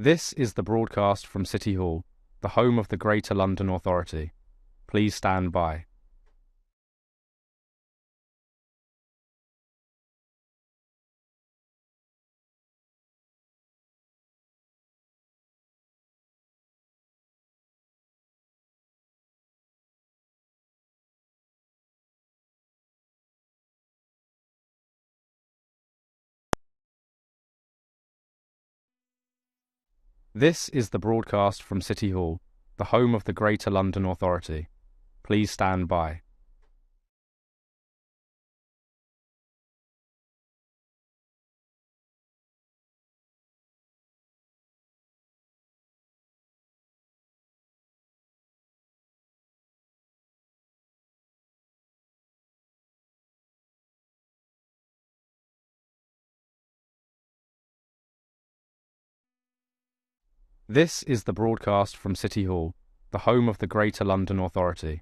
This is the broadcast from City Hall, the home of the Greater London Authority. Please stand by. This is the broadcast from City Hall, the home of the Greater London Authority. Please stand by. This is the broadcast from City Hall, the home of the Greater London Authority.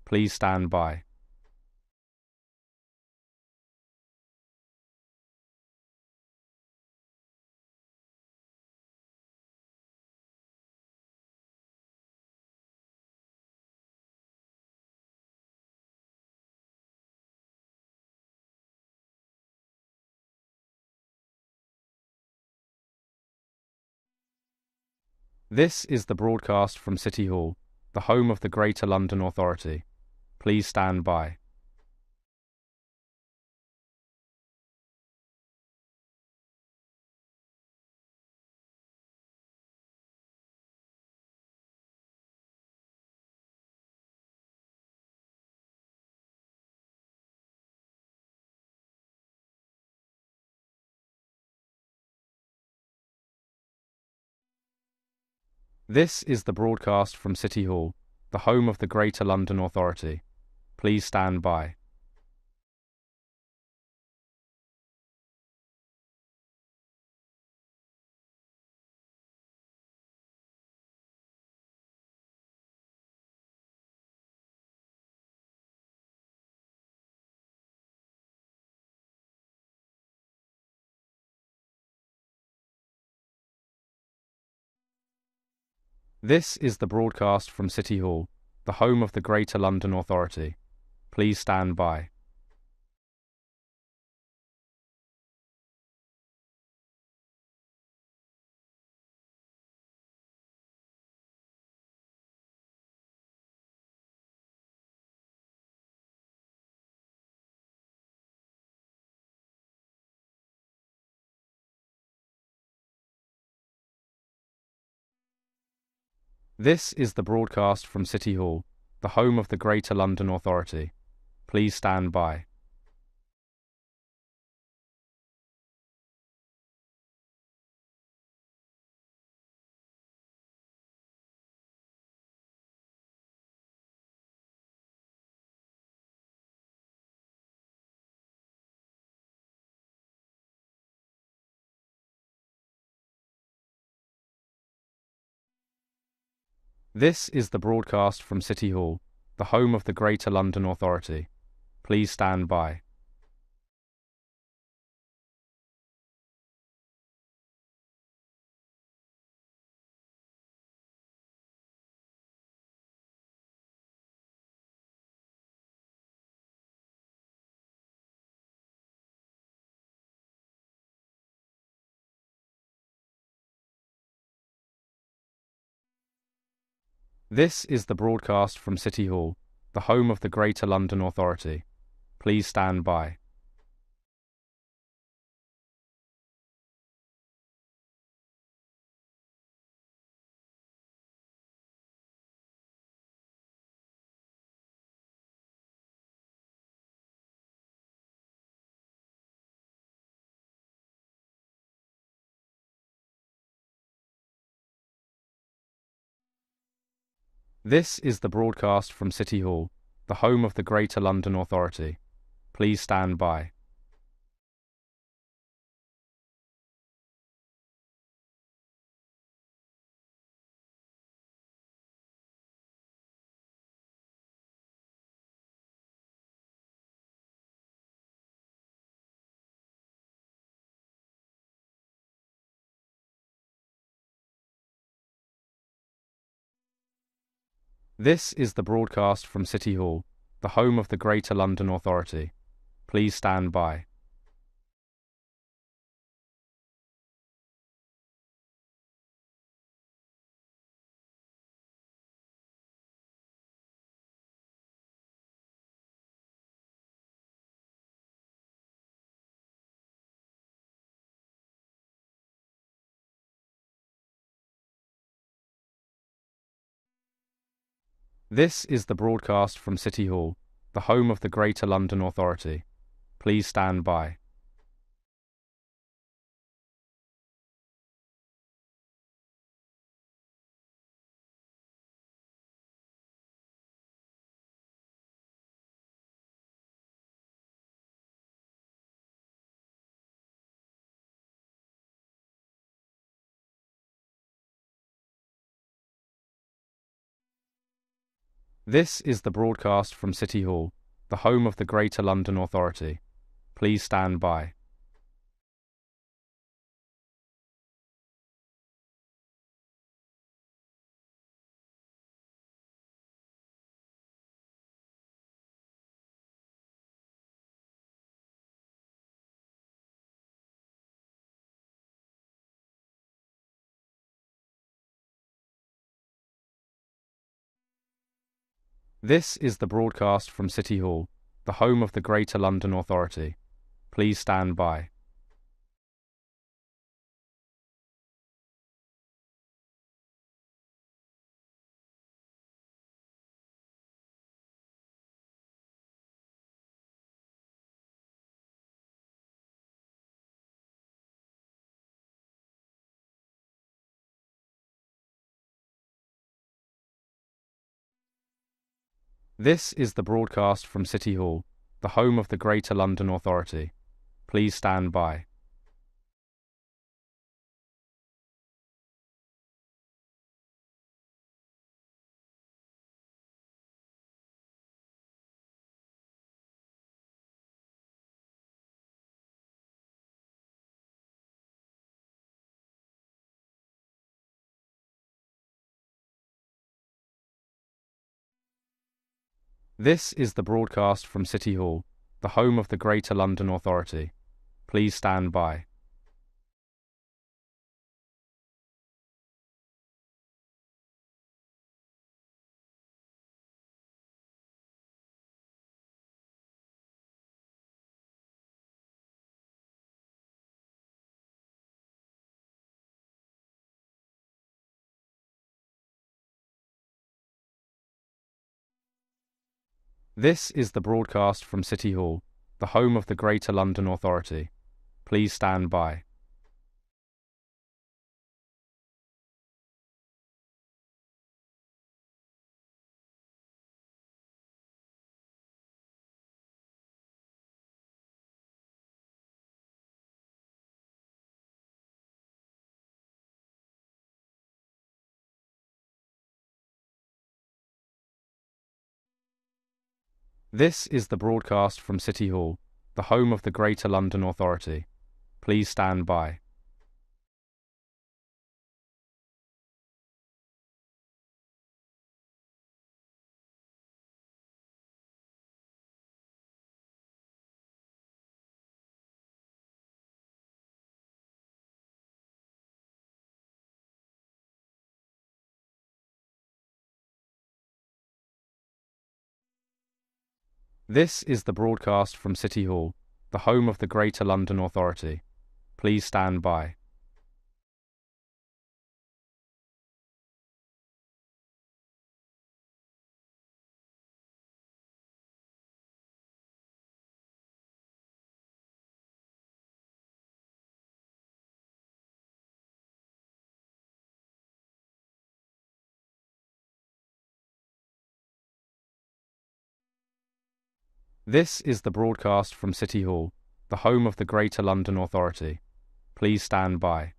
Please stand by. This is the broadcast from City Hall, the home of the Greater London Authority. Please stand by. This is the broadcast from City Hall, the home of the Greater London Authority. Please stand by. This is the broadcast from City Hall, the home of the Greater London Authority. Please stand by. This is the broadcast from City Hall, the home of the Greater London Authority. Please stand by. This is the broadcast from City Hall, the home of the Greater London Authority. Please stand by. This is the broadcast from City Hall, the home of the Greater London Authority. Please stand by. This is the broadcast from City Hall, the home of the Greater London Authority. Please stand by. This is the broadcast from City Hall, the home of the Greater London Authority. Please stand by. This is the broadcast from City Hall, the home of the Greater London Authority. Please stand by. This is the broadcast from City Hall, the home of the Greater London Authority. Please stand by. This is the broadcast from City Hall, the home of the Greater London Authority. Please stand by. This is the broadcast from City Hall, the home of the Greater London Authority. Please stand by. This is the broadcast from City Hall, the home of the Greater London Authority. Please stand by. This is the broadcast from City Hall, the home of the Greater London Authority. Please stand by. This is the broadcast from City Hall, the home of the Greater London Authority. Please stand by. This is the broadcast from City Hall, the home of the Greater London Authority. Please stand by. This is the broadcast from City Hall, the home of the Greater London Authority. Please stand by.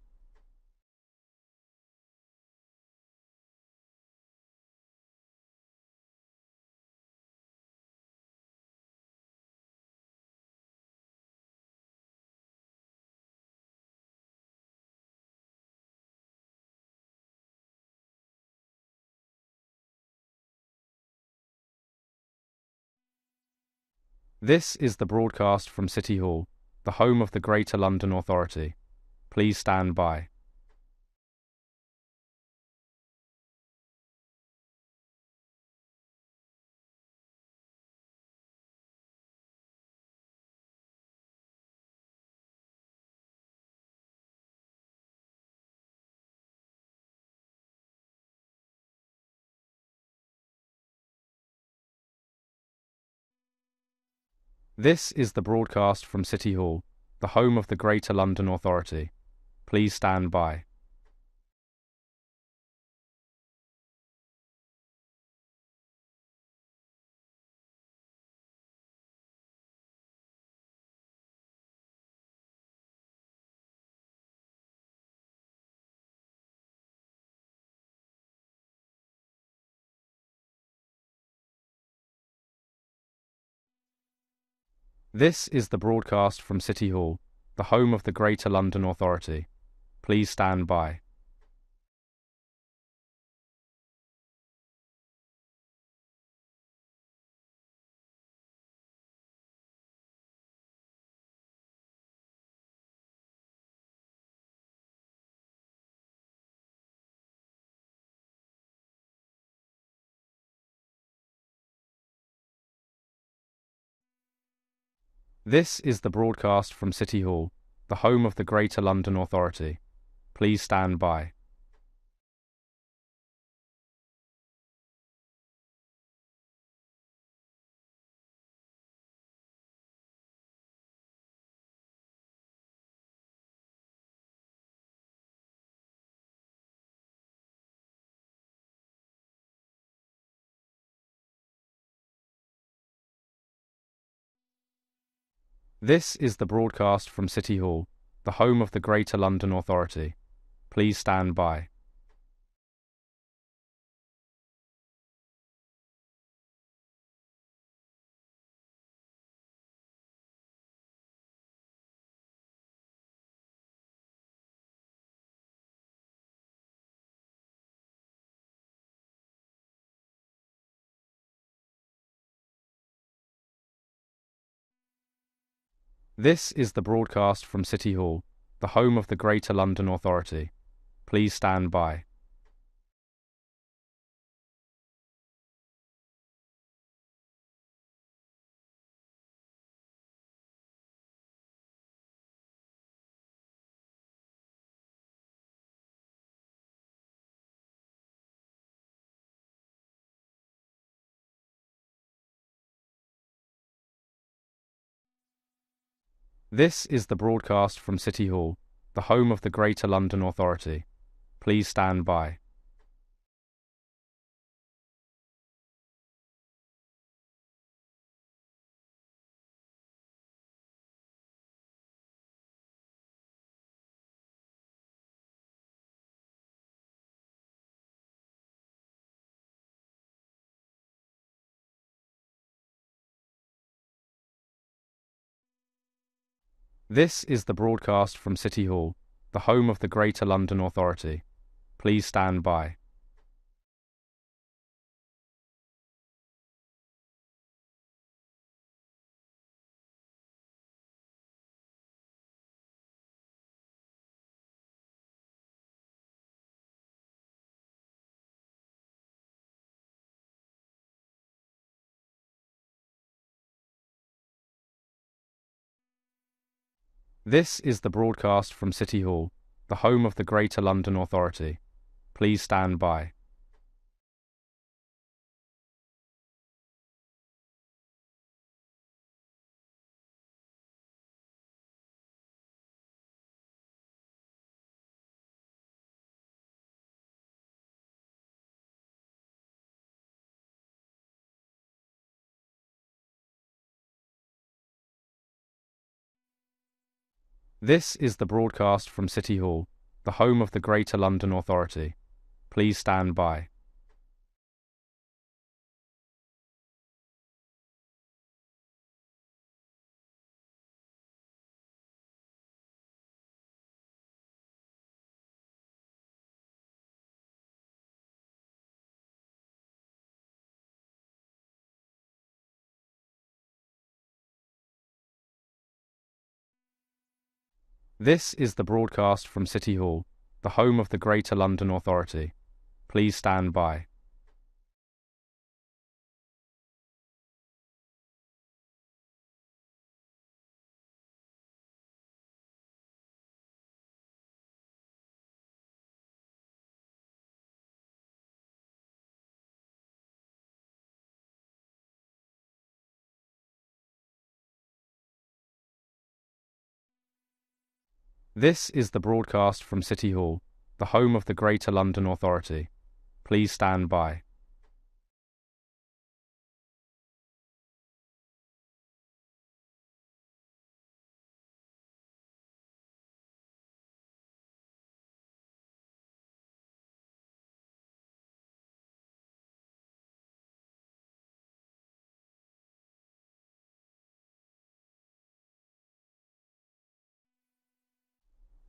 This is the broadcast from City Hall, the home of the Greater London Authority. Please stand by. This is the broadcast from City Hall, the home of the Greater London Authority. Please stand by. This is the broadcast from City Hall, the home of the Greater London Authority. Please stand by. This is the broadcast from City Hall, the home of the Greater London Authority. Please stand by. This is the broadcast from City Hall, the home of the Greater London Authority. Please stand by. This is the broadcast from City Hall, the home of the Greater London Authority. Please stand by. This is the broadcast from City Hall, the home of the Greater London Authority. Please stand by. This is the broadcast from City Hall, the home of the Greater London Authority. Please stand by. This is the broadcast from City Hall, the home of the Greater London Authority. Please stand by. This is the broadcast from City Hall, the home of the Greater London Authority. Please stand by. This is the broadcast from City Hall, the home of the Greater London Authority. Please stand by. This is the broadcast from City Hall, the home of the Greater London Authority. Please stand by.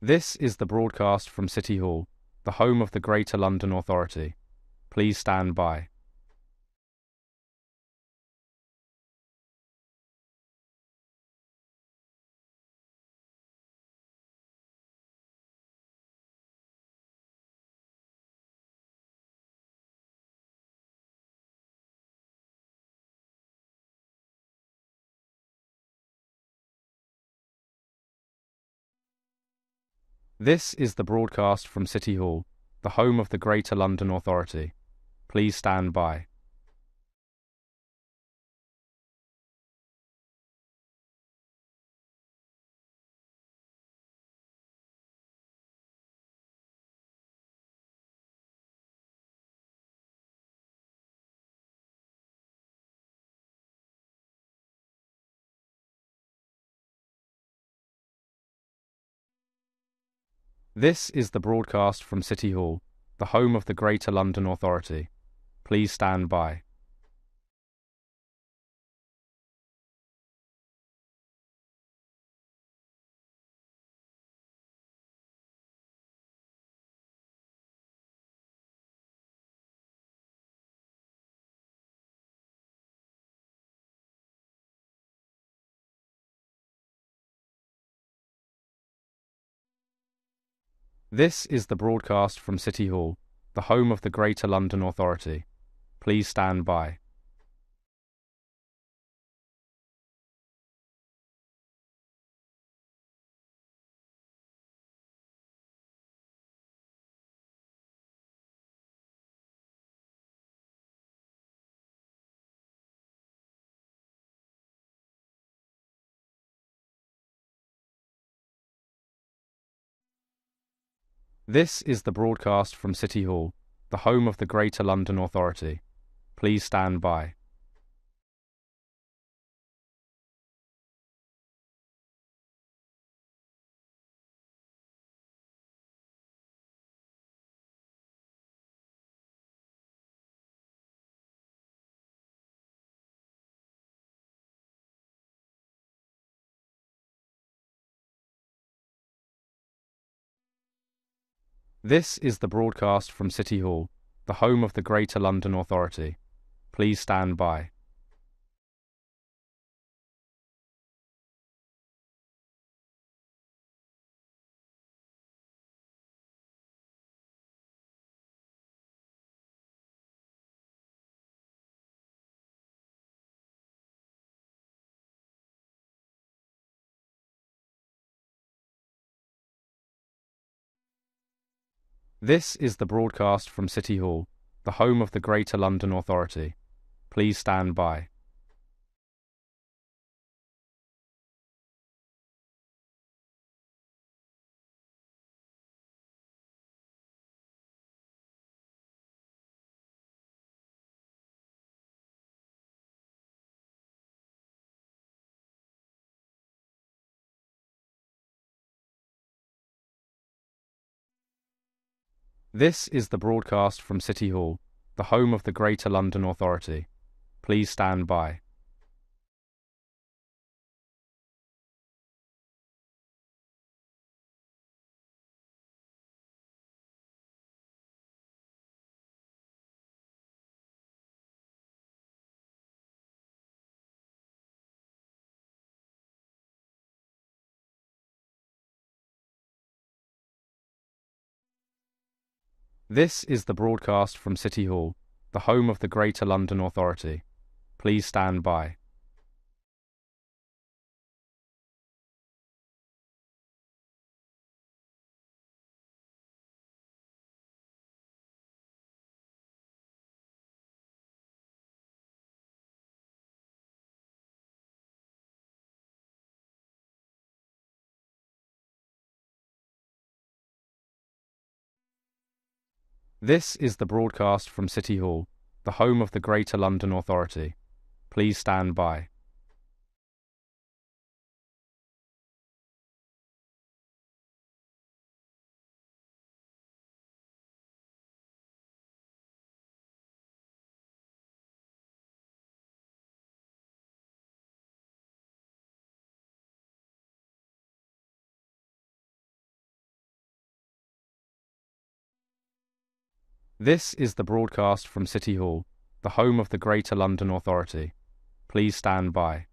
This is the broadcast from City Hall, the home of the Greater London Authority. Please stand by. This is the broadcast from City Hall, the home of the Greater London Authority. Please stand by. This is the broadcast from City Hall, the home of the Greater London Authority. Please stand by. This is the broadcast from City Hall, the home of the Greater London Authority. Please stand by. This is the broadcast from City Hall, the home of the Greater London Authority. Please stand by. This is the broadcast from City Hall, the home of the Greater London Authority. Please stand by. This is the broadcast from City Hall, the home of the Greater London Authority. Please stand by. This is the broadcast from City Hall, the home of the Greater London Authority. Please stand by. This is the broadcast from City Hall, the home of the Greater London Authority. Please stand by. This is the broadcast from City Hall, the home of the Greater London Authority. Please stand by. This is the broadcast from City Hall, the home of the Greater London Authority. Please stand by.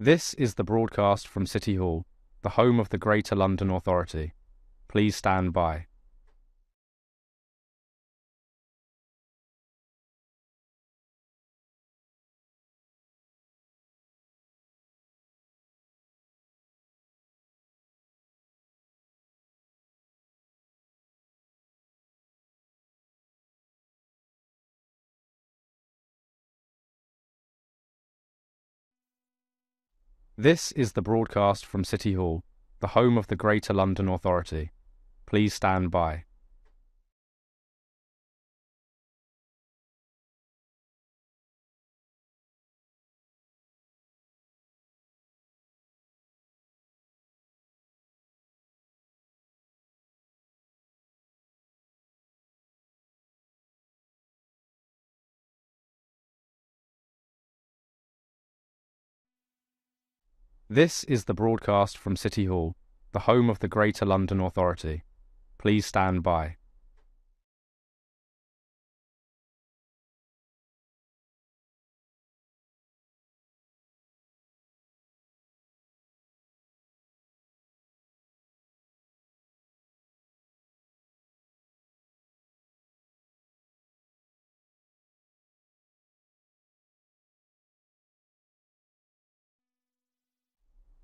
This is the broadcast from City Hall, the home of the Greater London Authority. Please stand by. This is the broadcast from City Hall, the home of the Greater London Authority. Please stand by. This is the broadcast from City Hall, the home of the Greater London Authority. Please stand by.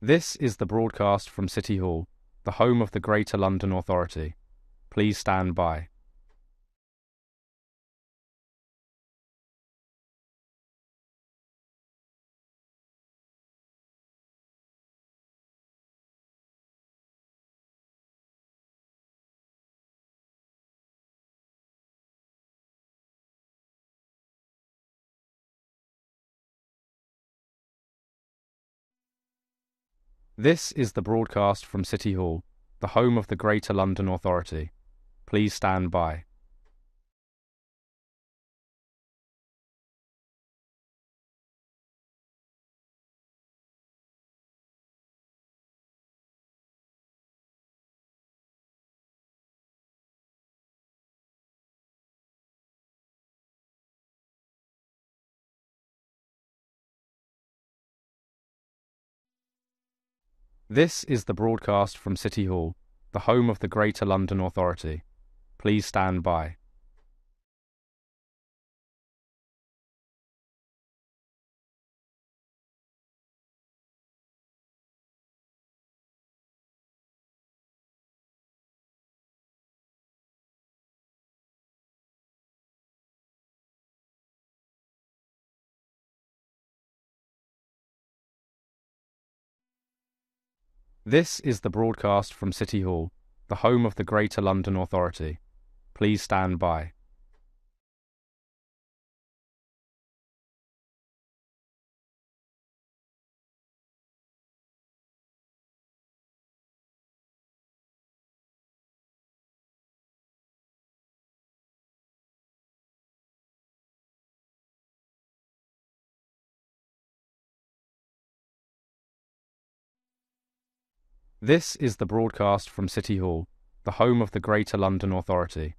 This is the broadcast from City Hall, the home of the Greater London Authority. Please stand by. This is the broadcast from City Hall, the home of the Greater London Authority. Please stand by. This is the broadcast from City Hall, the home of the Greater London Authority. Please stand by. This is the broadcast from City Hall, the home of the Greater London Authority. Please stand by. This is the broadcast from City Hall, the home of the Greater London Authority.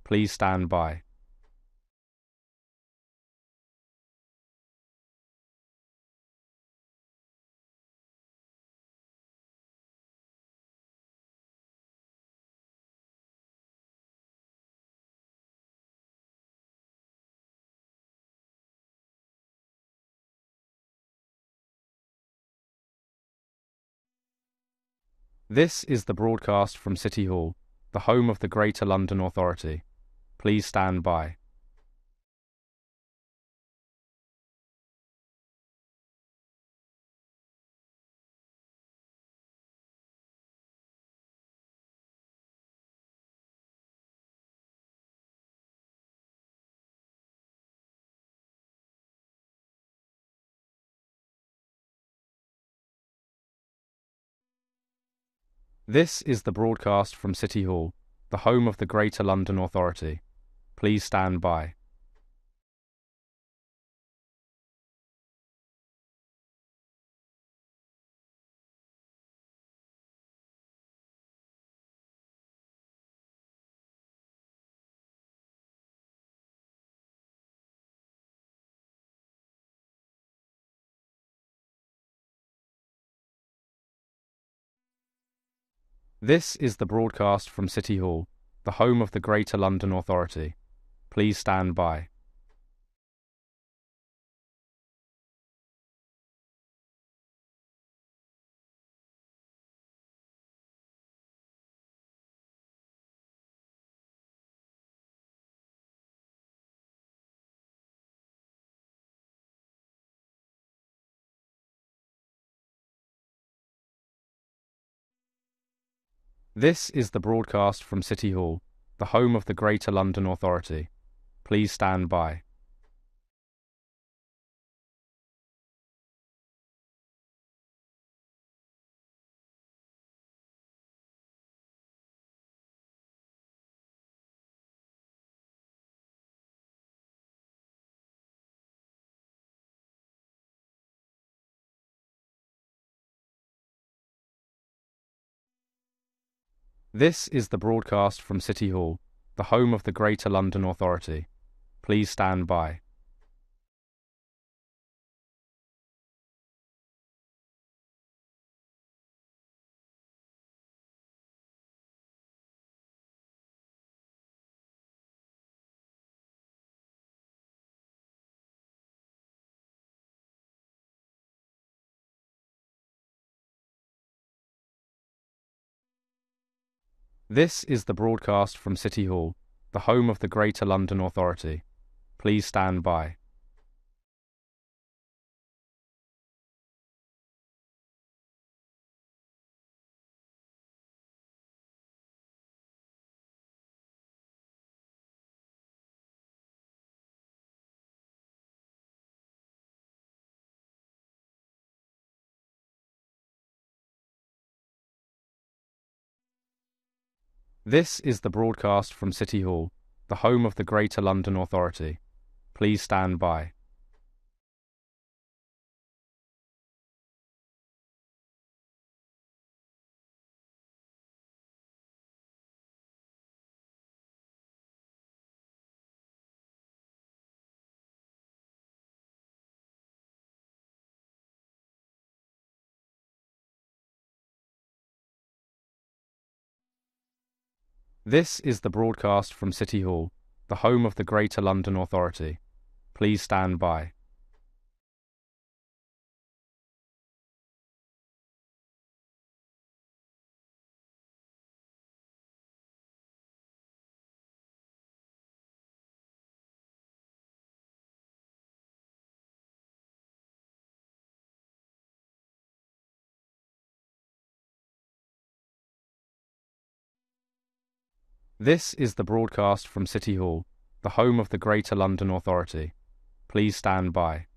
Please stand by. This is the broadcast from City Hall, the home of the Greater London Authority. Please stand by. This is the broadcast from City Hall, the home of the Greater London Authority. Please stand by. This is the broadcast from City Hall, the home of the Greater London Authority. Please stand by. This is the broadcast from City Hall, the home of the Greater London Authority. Please stand by. This is the broadcast from City Hall, the home of the Greater London Authority. Please stand by. This is the broadcast from City Hall, the home of the Greater London Authority. Please stand by. This is the broadcast from City Hall, the home of the Greater London Authority. Please stand by. This is the broadcast from City Hall, the home of the Greater London Authority. Please stand by. This is the broadcast from City Hall, the home of the Greater London Authority. Please stand by.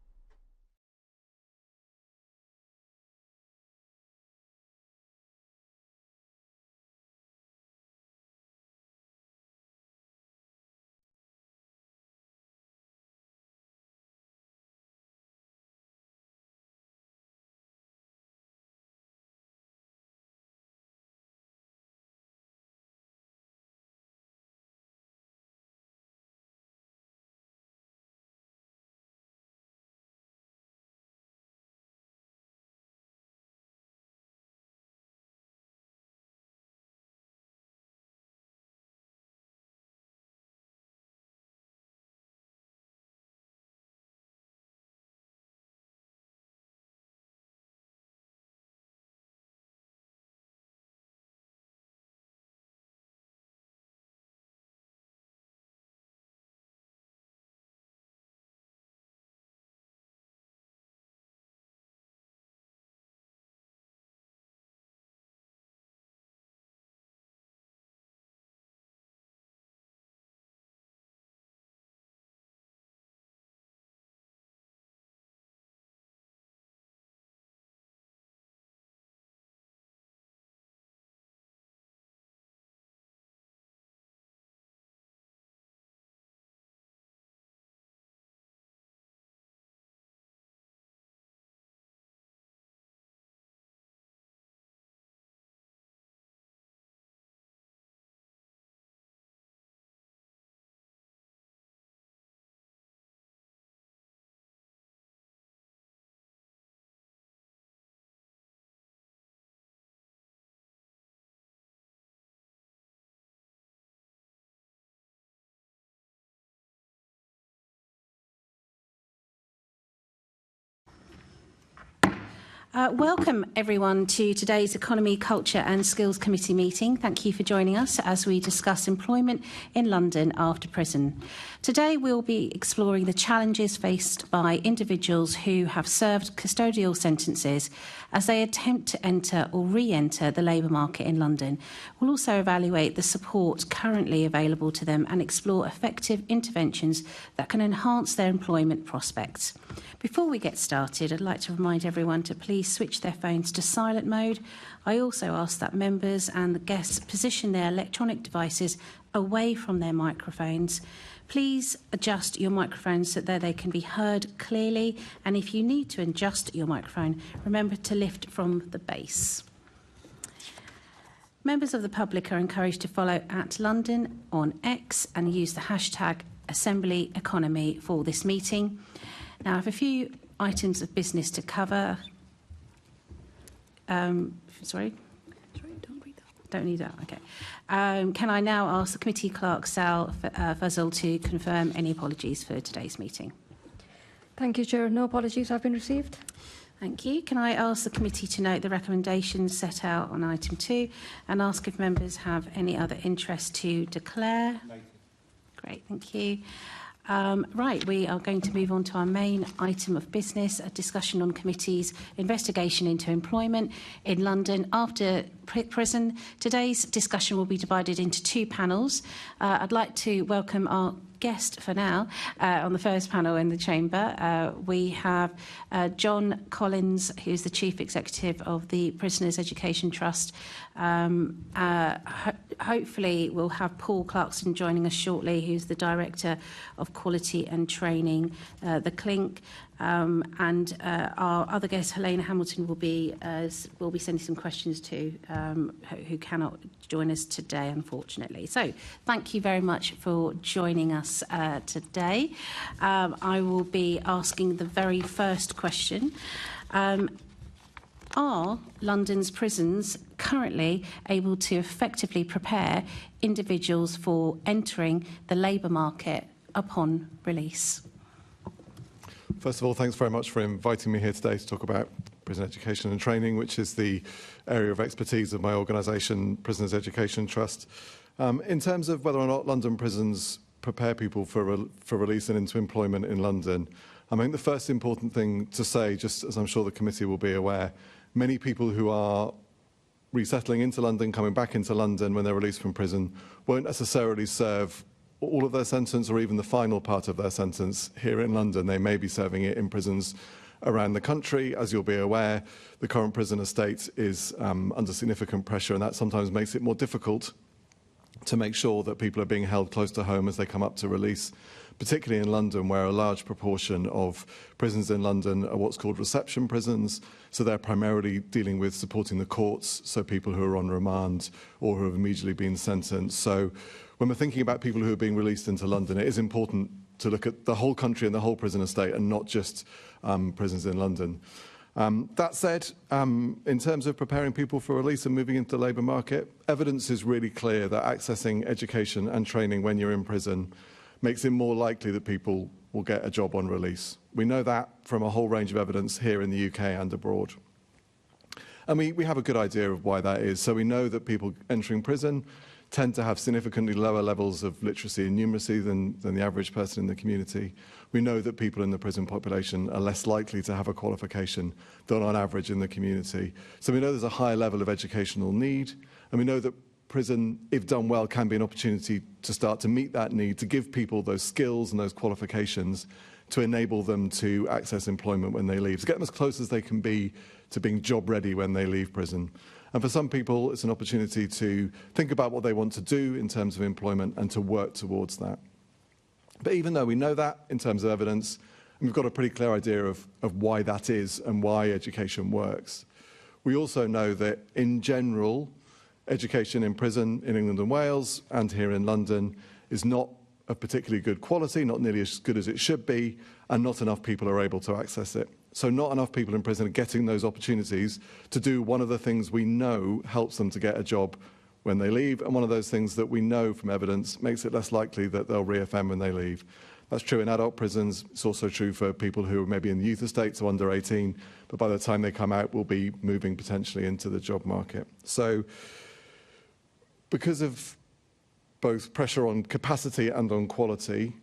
Welcome everyone to today's Economy, Culture and Skills Committee meeting. Thank you for joining us as we discuss employment in London after prison. Today we'll be exploring the challenges faced by individuals who have served custodial sentences as they attempt to enter or re-enter the labour market in London. We'll also evaluate the support currently available to them and explore effective interventions that can enhance their employment prospects. Before we get started, I'd like to remind everyone to please switch their phones to silent mode. I also ask that members and the guests position their electronic devices away from their microphones. Please adjust your microphones so that they can be heard clearly, and if you need to adjust your microphone, remember to lift from the base. Members of the public are encouraged to follow @London on X and use the hashtag Assembly Economy for this meeting. Now, I have a few items of business to cover. Sorry, don't read that. Don't need that, okay. Can I now ask the committee clerk, Sal Fuzzle, to confirm any apologies for today's meeting? Thank you, Chair. No apologies have been received. Thank you. Can I ask the committee to note the recommendations set out on item 2 and ask if members have any other interest to declare? Great, thank you. Right, we are going to move on to our main item of business, a discussion on committee's investigation into employment in London after prison. Today's discussion will be divided into 2 panels. I'd like to welcome our guest for now on the first panel in the chamber. We have John Collins, who's the Chief Executive of the Prisoners Education Trust. Hopefully we'll have Paul Clarkson joining us shortly, who's the Director of Quality and Training, the Clink. And our other guest, Helena Hamilton, will be sending some questions to who cannot join us today, unfortunately. So thank you very much for joining us today. I will be asking the very first question. Are London's prisons currently able to effectively prepare individuals for entering the labour market upon release? First of all, thanks very much for inviting me here today to talk about prison education and training, which is the area of expertise of my organisation, Prisoners Education Trust. In terms of whether or not London prisons prepare people for release and into employment in London, I think the first important thing to say, just as I'm sure the committee will be aware, many people who are resettling into London, coming back into London when they're released from prison, won't necessarily serve all of their sentence or even the final part of their sentence here in London. They may be serving it in prisons around the country. As you'll be aware, the current prison estate is under significant pressure, and that sometimes makes it more difficult to make sure that people are being held close to home as they come up to release, particularly in London, where a large proportion of prisons in London are what's called reception prisons. So they're primarily dealing with supporting the courts, so people who are on remand or who have immediately been sentenced. So when we're thinking about people who are being released into London, it is important to look at the whole country and the whole prison estate and not just prisons in London. That said, in terms of preparing people for release and moving into the labour market, evidence is really clear that accessing education and training when you're in prison makes it more likely that people will get a job on release. We know that from a whole range of evidence here in the UK and abroad. And we have a good idea of why that is. So we know that people entering prison tend to have significantly lower levels of literacy and numeracy than the average person in the community. We know that people in the prison population are less likely to have a qualification than on average in the community. So we know there's a higher level of educational need, and we know that prison, if done well, can be an opportunity to start to meet that need, to give people those skills and those qualifications to enable them to access employment when they leave, to get them as close as they can be to being job ready when they leave prison. And for some people, it's an opportunity to think about what they want to do in terms of employment and to work towards that. But even though we know that in terms of evidence, and we've got a pretty clear idea of why that is and why education works, we also know that in general, education in prison in England and Wales and here in London is not of particularly good quality, not nearly as good as it should be, and not enough people are able to access it. So not enough people in prison are getting those opportunities to do one of the things we know helps them to get a job when they leave, and one of those things that we know from evidence makes it less likely that they'll reoffend when they leave. That's true in adult prisons. It's also true for people who are maybe in the youth estates or under 18, but by the time they come out, will be moving potentially into the job market. So because of both pressure on capacity and on quality,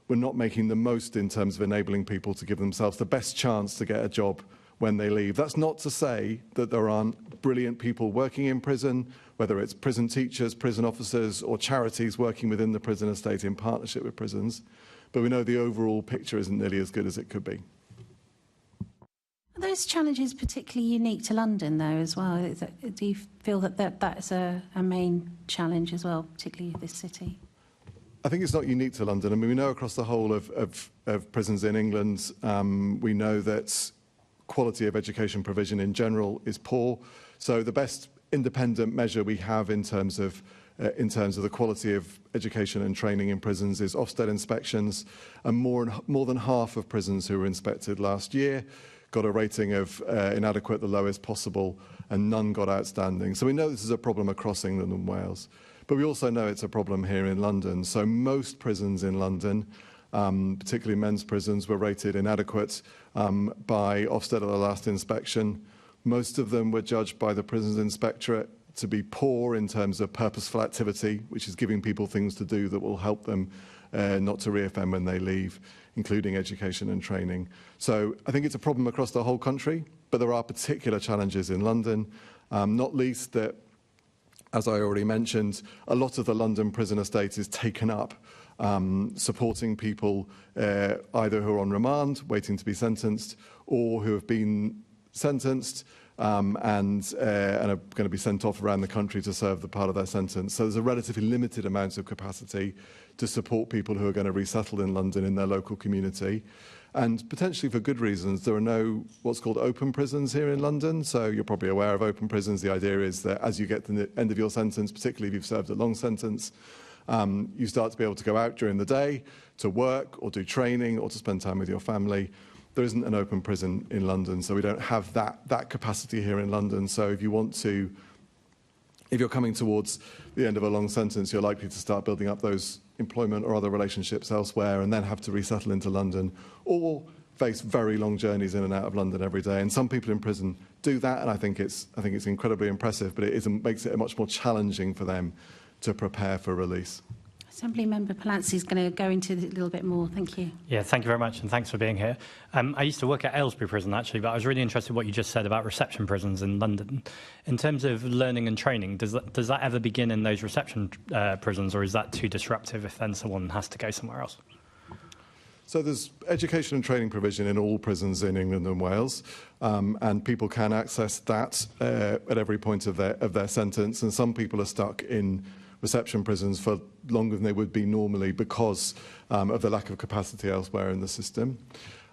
we're not making the most in terms of enabling people to give themselves the best chance to get a job when they leave. That's not to say that there aren't brilliant people working in prison, whether it's prison teachers, prison officers, or charities working within the prison estate in partnership with prisons. But we know the overall picture isn't nearly as good as it could be. Are those challenges particularly unique to London, though, as well? Do you feel that that's a main challenge as well, particularly this city? I think it's not unique to London. I mean, we know across the whole of prisons in England, we know that quality of education provision in general is poor. So the best independent measure we have in terms of the quality of education and training in prisons is Ofsted inspections, and more than half of prisons who were inspected last year got a rating of inadequate, the lowest possible, and none got outstanding. So we know this is a problem across England and Wales. But we also know it's a problem here in London. So most prisons in London, particularly men's prisons, were rated inadequate by Ofsted at the last inspection. Most of them were judged by the Prisons Inspectorate to be poor in terms of purposeful activity, which is giving people things to do that will help them not to reoffend when they leave, including education and training. So I think it's a problem across the whole country, but there are particular challenges in London, not least that, as I already mentioned, a lot of the London prison estate is taken up supporting people either who are on remand, waiting to be sentenced, or who have been sentenced and are going to be sent off around the country to serve the part of their sentence. So there's a relatively limited amount of capacity to support people who are going to resettle in London in their local community. And potentially for good reasons, there are no what's called open prisons here in London. So you're probably aware of open prisons. The idea is that as you get to the end of your sentence, particularly if you've served a long sentence, you start to be able to go out during the day to work or do training or to spend time with your family. There isn't an open prison in London, so we don't have that capacity here in London. So if you're coming towards the end of a long sentence, you're likely to start building up those employment or other relationships elsewhere and then have to resettle into London or face very long journeys in and out of London every day. And some people in prison do that, and I think it's incredibly impressive, but it makes it much more challenging for them to prepare for release. Assembly Member Palanci is going to go into it a little bit more. Thank you. Yeah, thank you very much, and thanks for being here. I used to work at Aylesbury Prison, actually, but I was really interested in what you just said about reception prisons in London. In terms of learning and training, does that ever begin in those reception prisons, or is that too disruptive if then someone has to go somewhere else? So there's education and training provision in all prisons in England and Wales, and people can access that at every point of their sentence, and some people are stuck in reception prisons for longer than they would be normally because of the lack of capacity elsewhere in the system.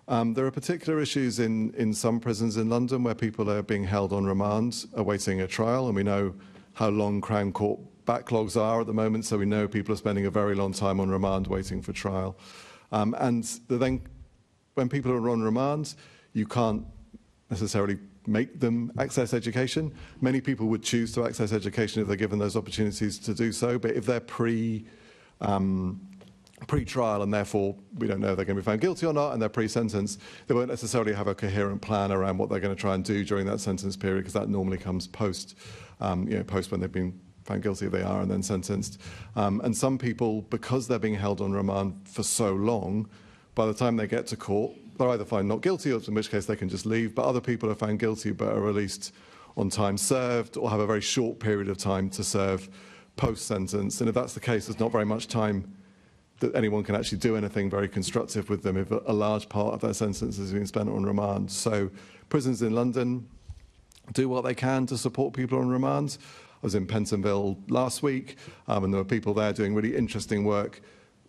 There are particular issues in some prisons in London where people are being held on remand awaiting a trial, and we know how long Crown Court backlogs are at the moment, so we know people are spending a very long time on remand waiting for trial. And then when people are on remand, you can't necessarily make them access education. Many people would choose to access education if they're given those opportunities to do so, but if they're pre-trial and therefore we don't know if they're going to be found guilty or not and they're pre-sentence, they won't necessarily have a coherent plan around what they're going to try and do during that sentence period, because that normally comes post when they've been found guilty if they are and then sentenced. And some people, because they're being held on remand for so long, by the time they get to court, they're either found not guilty, or in which case they can just leave, but other people are found guilty but are released on time served or have a very short period of time to serve post-sentence. And if that's the case, there's not very much time that anyone can actually do anything very constructive with them if a large part of their sentence has been spent on remand. So prisons in London do what they can to support people on remand. I was in Pentonville last week, and there were people there doing really interesting work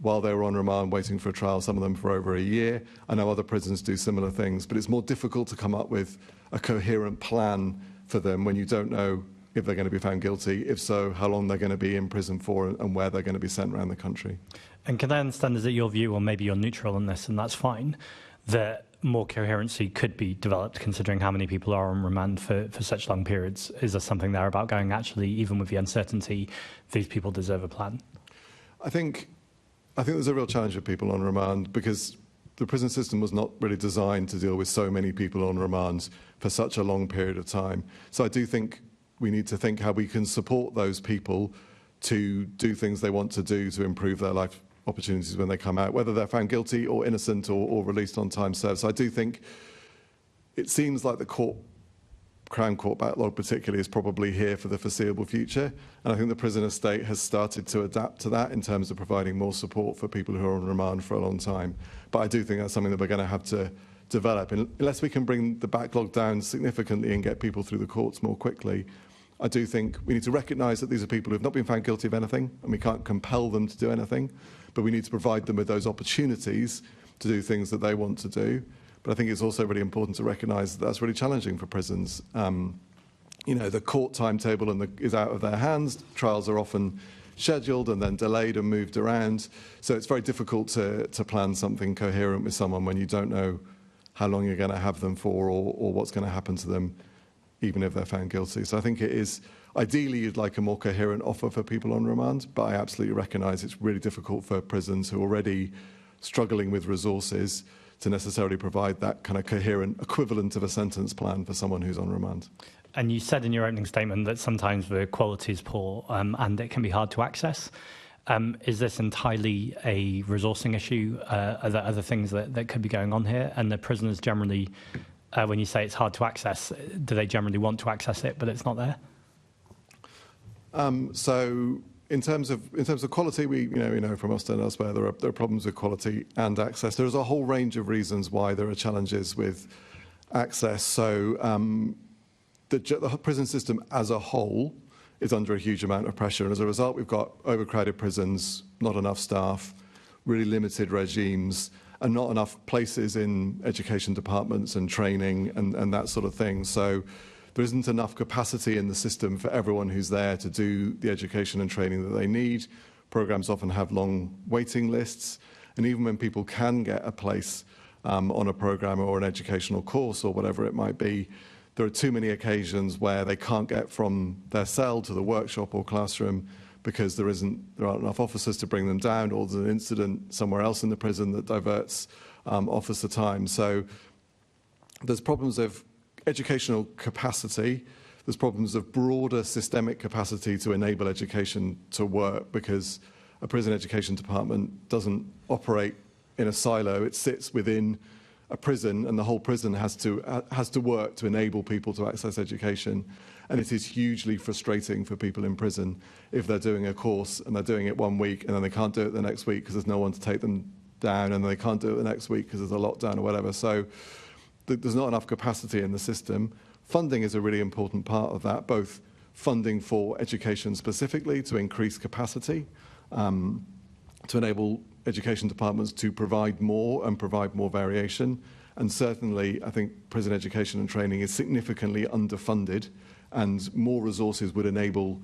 while they were on remand waiting for a trial, some of them for over a year. I know other prisons do similar things, but it's more difficult to come up with a coherent plan for them when you don't know if they're going to be found guilty, if so, how long they're going to be in prison for, and where they're going to be sent around the country. And can I understand, is it your view, or maybe you're neutral on this, and that's fine, that more coherency could be developed considering how many people are on remand for such long periods? Is there something there about going, actually, even with the uncertainty, these people deserve a plan? I think I think there's a real challenge with people on remand because the prison system was not really designed to deal with so many people on remand for such a long period of time. So I do think we need to think how we can support those people to do things they want to do to improve their life opportunities when they come out, whether they're found guilty or innocent or released on time served. So I do think it seems like the Crown Court backlog particularly is probably here for the foreseeable future. And I think the prison estate has started to adapt to that in terms of providing more support for people who are on remand for a long time. But I do think that's something that we're going to have to develop. And unless we can bring the backlog down significantly and get people through the courts more quickly, I do think we need to recognise that these are people who have not been found guilty of anything, and we can't compel them to do anything, but we need to provide them with those opportunities to do things that they want to do. But I think it's also really important to recognise that that's really challenging for prisons. You know, the court timetable is out of their hands. Trials are often scheduled and then delayed and moved around. So it's very difficult to plan something coherent with someone when you don't know how long you're going to have them for or what's going to happen to them, even if they're found guilty. So I think it is, ideally you'd like a more coherent offer for people on remand, but I absolutely recognise it's really difficult for prisons who are already struggling with resources to necessarily provide that kind of coherent equivalent of a sentence plan for someone who's on remand. And you said in your opening statement that sometimes the quality is poor and it can be hard to access. Is this entirely a resourcing issue? Are there other things that could be going on here? And the prisoners generally, when you say it's hard to access, do they generally want to access it, but it's not there? So in terms of quality, we know from Ofsted and elsewhere there are problems with quality and access. There is a whole range of reasons why there are challenges with access. So the prison system as a whole is under a huge amount of pressure, and as a result we've got overcrowded prisons, not enough staff, really limited regimes, and not enough places in education departments and training and that sort of thing. So there isn't enough capacity in the system for everyone who's there to do the education and training that they need. Programs often have long waiting lists, and even when people can get a place on a program or an educational course or whatever it might be, there are too many occasions where they can't get from their cell to the workshop or classroom because there aren't enough officers to bring them down, or there's an incident somewhere else in the prison that diverts officer time. So there's problems of educational capacity, there's problems of broader systemic capacity to enable education to work, because a prison education department doesn't operate in a silo. It sits within a prison, and the whole prison has to work to enable people to access education. And it is hugely frustrating for people in prison if they're doing a course and they're doing it 1 week and then they can't do it the next week because there's no one to take them down, and they can't do it the next week because there's a lockdown or whatever. So there's not enough capacity in the system. Funding is a really important part of that, both funding for education specifically to increase capacity, to enable education departments to provide more and provide more variation. And certainly, I think prison education and training is significantly underfunded, and more resources would enable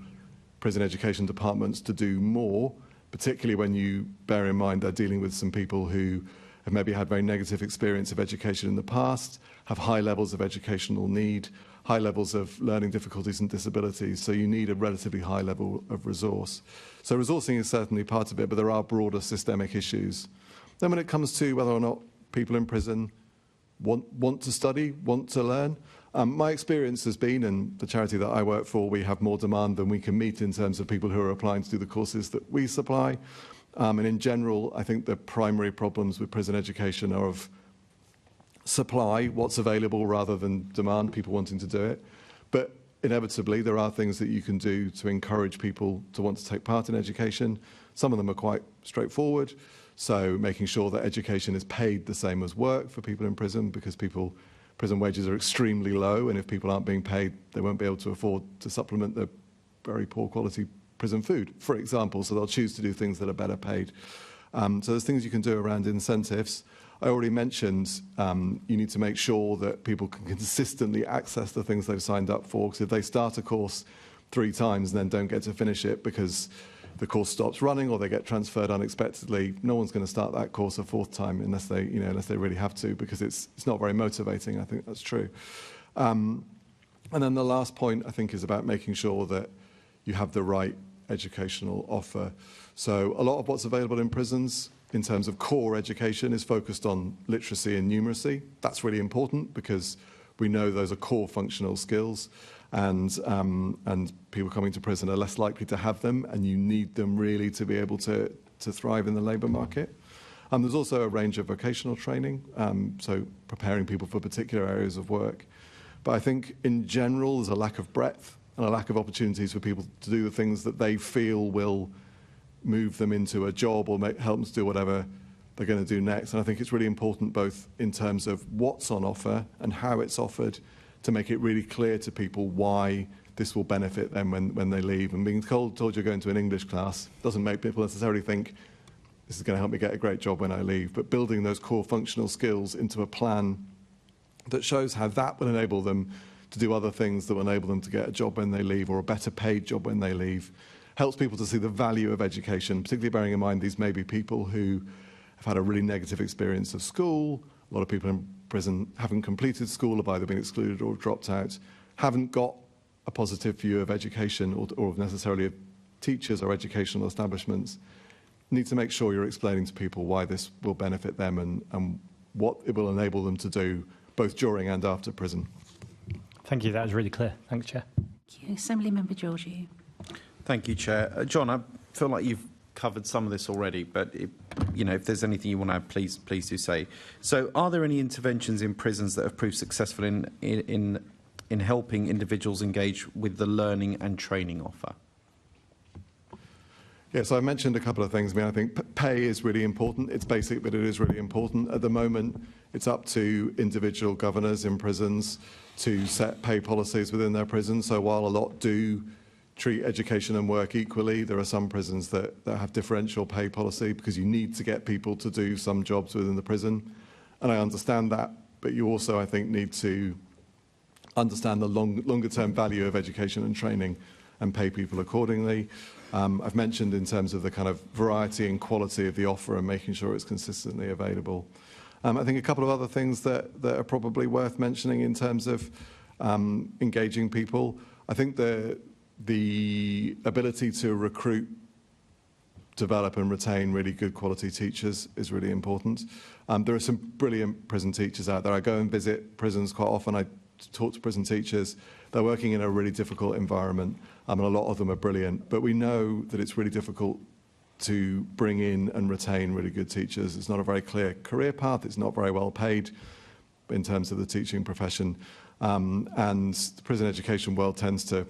prison education departments to do more, particularly when you bear in mind they're dealing with some people who have maybe had very negative experience of education in the past, have high levels of educational need, high levels of learning difficulties and disabilities, so you need a relatively high level of resource. So resourcing is certainly part of it, but there are broader systemic issues. Then when it comes to whether or not people in prison want to study, want to learn, my experience has been, and the charity that I work for, we have more demand than we can meet in terms of people who are applying to do the courses that we supply. And in general, I think the primary problems with prison education are of supply, what's available, rather than demand, people wanting to do it. But inevitably, there are things that you can do to encourage people to want to take part in education. Some of them are quite straightforward. So making sure that education is paid the same as work for people in prison, because prison wages are extremely low, and if people aren't being paid, they won't be able to afford to supplement the very poor quality prison food, for example, so they'll choose to do things that are better paid. So there's things you can do around incentives. I already mentioned you need to make sure that people can consistently access the things they've signed up for, because if they start a course 3 times and then don't get to finish it because the course stops running or they get transferred unexpectedly, no one's going to start that course a 4th time unless they really have to, because it's not very motivating. I think that's true. And then the last point, I think, is about making sure that you have the right educational offer. So a lot of what's available in prisons in terms of core education is focused on literacy and numeracy. That's really important because we know those are core functional skills, and people coming to prison are less likely to have them, and you need them really to be able to thrive in the labour market. There's also a range of vocational training, so preparing people for particular areas of work. But I think in general there's a lack of breadth and a lack of opportunities for people to do the things that they feel will move them into a job or help them to do whatever they're going to do next. And I think it's really important both in terms of what's on offer and how it's offered to make it really clear to people why this will benefit them when they leave. And being told you're going to an English class doesn't make people necessarily think this is going to help me get a great job when I leave. But building those core functional skills into a plan that shows how that will enable them to do other things that will enable them to get a job when they leave or a better paid job when they leave helps people to see the value of education, particularly bearing in mind these may be people who have had a really negative experience of school. A lot of people in prison haven't completed school, have either been excluded or dropped out, haven't got a positive view of education or necessarily of teachers or educational establishments. You need to make sure you're explaining to people why this will benefit them and what it will enable them to do both during and after prison. Thank you. That was really clear. Thanks, Chair. Thank you. Assembly Member Georgiou. Thank you, Chair. John, I feel like you've covered some of this already, but if there's anything you want to add, please do say. So, are there any interventions in prisons that have proved successful in helping individuals engage with the learning and training offer? Yes, I mentioned a couple of things. I think pay is really important. It's basic, but it is really important. At the moment, it's up to individual governors in prisons to set pay policies within their prisons. So while a lot do treat education and work equally, there are some prisons that have differential pay policy because you need to get people to do some jobs within the prison. And I understand that, but you also, I think, need to understand the longer-term value of education and training and pay people accordingly. I've mentioned in terms of the kind of variety and quality of the offer and making sure it's consistently available. I think a couple of other things that are probably worth mentioning in terms of engaging people. I think the ability to recruit, develop and retain really good quality teachers is really important. There are some brilliant prison teachers out there. I go and visit prisons quite often. I talk to prison teachers. They're working in a really difficult environment, and a lot of them are brilliant. But we know that it's really difficult to bring in and retain really good teachers. It's not a very clear career path. It's not very well paid in terms of the teaching profession. And the prison education world tends to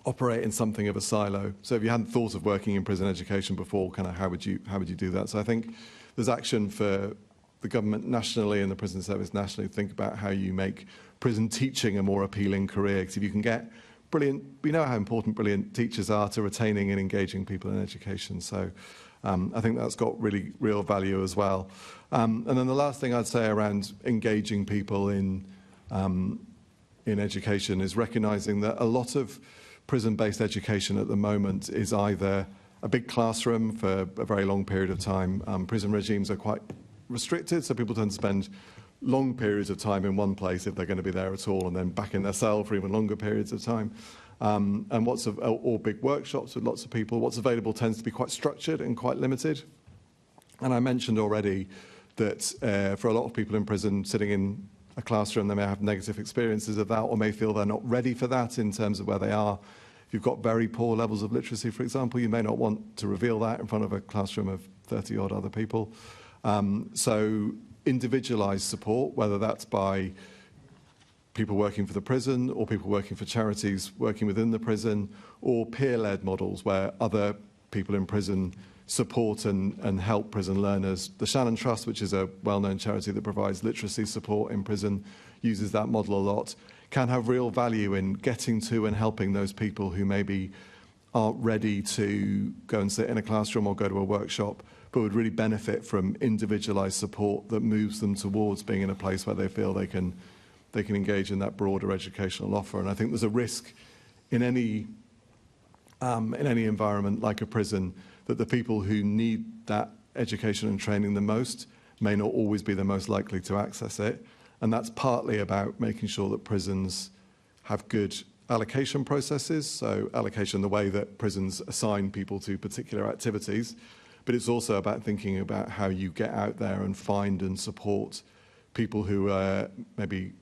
operate in something of a silo. So if you hadn't thought of working in prison education before, kind of how would you do that? So I think there's action for the government nationally and the prison service nationally to think about how you make prison teaching a more appealing career. Because if you can get brilliant, we know how important brilliant teachers are to retaining and engaging people in education. So I think that's got really real value as well. And then the last thing I'd say around engaging people in education is recognising that a lot of prison-based education at the moment is either a big classroom for a very long period of time. Prison regimes are quite restricted, so people tend to spend long periods of time in one place if they're going to be there at all, and then back in their cell for even longer periods of time. Or big workshops with lots of people. What's available tends to be quite structured and quite limited. And I mentioned already that for a lot of people in prison, sitting in a classroom, they may have negative experiences of that or may feel they're not ready for that in terms of where they are. If you've got very poor levels of literacy, for example, you may not want to reveal that in front of a classroom of 30-odd other people. So individualised support, whether that's by people working for the prison or people working for charities working within the prison, or peer-led models where other people in prison support and help prison learners. The Shannon Trust, which is a well-known charity that provides literacy support in prison, uses that model a lot, can have real value in getting to and helping those people who maybe aren't ready to go and sit in a classroom or go to a workshop, but would really benefit from individualised support that moves them towards being in a place where they feel they can engage in that broader educational offer. And I think there's a risk in any environment like a prison that the people who need that education and training the most may not always be the most likely to access it. And that's partly about making sure that prisons have good allocation processes, so allocation the way that prisons assign people to particular activities, but it's also about thinking about how you get out there and find and support people who are maybe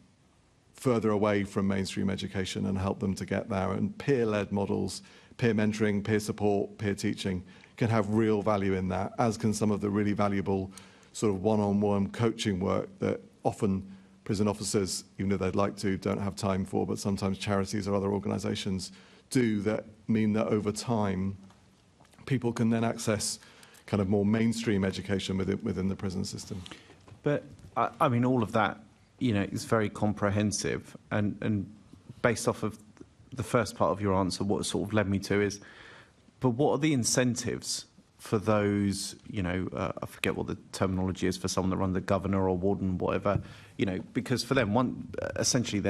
further away from mainstream education and help them to get there. And peer-led models, peer mentoring, peer support, peer teaching can have real value in that, as can some of the really valuable sort of one-on-one coaching work that often prison officers, even though they'd like to, don't have time for, but sometimes charities or other organisations do, that mean that over time people can then access kind of more mainstream education within the prison system. But, I mean, all of that, you know, is very comprehensive. And based off of the first part of your answer, what sort of led me to is, but what are the incentives for those, you know, I forget what the terminology is for someone that runs the governor or warden, whatever, you know, because for them, essentially,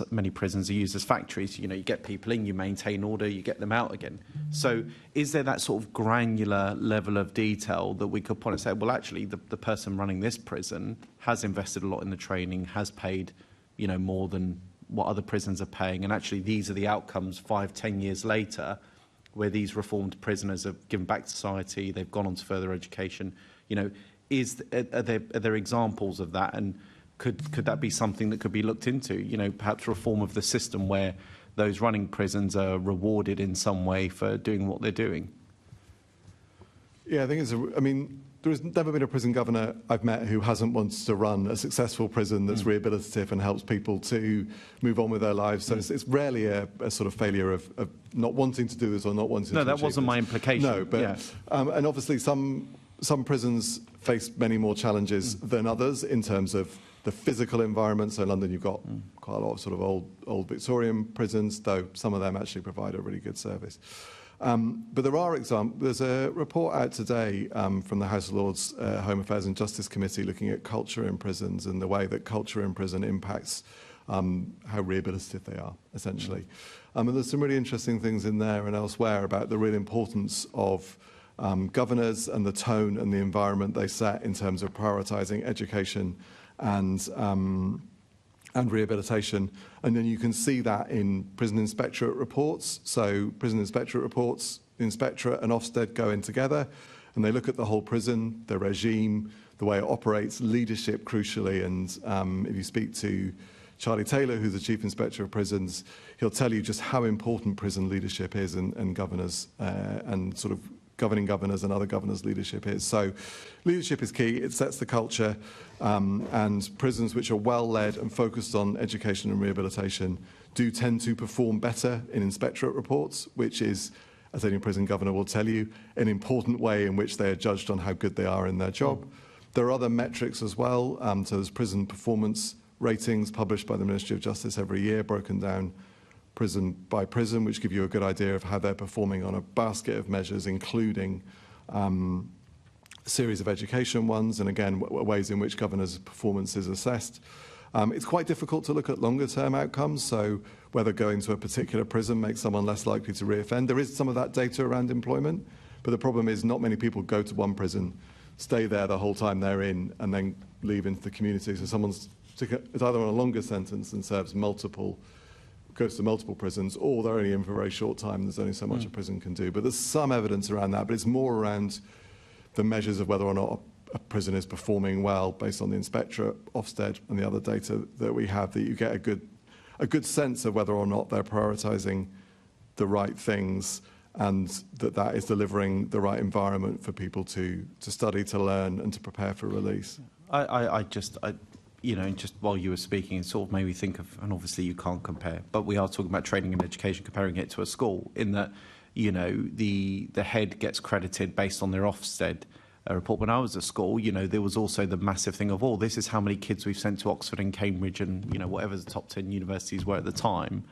many prisons are used as factories. You know, you get people in, you maintain order, you get them out again. So is there that sort of granular level of detail that we could point and say, well, actually, the person running this prison has invested a lot in the training, has paid, you know, more than what other prisons are paying, and actually these are the outcomes 5-10 years later, where these reformed prisoners are given back to society, they've gone on to further education. You know, are there examples of that, and could that be something that could be looked into? You know, perhaps reform of the system where those running prisons are rewarded in some way for doing what they're doing. Yeah, I think I mean, there has never been a prison governor I've met who hasn't wanted to run a successful prison that's rehabilitative and helps people to move on with their lives. So it's rarely a sort of failure of not wanting to do this or not wanting to. No, that wasn't my implication. No, but yeah. And obviously some prisons face many more challenges than others in terms of the physical environment. So in London, you've got quite a lot of sort of old Victorian prisons, though some of them actually provide a really good service. But there are examples. There's a report out today from the House of Lords Home Affairs and Justice Committee looking at culture in prisons and the way that culture in prison impacts how rehabilitative they are, essentially. And there's some really interesting things in there and elsewhere about the real importance of governors and the tone and the environment they set in terms of prioritising education and rehabilitation. And then you can see that in prison inspectorate reports. So prison inspectorate reports, the inspectorate and Ofsted go in together and they look at the whole prison, the regime, the way it operates, leadership crucially. And if you speak to Charlie Taylor, who's the Chief Inspector of Prisons, he'll tell you just how important prison leadership is and governors and sort of governing governors and other governors' leadership is. So leadership is key. It sets the culture, and prisons which are well led and focused on education and rehabilitation do tend to perform better in inspectorate reports, which is, as any prison governor will tell you, an important way in which they are judged on how good they are in their job. There are other metrics as well. So there's prison performance ratings published by the Ministry of Justice every year, broken down prison by prison, which give you a good idea of how they're performing on a basket of measures, including a series of education ones, and again, ways in which governors' performance is assessed. It's quite difficult to look at longer-term outcomes, so whether going to a particular prison makes someone less likely to reoffend. There is some of that data around employment, but the problem is not many people go to one prison, stay there the whole time they're in, and then leave into the community. So someone's either on a longer sentence and goes to multiple prisons, or they're only in for a very short time. There's only so much a prison can do. But there's some evidence around that, but it's more around the measures of whether or not a prison is performing well based on the inspectorate, Ofsted, and the other data that we have, that you get a good sense of whether or not they're prioritising the right things and that is delivering the right environment for people to study, to learn, and to prepare for release. You know, just while you were speaking, it sort of made me think of, and obviously you can't compare, but we are talking about training and education, comparing it to a school, in that, you know, the head gets credited based on their Ofsted report. When I was at school, you know, there was also the massive thing of, oh, this is how many kids we've sent to Oxford and Cambridge and, you know, whatever the top 10 universities were at the time.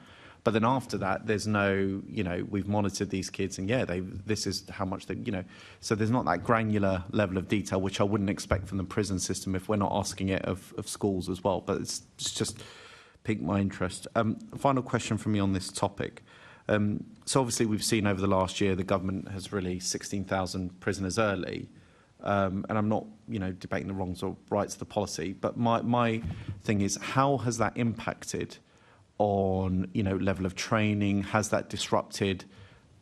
But then after that, there's no, you know, we've monitored these kids and, yeah, this is how much they, you know. So there's not that granular level of detail, which I wouldn't expect from the prison system if we're not asking it of schools as well. But it's just piqued my interest. Final question from me on this topic. So obviously we've seen over the last year the government has released 16,000 prisoners early. And I'm not, you know, debating the wrongs or rights of the policy. But my thing is, how has that impacted on, level of training? Has that disrupted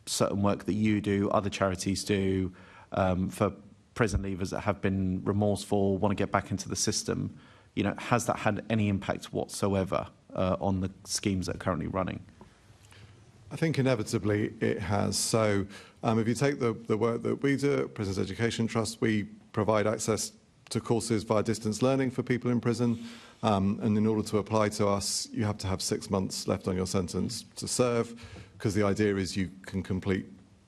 certain work that you do, other charities do, for prison leavers that have been remorseful, want to get back into the system? Has that had any impact whatsoever on the schemes that are currently running? I think inevitably it has. So if you take the work that we do at Prisons Education Trust, we provide access to courses via distance learning for people in prison. And in order to apply to us, you have to have 6 months left on your sentence to serve, because the idea is you can complete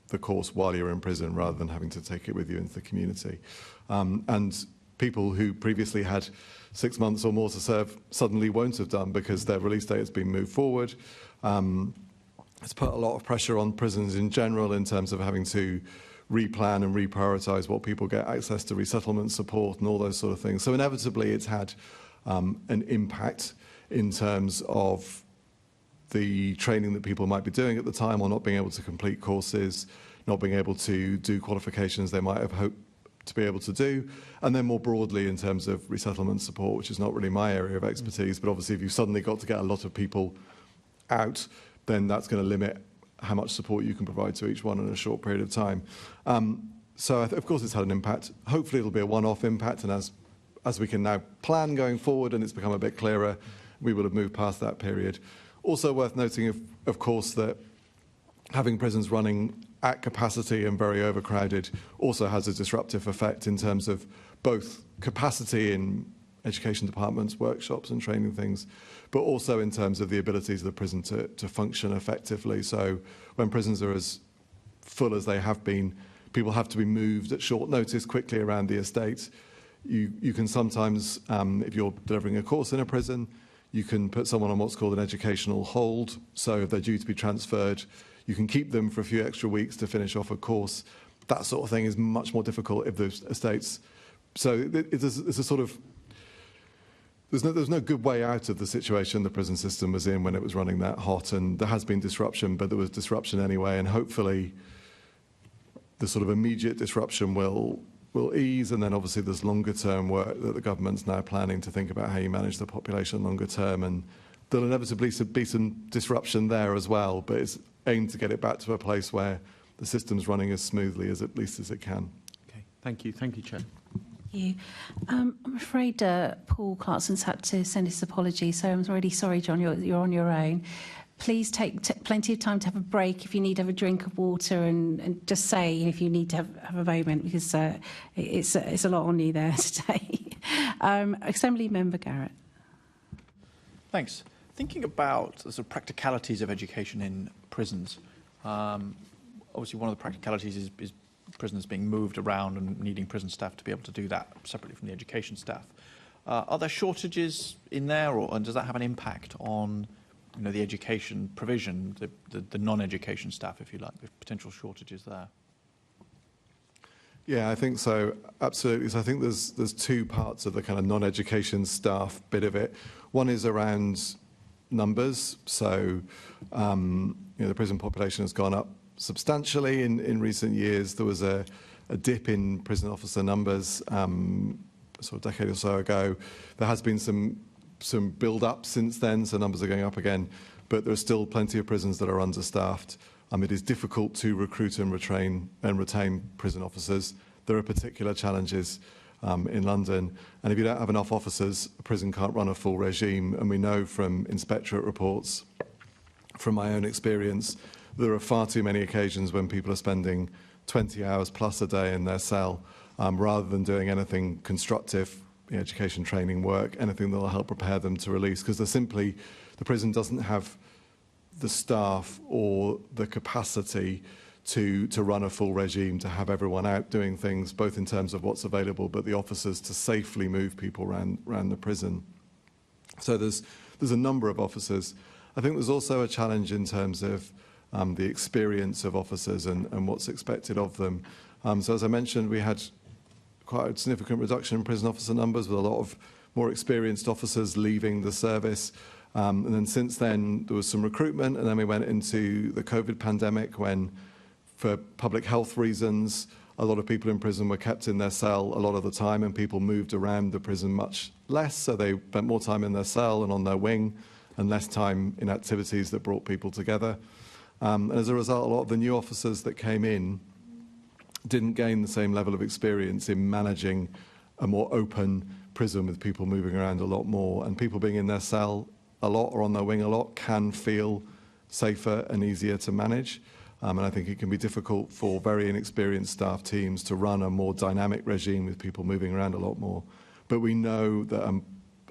the course while you're in prison rather than having to take it with you into the community. And people who previously had 6 months or more to serve suddenly won't have done because their release date has been moved forward. It's put a lot of pressure on prisons in general in terms of having to replan and reprioritise what people get access to, resettlement support and all those sort of things. So inevitably it's had an impact in terms of the training that people might be doing at the time, or not being able to complete courses, not being able to do qualifications they might have hoped to be able to do. And then more broadly in terms of resettlement support, which is not really my area of expertise, but obviously if you've suddenly got to get a lot of people out, then that's going to limit how much support you can provide to each one in a short period of time. So of course it's had an impact. Hopefully it'll be a one-off impact, and as we can now plan going forward and it's become a bit clearer, we will have moved past that period. Also worth noting, of course, that having prisons running at capacity and very overcrowded also has a disruptive effect in terms of both capacity in education departments, workshops and training things, but also in terms of the abilities of the prison to function effectively. So when prisons are as full as they have been, people have to be moved at short notice quickly around the estate. You can sometimes, if you're delivering a course in a prison, you can put someone on what's called an educational hold. So if they're due to be transferred, you can keep them for a few extra weeks to finish off a course. That sort of thing is much more difficult if those estates. So it's a sort of, there's no good way out of the situation the prison system was in when it was running that hot, and there has been disruption, but there was disruption anyway, and hopefully the sort of immediate disruption will ease, and then obviously there's longer term work that the government's now planning to think about how you manage the population longer term, and there'll inevitably be some disruption there as well, but it's aimed to get it back to a place where the system's running as smoothly as at least as it can. Okay, thank you, Chair. Thank you. I'm afraid Paul Clarkson's had to send his apology, so I'm really sorry, John, you're on your own. Please take plenty of time to have a break if you need to have a drink of water, and just say if you need to have a moment, because it's a lot on you there today. Assembly Member Garrett. Thanks. Thinking about the sort of practicalities of education in prisons, obviously one of the practicalities is prisoners being moved around and needing prison staff to be able to do that separately from the education staff. Are there shortages in there, and does that have an impact on the education provision, the non-education staff, if you like, with potential shortages there? Yeah, I think so, absolutely. So I think there's two parts of the kind of non-education staff bit of it. One is around numbers. So the prison population has gone up substantially in recent years. There was a dip in prison officer numbers sort of a decade or so ago. There has been some build-up since then, so numbers are going up again, but there are still plenty of prisons that are understaffed. It is difficult to recruit and retain prison officers. There are particular challenges in London, and if you don't have enough officers, a prison can't run a full regime, and we know from inspectorate reports, from my own experience, there are far too many occasions when people are spending 20 hours plus a day in their cell rather than doing anything constructive, education, training, work, anything that will help prepare them to release, because the prison doesn't have the staff or the capacity to run a full regime, to have everyone out doing things, both in terms of what's available, but the officers to safely move people around the prison. So there's a number of officers. I think there's also a challenge in terms of the experience of officers and what's expected of them. So as I mentioned, we had quite a significant reduction in prison officer numbers, with a lot of more experienced officers leaving the service. And then since then, there was some recruitment, and then we went into the COVID pandemic when, for public health reasons, a lot of people in prison were kept in their cell a lot of the time, and people moved around the prison much less, so they spent more time in their cell and on their wing, and less time in activities that brought people together. And as a result, a lot of the new officers that came in didn't gain the same level of experience in managing a more open prison with people moving around a lot more, and people being in their cell a lot or on their wing a lot can feel safer and easier to manage. And I think it can be difficult for very inexperienced staff teams to run a more dynamic regime with people moving around a lot more. But we know that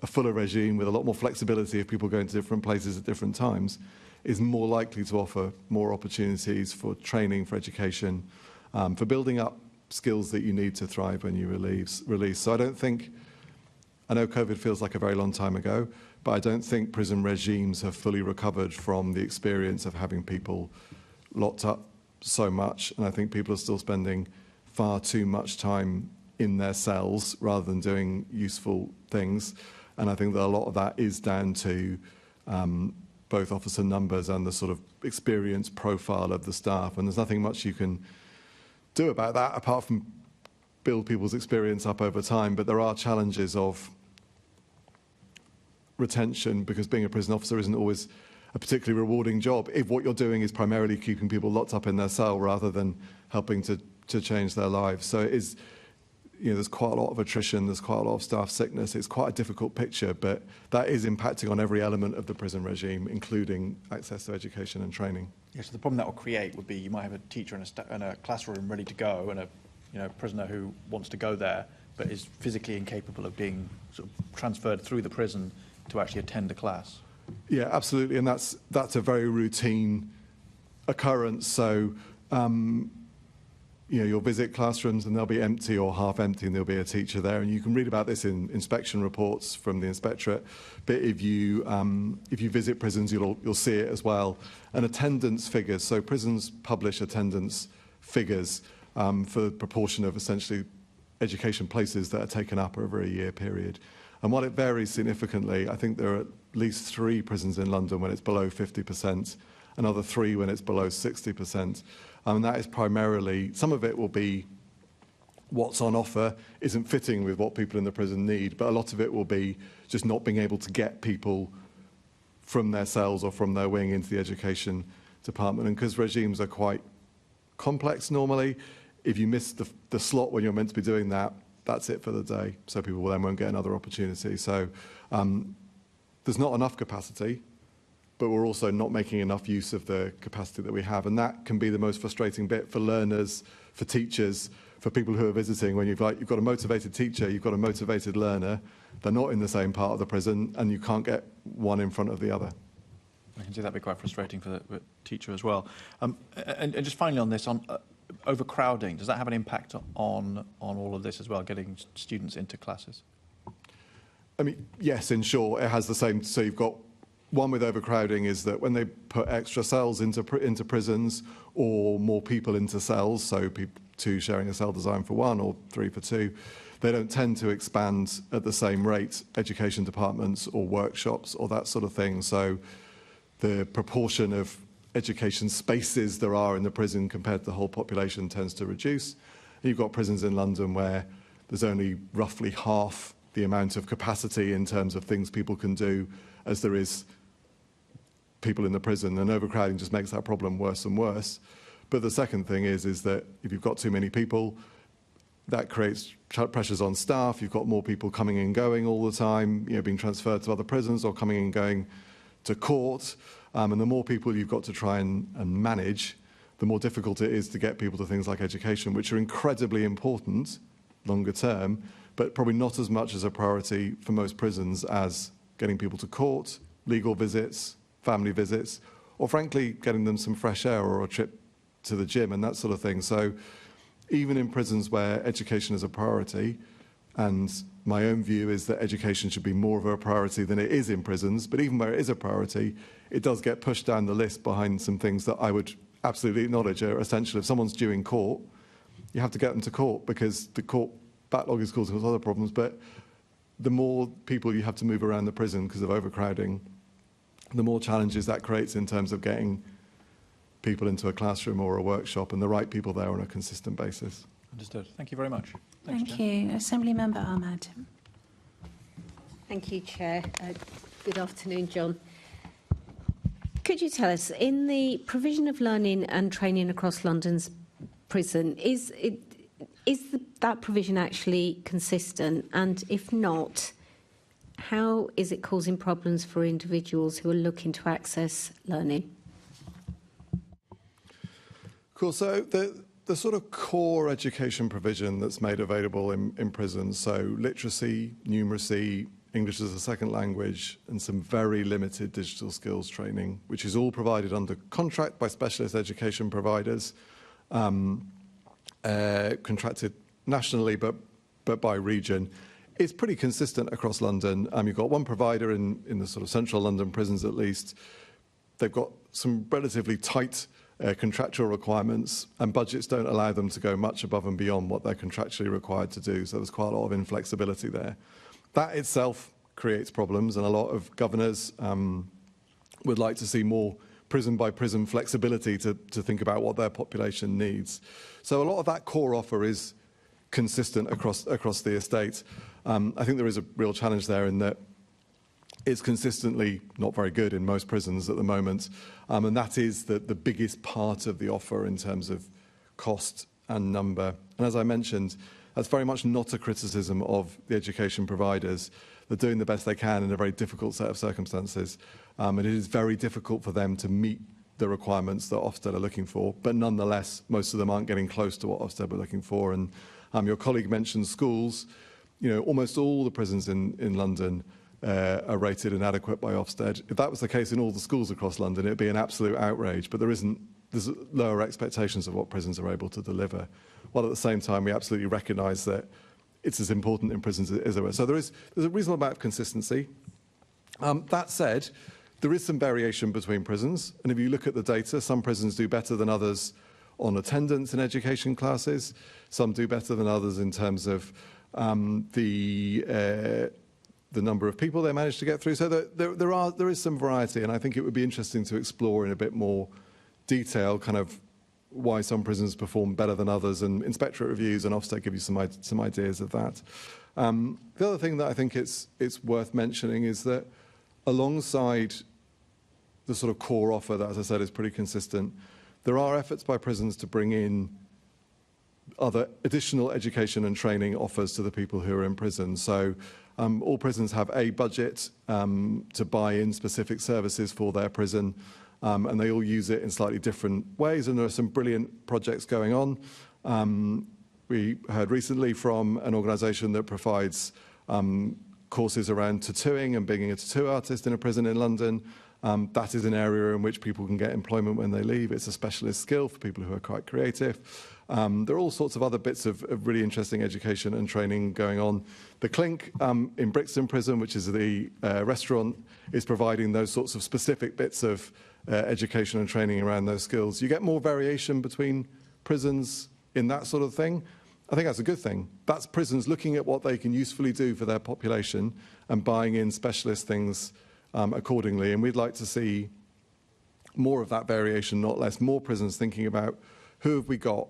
a fuller regime with a lot more flexibility if people go into different places at different times is more likely to offer more opportunities for training, for education, for building up skills that you need to thrive when you release. So I don't think, I know COVID feels like a very long time ago, but I don't think prison regimes have fully recovered from the experience of having people locked up so much. And I think people are still spending far too much time in their cells rather than doing useful things. And I think that a lot of that is down to both officer numbers and the sort of experience profile of the staff. And there's nothing much you can do about that apart from build people's experience up over time. But there are challenges of retention, because being a prison officer isn't always a particularly rewarding job if what you're doing is primarily keeping people locked up in their cell rather than helping to change their lives. So it is, there's quite a lot of attrition, there's quite a lot of staff sickness. It's quite a difficult picture, but that is impacting on every element of the prison regime, including access to education and training. Yeah, so the problem that will create would be you might have a teacher in a classroom ready to go, and a prisoner who wants to go there but is physically incapable of being sort of transferred through the prison to actually attend a class. Yeah, absolutely, and that's a very routine occurrence. So, you'll visit classrooms and they'll be empty or half empty, and there'll be a teacher there. And you can read about this in inspection reports from the inspectorate. But if you visit prisons, you'll see it as well. And attendance figures. So prisons publish attendance figures for the proportion of essentially education places that are taken up over a year period. And while it varies significantly, I think there are at least 3 prisons in London when it's below 50%, another 3 when it's below 60%. And that is primarily, some of it will be what's on offer isn't fitting with what people in the prison need, but a lot of it will be just not being able to get people from their cells or from their wing into the education department. And because regimes are quite complex normally, if you miss the slot when you're meant to be doing that, that's it for the day. So people then won't get another opportunity. So there's not enough capacity, but we're also not making enough use of the capacity that we have. And that can be the most frustrating bit for learners, for teachers, for people who are visiting. When you've got a motivated teacher, you've got a motivated learner, they're not in the same part of the prison, and you can't get one in front of the other. I can see that'd be quite frustrating for the teacher as well. And just finally on this, on overcrowding, does that have an impact on all of this as well, getting students into classes? I mean, yes, in short, it has the same. So you've got one with overcrowding is that when they put extra cells into prisons or more people into cells, so 2 sharing a cell designed for 1 or 3 for 2, they don't tend to expand at the same rate, education departments or workshops or that sort of thing. So the proportion of education spaces there are in the prison compared to the whole population tends to reduce. And you've got prisons in London where there's only roughly half the amount of capacity in terms of things people can do as there is people in the prison, and overcrowding just makes that problem worse and worse. But the second thing is that if you've got too many people, that creates pressures on staff. You've got more people coming and going all the time, being transferred to other prisons or coming and going to court. And the more people you've got to try and manage, the more difficult it is to get people to things like education, which are incredibly important longer term, but probably not as much as a priority for most prisons as getting people to court, legal visits, family visits, or frankly, getting them some fresh air or a trip to the gym and that sort of thing. So even in prisons where education is a priority, and my own view is that education should be more of a priority than it is in prisons, but even where it is a priority, it does get pushed down the list behind some things that I would absolutely acknowledge are essential. If someone's due in court, you have to get them to court because the court backlog is causing us other problems. But the more people you have to move around the prison because of overcrowding, the more challenges that creates in terms of getting people into a classroom or a workshop and the right people there on a consistent basis. Understood. Thank you very much. Thank you. Assembly Member Ahmad. Thank you, Chair. Good afternoon, John. Could you tell us, in the provision of learning and training across London's prison, is that provision actually consistent? And if not, how is it causing problems for individuals who are looking to access learning? Cool. So the sort of core education provision that's made available in prisons, so literacy, numeracy, English as a second language, and some very limited digital skills training, which is all provided under contract by specialist education providers, contracted nationally but by region. It's pretty consistent across London. You've got one provider in the sort of central London prisons at least. They've got some relatively tight contractual requirements, and budgets don't allow them to go much above and beyond what they're contractually required to do, so there's quite a lot of inflexibility there. That itself creates problems, and a lot of governors would like to see more prison-by-prison flexibility to think about what their population needs. So a lot of that core offer is consistent across the estate. I think there is a real challenge there in that it's consistently not very good in most prisons at the moment, and that is the biggest part of the offer in terms of cost and number. And as I mentioned, that's very much not a criticism of the education providers. They're doing the best they can in a very difficult set of circumstances, and it is very difficult for them to meet the requirements that Ofsted are looking for, but nonetheless, most of them aren't getting close to what Ofsted were looking for. And your colleague mentioned schools. You know, almost all the prisons in London are rated inadequate by Ofsted. If that was the case in all the schools across London, it'd be an absolute outrage, but there's lower expectations of what prisons are able to deliver, while at the same time we absolutely recognise that it's as important in prisons as ever. So there's a reasonable amount of consistency. That said, there is some variation between prisons, and if you look at the data, some prisons do better than others on attendance in education classes. Some do better than others in terms of the number of people they manage to get through. So there is some variety, and I think it would be interesting to explore in a bit more detail kind of why some prisons perform better than others, and inspectorate reviews and Ofsted give you some ideas of that. The other thing that I think it's worth mentioning is that alongside the sort of core offer that, as I said, is pretty consistent, there are efforts by prisons to bring in other additional education and training offers to the people who are in prison. So all prisons have a budget to buy in specific services for their prison, and they all use it in slightly different ways, and there are some brilliant projects going on. We heard recently from an organisation that provides courses around tattooing and being a tattoo artist in a prison in London. That is an area in which people can get employment when they leave. It's a specialist skill for people who are quite creative. There are all sorts of other bits of really interesting education and training going on. The Clink in Brixton Prison, which is the restaurant, is providing those sorts of specific bits of education and training around those skills. You get more variation between prisons in that sort of thing. I think that's a good thing. That's prisons looking at what they can usefully do for their population and buying in specialist things accordingly. And we'd like to see more of that variation, not less. More prisons thinking about who have we got,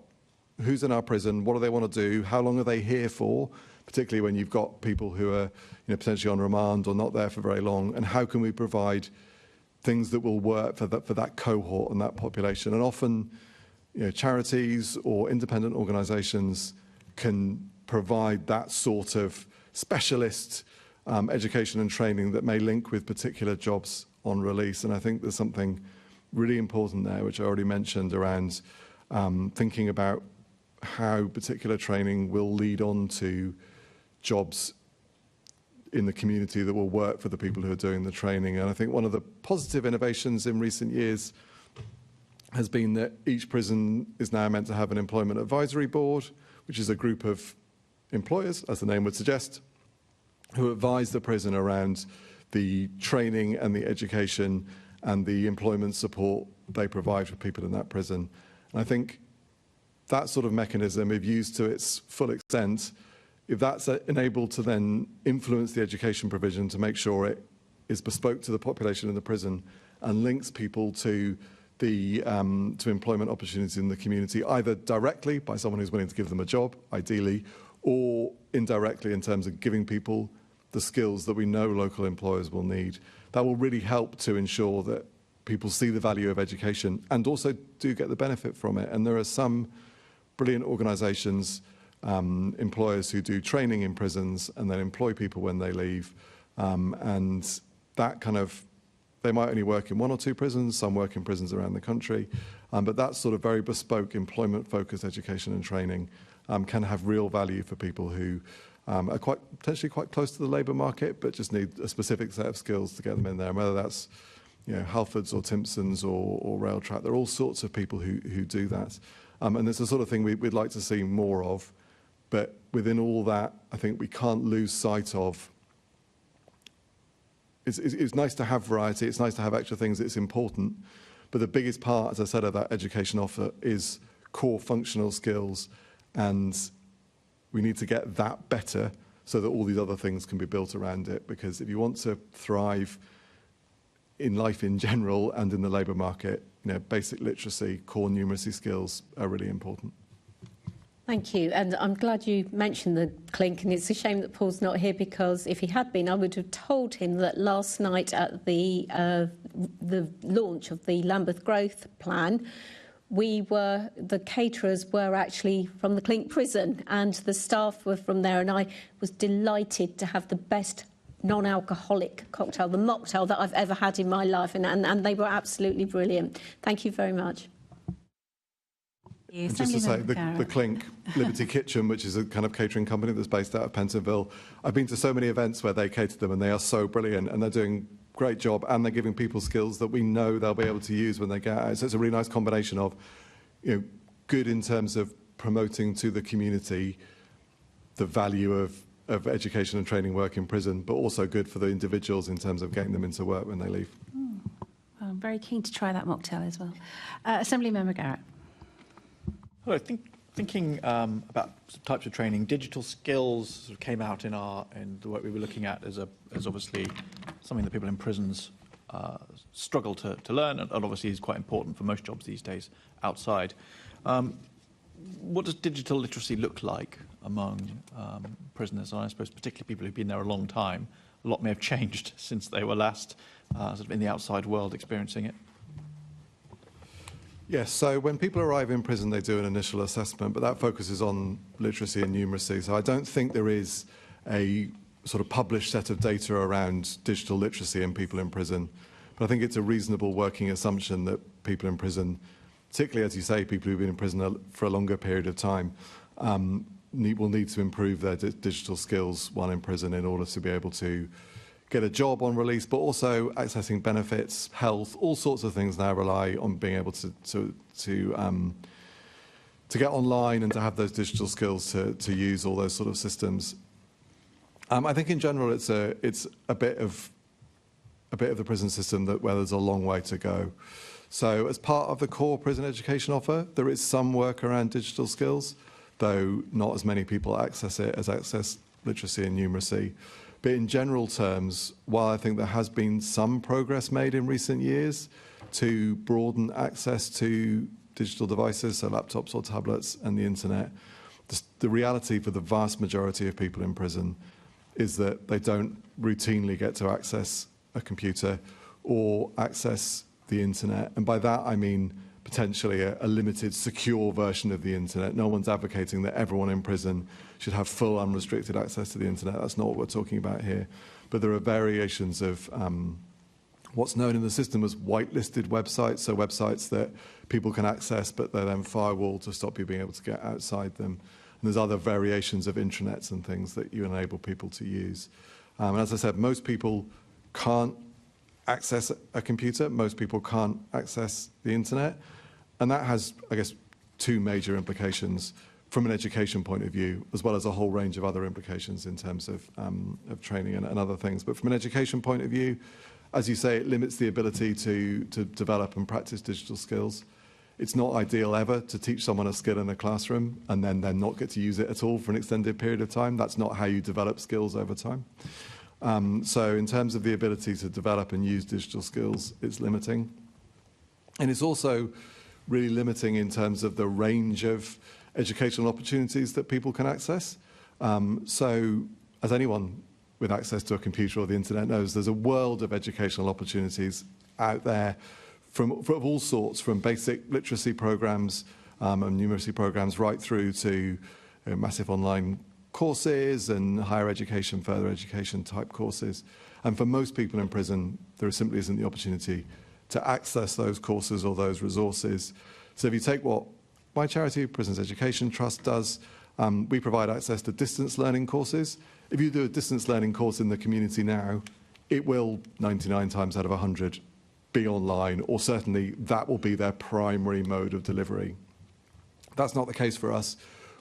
who's in our prison, what do they want to do, how long are they here for, particularly when you've got people who are potentially on remand or not there for very long, and how can we provide things that will work for that cohort and that population. And often charities or independent organisations can provide that sort of specialist education and training that may link with particular jobs on release. And I think there's something really important there, which I already mentioned, around thinking about how particular training will lead on to jobs in the community that will work for the people who are doing the training. And I think one of the positive innovations in recent years has been that each prison is now meant to have an employment advisory board, which is a group of employers, as the name would suggest, who advise the prison around the training and the education and the employment support they provide for people in that prison. And I think that sort of mechanism, if used to its full extent, if that's enabled to then influence the education provision to make sure it is bespoke to the population in the prison and links people to the to employment opportunities in the community, either directly by someone who's willing to give them a job, ideally, or indirectly in terms of giving people the skills that we know local employers will need. That will really help to ensure that people see the value of education and also do get the benefit from it. And there are some brilliant organisations, employers who do training in prisons and then employ people when they leave. And that kind of, they might only work in 1 or 2 prisons, some work in prisons around the country, but that sort of very bespoke employment-focused education and training can have real value for people who are potentially quite close to the labour market, but just need a specific set of skills to get them in there. And whether that's Halfords or Timpsons or Railtrack, there are all sorts of people who do that. And it's the sort of thing we'd like to see more of. But within all that, I think we can't lose sight of. It's nice to have variety. It's nice to have extra things. It's important. But the biggest part, as I said, of that education offer is core functional skills. And we need to get that better so that all these other things can be built around it. Because if you want to thrive in life in general and in the labour market, basic literacy, core numeracy skills are really important. Thank you, and I'm glad you mentioned the clink, and it's a shame that Paul's not here, because if he had been, I would have told him that last night at the launch of the Lambeth Growth Plan, the caterers were actually from the Clink prison and the staff were from there, and I was delighted to have the best non-alcoholic cocktail, the mocktail, that I've ever had in my life, and they were absolutely brilliant. Thank you very much. And just to say, the Clink Liberty Kitchen, which is a kind of catering company that's based out of Pentonville, I've been to so many events where they cater them and they are so brilliant and they're doing a great job and they're giving people skills that we know they'll be able to use when they get out. So it's a really nice combination of, good in terms of promoting to the community the value of education and training work in prison, but also good for the individuals in terms of getting them into work when they leave. Well, I'm very keen to try that mocktail as well. Assembly Member Garrett. Hello, thinking about types of training, digital skills sort of came out in the work we were looking at as obviously something that people in prisons struggle to learn, and obviously is quite important for most jobs these days outside. What does digital literacy look like among prisoners? And I suppose particularly people who've been there a long time. A lot may have changed since they were last sort of in the outside world experiencing it. Yes, so when people arrive in prison, they do an initial assessment, but that focuses on literacy and numeracy. So I don't think there is a sort of published set of data around digital literacy in people in prison. But I think it's a reasonable working assumption that people in prison, particularly, as you say, people who've been in prison for a longer period of time, will need to improve their digital skills while in prison in order to be able to get a job on release, but also accessing benefits, health, all sorts of things now rely on being able to get online and to have those digital skills to use all those sort of systems. I think in general it's a bit of the prison system where there's a long way to go. So as part of the core prison education offer, there is some work around digital skills, though not as many people access it as access literacy and numeracy. But in general terms, while I think there has been some progress made in recent years to broaden access to digital devices, so laptops or tablets and the internet, the reality for the vast majority of people in prison is that they don't routinely get to access a computer or access the internet. And by that, I mean potentially a limited, secure version of the internet. No one's advocating that everyone in prison should have full unrestricted access to the internet. That's not what we're talking about here. But there are variations of what's known in the system as whitelisted websites, so websites that people can access, but they're then firewalled to stop you being able to get outside them. And there's other variations of intranets and things that you enable people to use. And as I said, most people can't access a computer. Most people can't access the internet. And that has, I guess, two major implications from an education point of view, as well as a whole range of other implications in terms of training and other things. But from an education point of view, as you say, it limits the ability to develop and practice digital skills. It's not ideal ever to teach someone a skill in a classroom and then not get to use it at all for an extended period of time. That's not how you develop skills over time. So in terms of the ability to develop and use digital skills, it's limiting. And it's also really limiting in terms of the range of educational opportunities that people can access. So as anyone with access to a computer or the internet knows, there's a world of educational opportunities out there from all sorts, from basic literacy programs and numeracy programs right through to massive online courses and higher education, further education type courses. And for most people in prison, there simply isn't the opportunity to access those courses or those resources. So if you take what my charity, Prisons Education Trust, does, we provide access to distance learning courses. If you do a distance learning course in the community now, it will 99 times out of 100 be online, or certainly that will be their primary mode of delivery. That's not the case for us.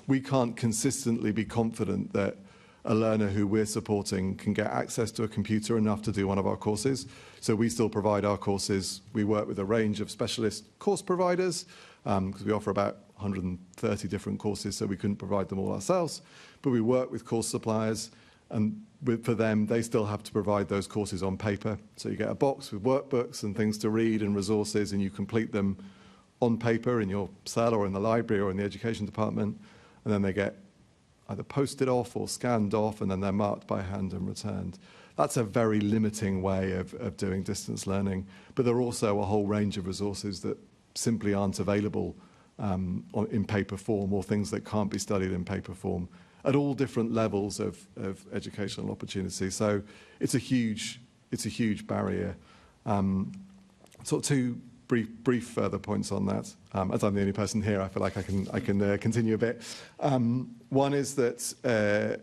We can't consistently be confident that a learner who we're supporting can get access to a computer enough to do one of our courses. So we still provide our courses. We work with a range of specialist course providers because we offer about 130 different courses, so we couldn't provide them all ourselves. But we work with course suppliers, and for them, they still have to provide those courses on paper. So you get a box with workbooks and things to read and resources, and you complete them on paper in your cell or in the library or in the education department, and then they get either posted off or scanned off, and then they're marked by hand and returned. That's a very limiting way of doing distance learning, but there are also a whole range of resources that simply aren't available in paper form, or things that can't be studied in paper form at all different levels of educational opportunity. So it's a huge barrier. Sort of two brief further points on that. As I'm the only person here, I feel like I can continue a bit. One is that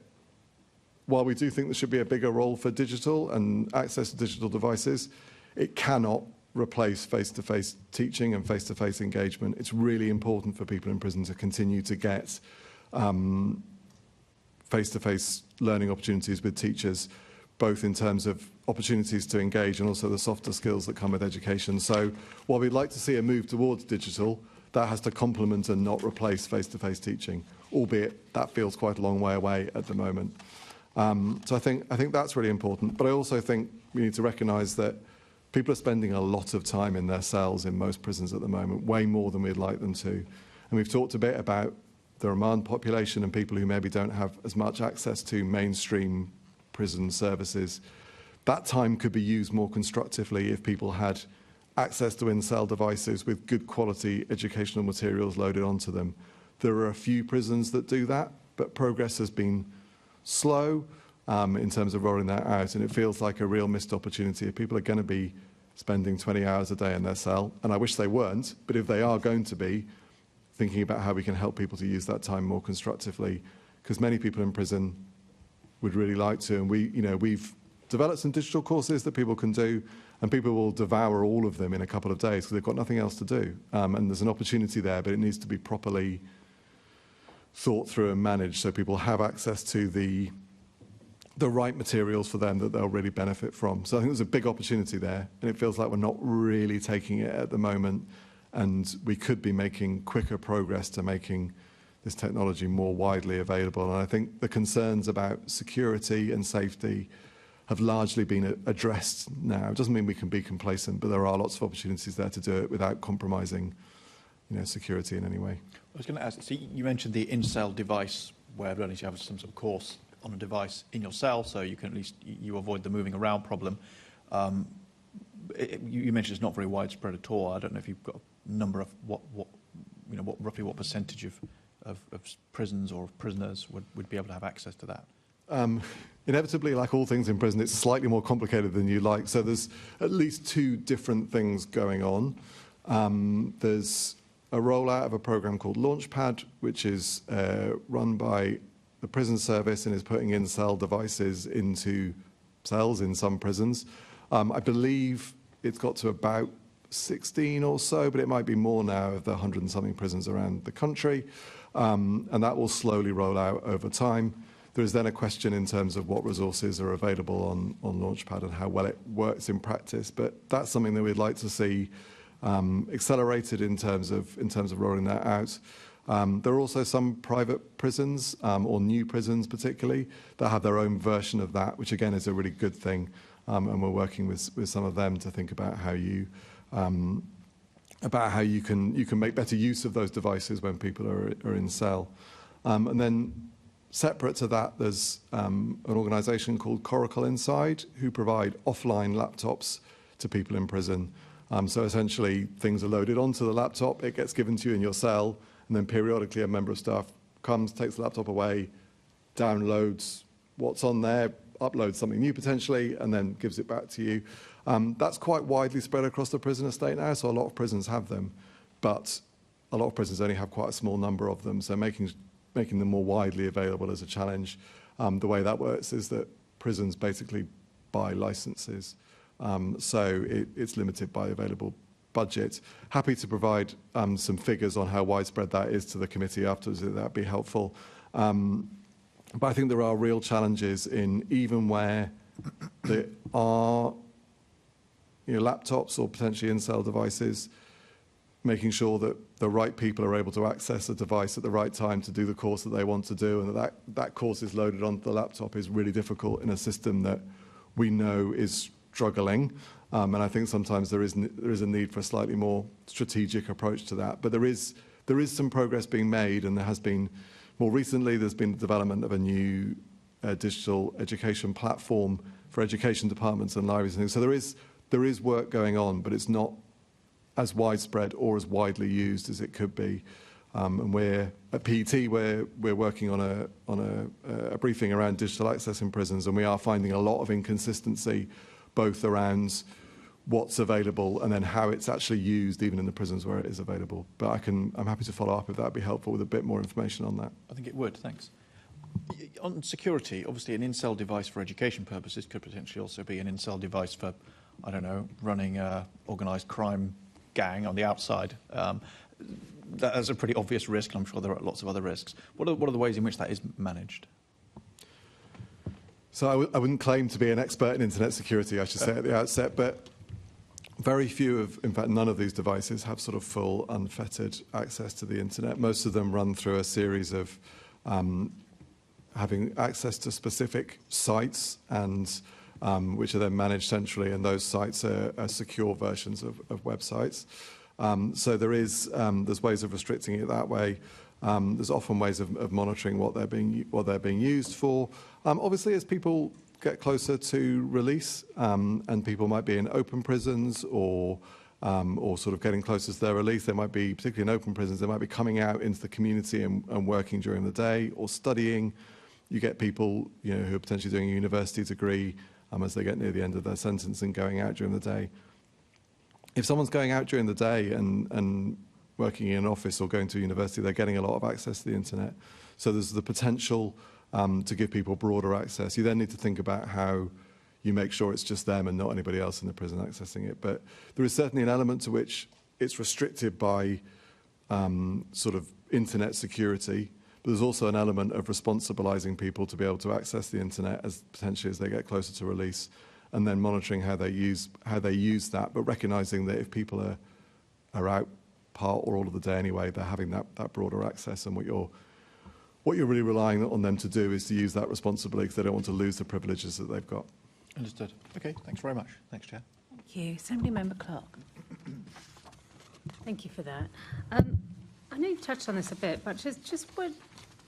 while we do think there should be a bigger role for digital and access to digital devices, it cannot replace face-to-face teaching and face-to-face engagement. It's really important for people in prison to continue to get face-to-face learning opportunities with teachers, both in terms of opportunities to engage and also the softer skills that come with education. So while we'd like to see a move towards digital, that has to complement and not replace face-to-face teaching, albeit that feels quite a long way away at the moment. So I think that's really important. But I also think we need to recognise that people are spending a lot of time in their cells in most prisons at the moment, way more than we'd like them to. And we've talked a bit about the remand population and people who maybe don't have as much access to mainstream prison services. That time could be used more constructively if people had access to in-cell devices with good quality educational materials loaded onto them. There are a few prisons that do that, but progress has been slow in terms of rolling that out, and it feels like a real missed opportunity. If people are going to be spending 20 hours a day in their cell, and I wish they weren't, but if they are going to be, thinking about how we can help people to use that time more constructively, because many people in prison would really like to, and we've developed some digital courses that people can do, and people will devour all of them in a couple of days because they've got nothing else to do. And there's an opportunity there, but it needs to be properly thought through and managed so people have access to the right materials for them that they'll really benefit from. So I think there's a big opportunity there, and it feels like we're not really taking it at the moment, and we could be making quicker progress to making this technology more widely available. And I think the concerns about security and safety have largely been addressed now. It doesn't mean we can be complacent, but there are lots of opportunities there to do it without compromising, security in any way. I was going to ask, so you mentioned the in-cell device where learners have some sort of course on a device in your cell, so you can at least you avoid the moving around problem. You mentioned it's not very widespread at all. I don't know if you've got a number of roughly what percentage of prisons or prisoners would be able to have access to that. Inevitably, like all things in prison, it's slightly more complicated than you like. So there's at least two different things going on. There's a rollout of a program called Launchpad, which is run by the prison service and is putting in-cell devices into cells in some prisons. I believe it's got to about 16 or so, but it might be more now of the 100 and something prisons around the country. And that will slowly roll out over time. There is then a question in terms of what resources are available on Launchpad and how well it works in practice. But that's something that we'd like to see accelerated in terms of rolling that out. There are also some private prisons or new prisons particularly that have their own version of that, which again is a really good thing. And we're working with some of them to think about how you can make better use of those devices when people are in cell. And then separate to that, there's an organisation called Coracle Inside who provide offline laptops to people in prison. So essentially, things are loaded onto the laptop, it gets given to you in your cell, and then periodically a member of staff comes, takes the laptop away, downloads what's on there, uploads something new potentially, and then gives it back to you. That's quite widely spread across the prison estate now, so a lot of prisons have them, but a lot of prisons only have quite a small number of them, so making them more widely available is a challenge. The way that works is that prisons basically buy licenses, so it's limited by available budget. Happy to provide some figures on how widespread that is to the committee afterwards, if that'd be helpful. But I think there are real challenges in even where there are laptops or potentially in-cell devices, making sure that the right people are able to access a device at the right time to do the course that they want to do, and that course is loaded onto the laptop is really difficult in a system that we know is struggling. And I think sometimes there is a need for a slightly more strategic approach to that. But there is some progress being made, and there has been, more recently, there's been the development of a new digital education platform for education departments and libraries and things. So there is work going on, but it's not as widespread or as widely used as it could be. And we're at PET, we're working on a briefing around digital access in prisons, and we are finding a lot of inconsistency, both around what's available and then how it's actually used, even in the prisons where it is available. But I'm happy to follow up if that'd be helpful with a bit more information on that. I think it would, thanks. On security, obviously an in-cell device for education purposes could potentially also be an in-cell device for, I don't know, running an organised crime gang on the outside. That's a pretty obvious risk, and I'm sure there are lots of other risks. What are the ways in which that is managed? So I wouldn't claim to be an expert in internet security, I should say at the outset, but very few in fact, none of these devices have sort of full unfettered access to the internet. Most of them run through a series of having access to specific sites, and which are then managed centrally, and those sites are secure versions of websites. So there's ways of restricting it that way. There's often ways of monitoring what they're being used for. Obviously, as people get closer to release, and people might be in open prisons or sort of getting closer to their release, they might be, particularly in open prisons, they might be coming out into the community and working during the day or studying. You get people, who are potentially doing a university degree as they get near the end of their sentence and going out during the day. If someone's going out during the day and working in an office or going to university, they're getting a lot of access to the internet. So there's the potential to give people broader access. You then need to think about how you make sure it's just them and not anybody else in the prison accessing it. But there is certainly an element to which it's restricted by sort of internet security. But there's also an element of responsibilizing people to be able to access the internet potentially as they get closer to release, and then monitoring how they use that, but recognizing that if people are out part or all of the day anyway, they're having that broader access, and what you're really relying on them to do is to use that responsibly, because they don't want to lose the privileges that they've got. Understood. Okay, thanks very much. Thanks, Chair. Thank you. Assembly Member Clark. Thank you for that. I know you've touched on this a bit, but just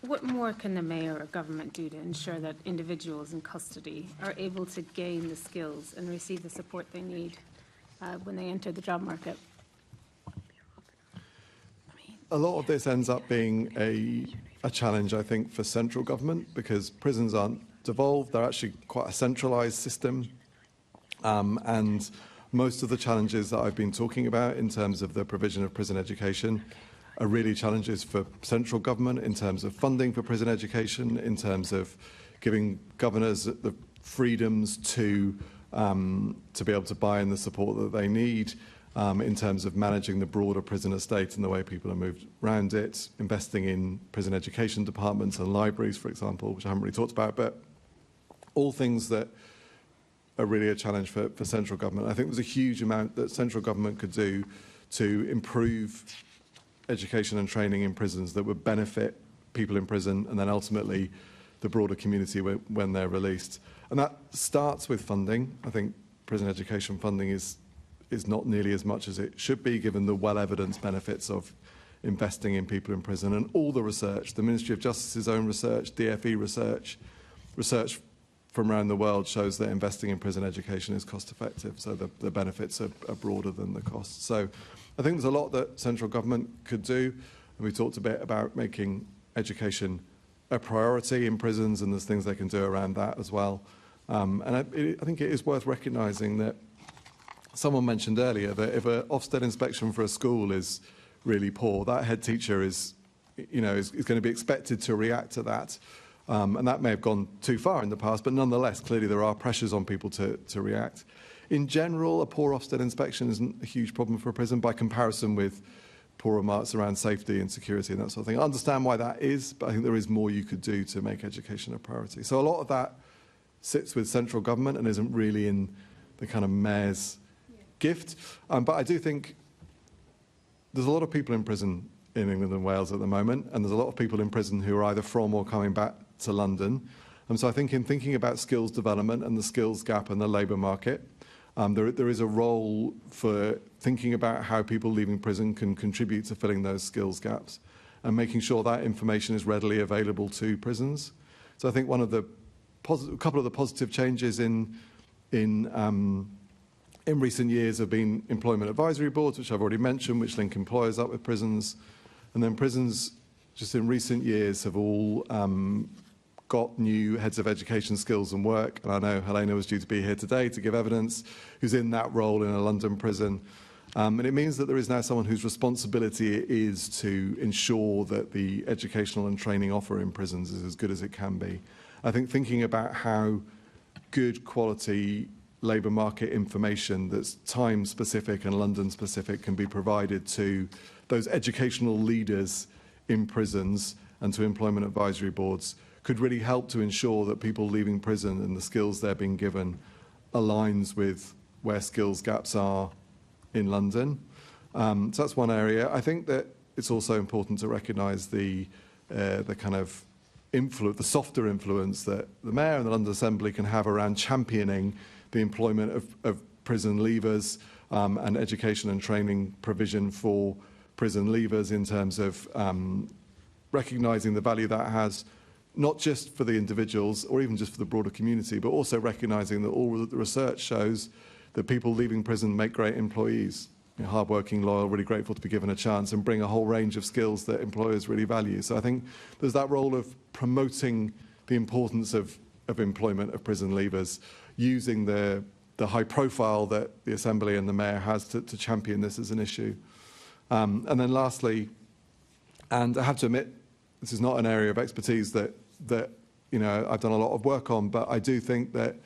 what more can the Mayor or government do to ensure that individuals in custody are able to gain the skills and receive the support they need when they enter the job market? A lot of this ends up being a challenge, I think, for central government, because prisons aren't devolved. They're actually quite a centralised system. And most of the challenges that I've been talking about in terms of the provision of prison education are really challenges for central government in terms of funding for prison education, in terms of giving governors the freedoms to be able to buy in the support that they need, in terms of managing the broader prison estate and the way people are moved around it, investing in prison education departments and libraries, for example, which I haven't really talked about, but all things that are really a challenge for central government. I think there's a huge amount that central government could do to improve education and training in prisons that would benefit people in prison and then ultimately the broader community when they're released. And that starts with funding. I think prison education funding is not nearly as much as it should be, given the well-evidenced benefits of investing in people in prison, and all the research, the Ministry of Justice's own research, DFE research from around the world shows that investing in prison education is cost effective, so the benefits are broader than the costs. So I think there's a lot that central government could do, and we talked a bit about making education a priority in prisons, and there's things they can do around that as well. And I think it is worth recognising that someone mentioned earlier that if an Ofsted inspection for a school is really poor, that head teacher is going to be expected to react to that. And that may have gone too far in the past, but nonetheless, clearly there are pressures on people to react. In general, a poor Ofsted inspection isn't a huge problem for a prison by comparison with poor remarks around safety and security and that sort of thing. I understand why that is, but I think there is more you could do to make education a priority. So a lot of that sits with central government and isn't really in the kind of mayor's gift. But I do think there's a lot of people in prison in England and Wales at the moment, and there's a lot of people in prison who are either from or coming back to London. And so I think in thinking about skills development and the skills gap in the labour market, there is a role for thinking about how people leaving prison can contribute to filling those skills gaps and making sure that information is readily available to prisons. So I think one of the couple of the positive changes in recent years have been employment advisory boards, which I've already mentioned, which link employers up with prisons. And then prisons, just in recent years, have all got new heads of education, skills and work. And I know Helena was due to be here today to give evidence, who's in that role in a London prison. And it means that there is now someone whose responsibility it is to ensure that the educational and training offer in prisons is as good as it can be. I think thinking about how good quality labour market information that's time-specific and London-specific can be provided to those educational leaders in prisons and to employment advisory boards could really help to ensure that people leaving prison and the skills they're being given aligns with where skills gaps are in London. So that's one area. I think that it's also important to recognise the kind of the softer influence that the Mayor and the London Assembly can have around championing the employment of prison leavers and education and training provision for prison leavers in terms of recognising the value that has, not just for the individuals or even just for the broader community, but also recognising that all the research shows that people leaving prison make great employees. Hard-working, loyal, really grateful to be given a chance and bring a whole range of skills that employers really value. So I think there's that role of promoting the importance of employment of prison leavers, using the high profile that the Assembly and the Mayor has to champion this as an issue. And then lastly, and I have to admit, this is not an area of expertise that I've done a lot of work on, but I do think that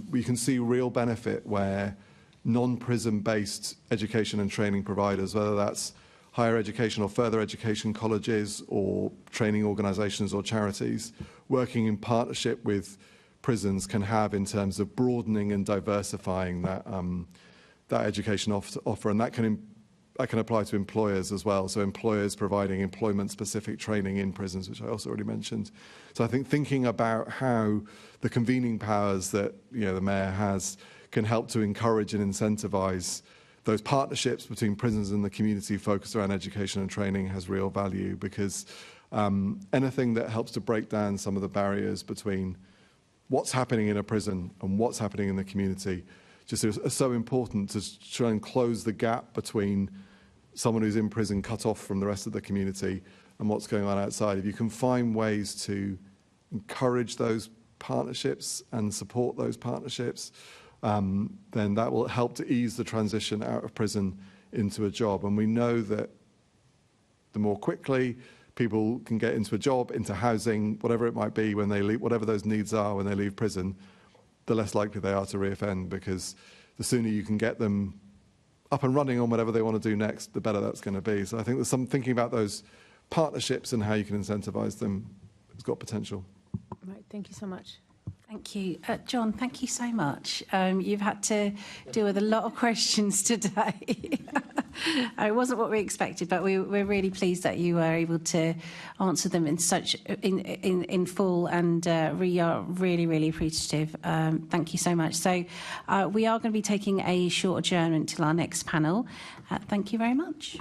we can see real benefit where non-prison based education and training providers, whether that's higher education or further education colleges or training organisations or charities, working in partnership with prisons can have in terms of broadening and diversifying that education offer, and that can apply to employers as well. So employers providing employment-specific training in prisons, which I also already mentioned. So I think thinking about how the convening powers that the Mayor has can help to encourage and incentivise those partnerships between prisons and the community focused around education and training has real value, because anything that helps to break down some of the barriers between what's happening in a prison and what's happening in the community just is so important to try and close the gap between someone who's in prison cut off from the rest of the community and what's going on outside. If you can find ways to encourage those partnerships and support those partnerships, then that will help to ease the transition out of prison into a job. And we know that the more quickly people can get into a job, into housing, whatever it might be when they leave, whatever those needs are when they leave prison, the less likely they are to reoffend, because the sooner you can get them up and running on whatever they want to do next, the better that's going to be. So I think there's some thinking about those partnerships and how you can incentivise them has got potential. Right, thank you so much. Thank you. John, thank you so much. You've had to deal with a lot of questions today. It wasn't what we expected, but we're really pleased that you were able to answer them in full, and we are really, really appreciative. Thank you so much. So we are going to be taking a short adjournment till our next panel. Thank you very much.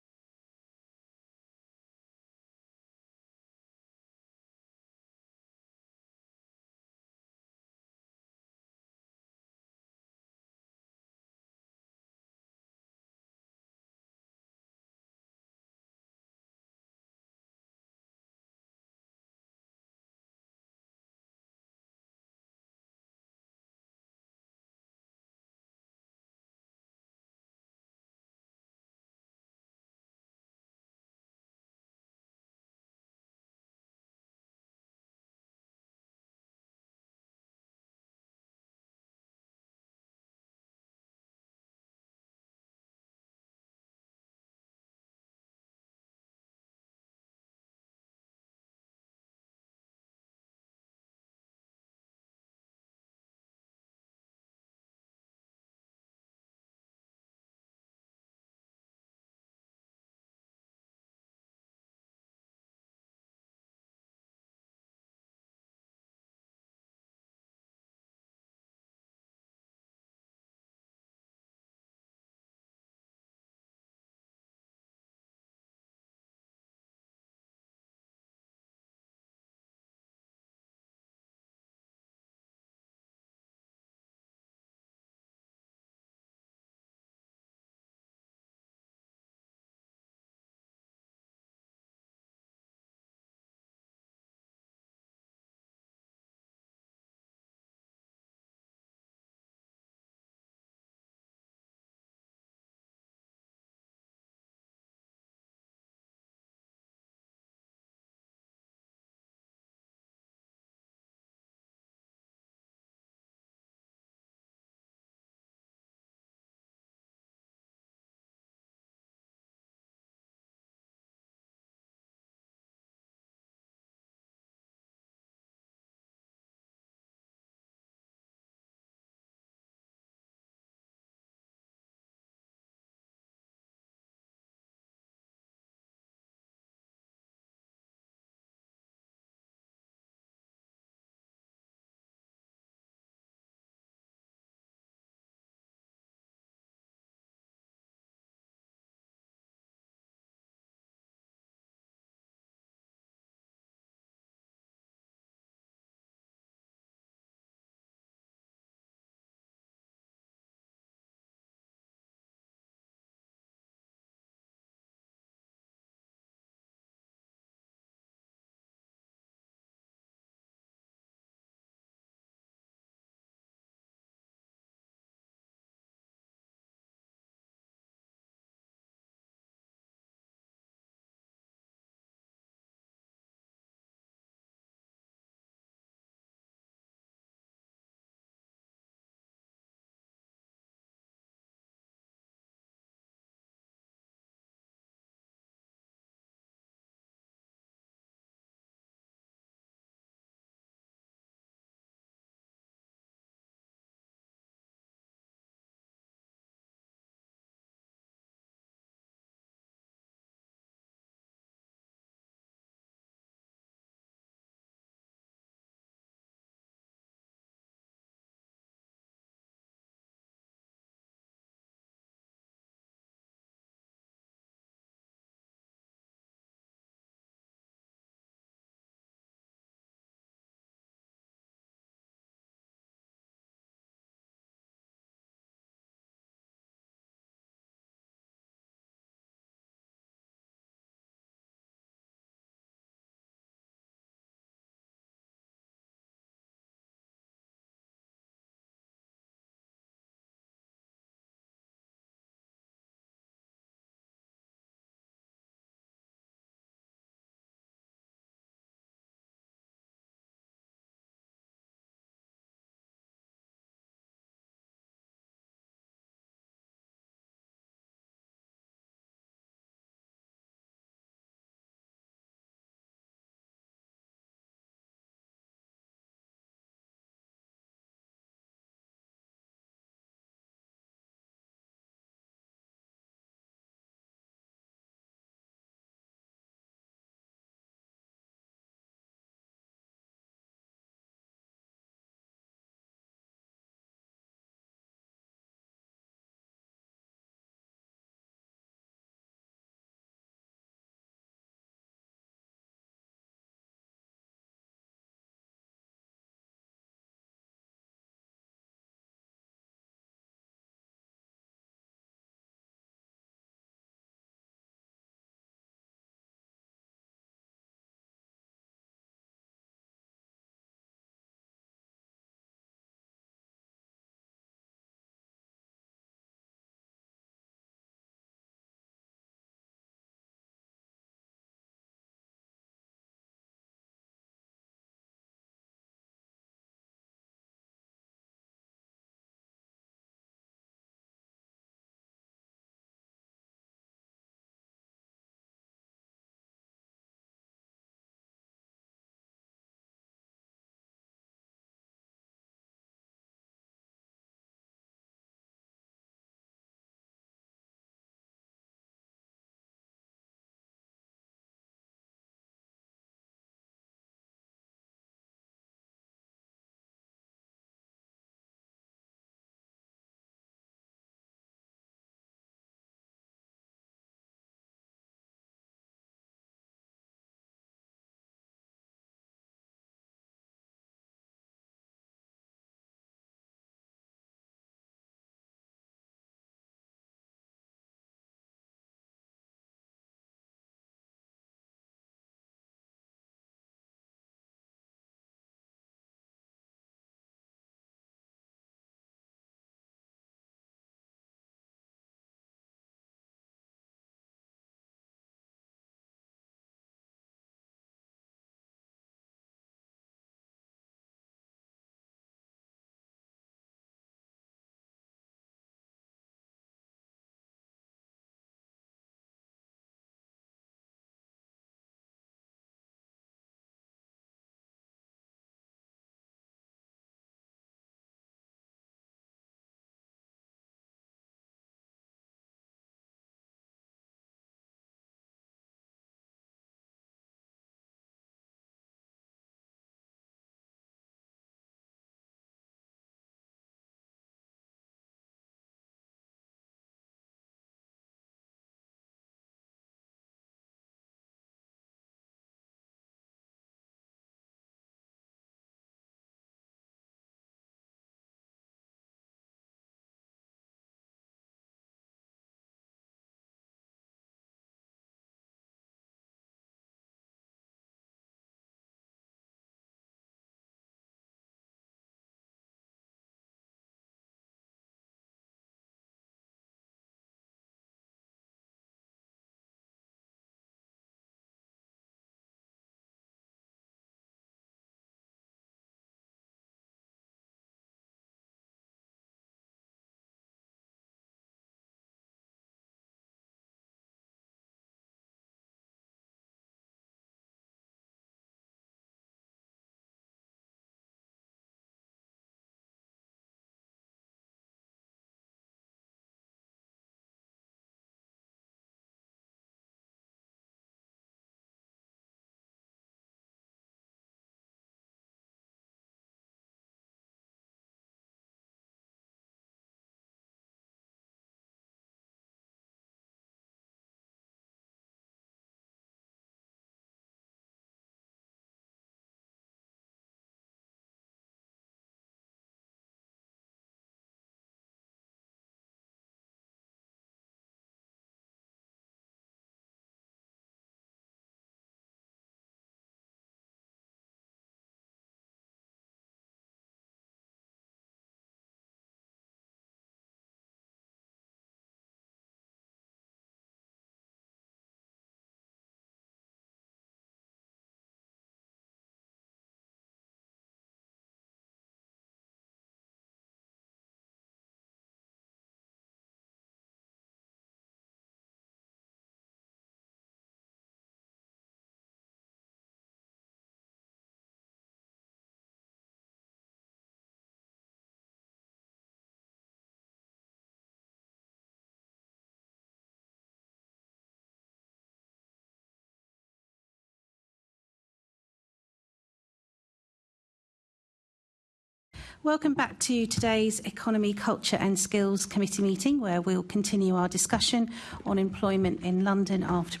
Welcome back to today's Economy, Culture and Skills Committee meeting, where we'll continue our discussion on employment in London after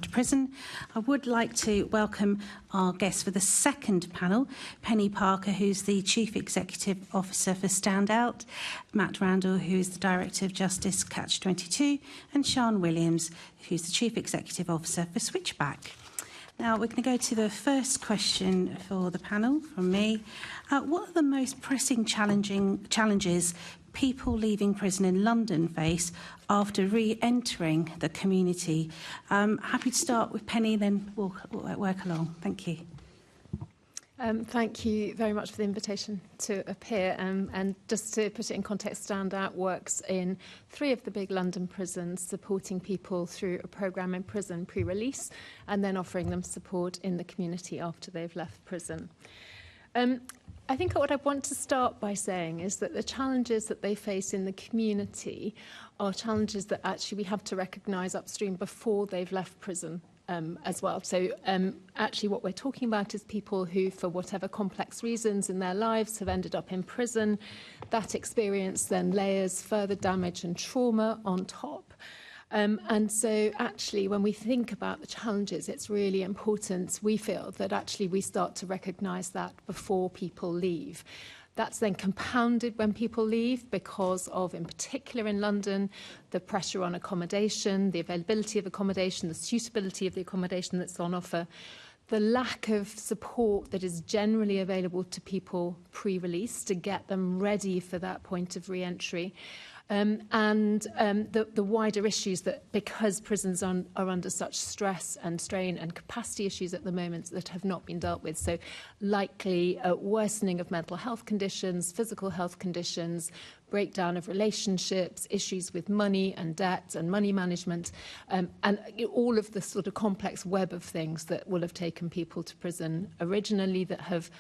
prison. I would like to welcome our guest for the second panel, Penny Parker, who's the Chief Executive Officer for Standout, Matt Randall, who's the Director of Justice Catch-22, and Sian Williams, who's the Chief Executive Officer for Switchback. Now, we're going to go to the first question for the panel from me. What are the most pressing challenges people leaving prison in London face after re-entering the community? Happy to start with Penny, then we'll work along. Thank you. Thank you very much for the invitation to appear. And just to put it in context, Standout works in 3 of the big London prisons, supporting people through a programme in prison pre-release and then offering them support in the community after they've left prison. I think what I want to start by saying is that the challenges that they face in the community are challenges that actually we have to recognise upstream before they've left prison. As well. So actually what we're talking about is people who, for whatever complex reasons in their lives, have ended up in prison. That experience then layers further damage and trauma on top. And so actually when we think about the challenges, it's really important, we feel, that actually we start to recognise that before people leave. That's then compounded when people leave because of, in particular in London, the pressure on accommodation, the availability of accommodation, the suitability of the accommodation that's on offer, the lack of support that is generally available to people pre-release to get them ready for that point of re-entry. And the wider issues that, because prisons are under such stress and strain and capacity issues at the moment that have not been dealt with. So likely worsening of mental health conditions, physical health conditions, breakdown of relationships, issues with money and debt and money management, and all of the sort of complex web of things that will have taken people to prison originally that have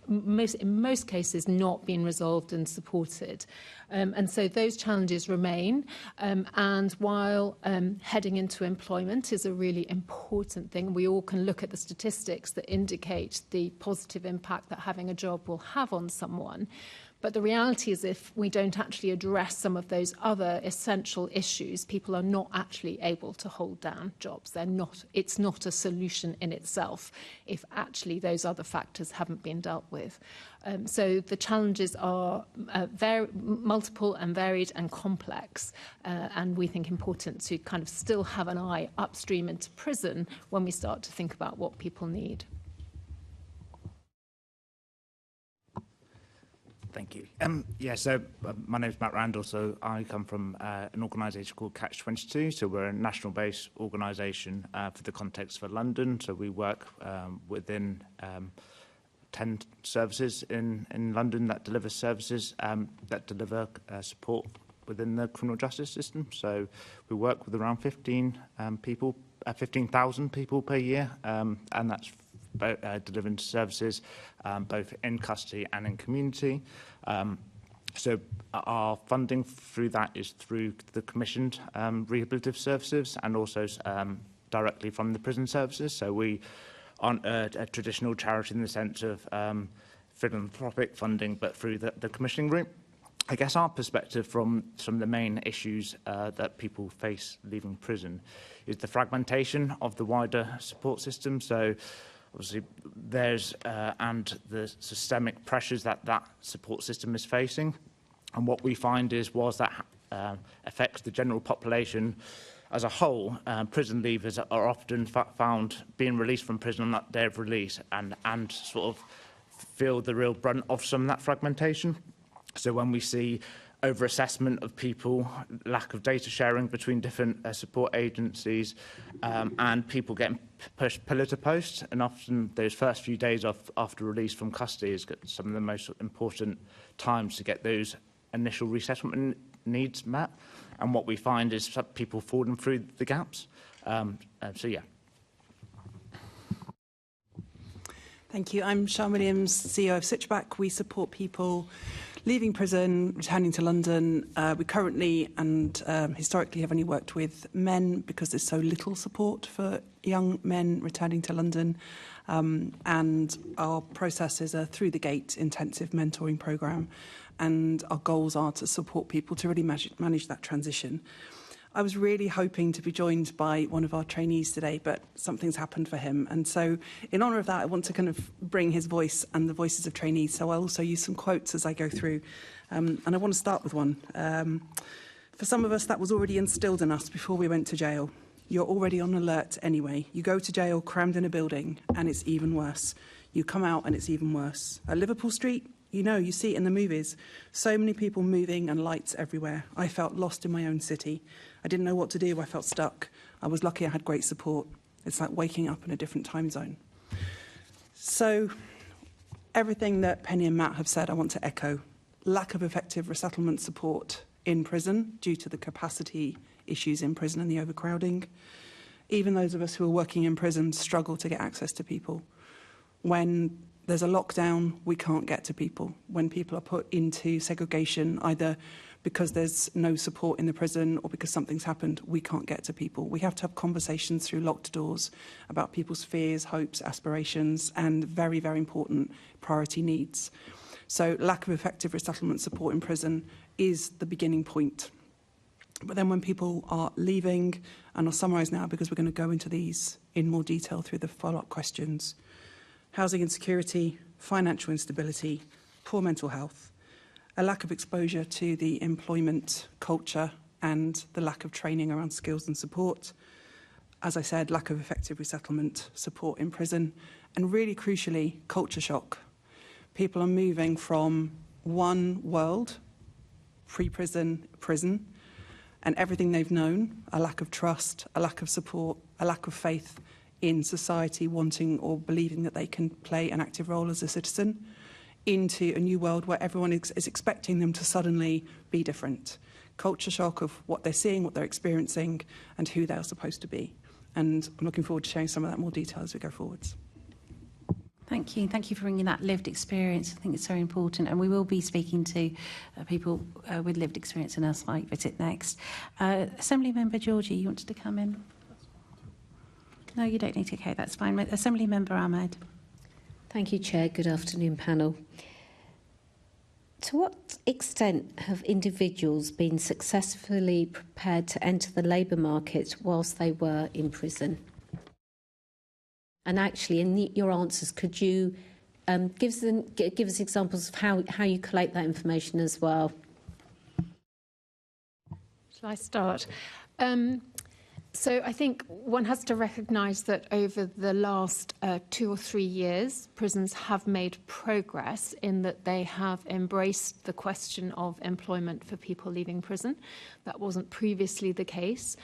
in most cases not been resolved and supported. And so those challenges remain. And while heading into employment is a really important thing, we all can look at the statistics that indicate the positive impact that having a job will have on someone. But the reality is if we don't actually address some of those other essential issues, people are not actually able to hold down jobs. It's not a solution in itself if actually those other factors haven't been dealt with. So the challenges are multiple and varied and complex, and we think important to kind of still have an eye upstream into prison when we start to think about what people need. Thank you. So my name is Matt Randall, so I come from an organisation called Catch-22. So we're a national-based organisation for the context for London. So we work within 10 services in London that deliver services that deliver support within the criminal justice system. So we work with around 15,000 people per year, and that's delivering services both in custody and in community. So our funding through that is through the commissioned rehabilitative services and also directly from the prison services. So we aren't a traditional charity in the sense of philanthropic funding, but through the commissioning route. I guess our perspective from some of the main issues that people face leaving prison is the fragmentation of the wider support system. So obviously, there's and the systemic pressures that support system is facing. And what we find is, whilst that affects the general population as a whole, prison leavers are often found being released from prison on that day of release and sort of feel the real brunt of some of that fragmentation. So when we see over-assessment of people, lack of data sharing between different support agencies, and people getting pushed pillar to post. And often those first few days after release from custody is some of the most important times to get those initial resettlement needs met. And what we find is people falling through the gaps. Yeah. Thank you. I'm Sian Williams, CEO of Switchback. We support people leaving prison, returning to London. We currently and historically have only worked with men because there's so little support for young men returning to London. And our process is a through-the-gate intensive mentoring programme, and our goals are to support people to really manage that transition. I was really hoping to be joined by one of our trainees today, but something's happened for him. And so in honour of that, I want to kind of bring his voice and the voices of trainees. So I'll also use some quotes as I go through. And I want to start with one. For some of us, that was already instilled in us before we went to jail. You're already on alert anyway. You go to jail crammed in a building, and it's even worse. You come out, and it's even worse. At Liverpool Street, you see it in the movies. So many people moving and lights everywhere. I felt lost in my own city. I didn't know what to do. I felt stuck. I was lucky I had great support. It's like waking up in a different time zone. So everything that Penny and Matt have said, I want to echo. Lack of effective resettlement support in prison due to the capacity issues in prison and the overcrowding. Even those of us who are working in prison struggle to get access to people. When there's a lockdown, we can't get to people. When people are put into segregation, either because there's no support in the prison or because something's happened, we can't get to people. We have to have conversations through locked doors about people's fears, hopes, aspirations, and very, very important priority needs. So lack of effective resettlement support in prison is the beginning point. But then when people are leaving, and I'll summarise now because we're going to go into these in more detail through the follow-up questions, housing insecurity, financial instability, poor mental health, a lack of exposure to the employment culture and the lack of training around skills and support. As I said, lack of effective resettlement support in prison, and really crucially, culture shock. People are moving from one world, pre-prison, prison, and everything they've known, a lack of trust, a lack of support, a lack of faith in society, wanting or believing that they can play an active role as a citizen, into a new world where everyone is expecting them to suddenly be different. Culture shock of what they're seeing, what they're experiencing, and who they're supposed to be. And I'm looking forward to sharing some of that more detail as we go forwards. Thank you. Thank you for bringing that lived experience. I think it's very important. And we will be speaking to people with lived experience in our site visit next. Assembly Member Georgie, you wanted to come in? No, you don't need to. Okay, that's fine. Assembly Member Ahmed. Thank you, Chair. Good afternoon, panel. To what extent have individuals been successfully prepared to enter the labour market whilst they were in prison? And actually, in your answers, could you give us examples of how you collect that information as well? Shall I start? So I think one has to recognise that over the last 2 or 3 years, prisons have made progress in that they have embraced the question of employment for people leaving prison. That wasn't previously the case.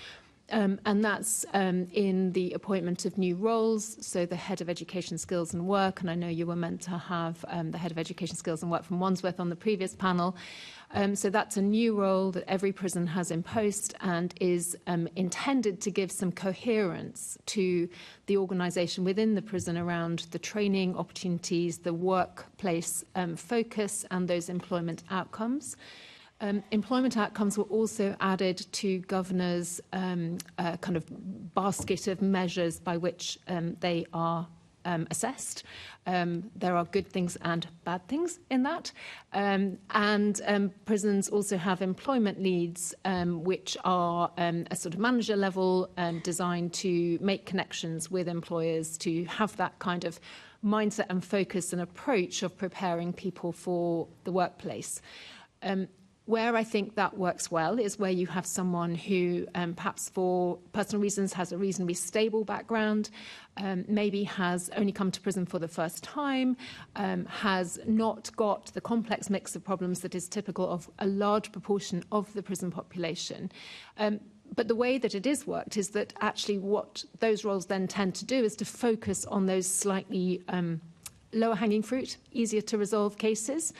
And that's in the appointment of new roles, so the Head of Education, Skills and Work, and I know you were meant to have the Head of Education, Skills and Work from Wandsworth on the previous panel. So that's a new role that every prison has in post and is intended to give some coherence to the organisation within the prison around the training opportunities, the workplace focus and those employment outcomes. Employment outcomes were also added to Governor's kind of basket of measures by which they are assessed. There are good things and bad things in that. And prisons also have employment leads, which are a sort of manager level designed to make connections with employers, to have that kind of mindset and focus and approach of preparing people for the workplace. Where I think that works well is where you have someone who perhaps for personal reasons has a reasonably stable background, maybe has only come to prison for the first time, has not got the complex mix of problems that is typical of a large proportion of the prison population. But the way that it is worked is that actually what those roles then tend to do is to focus on those slightly lower hanging fruit, easier to resolve cases.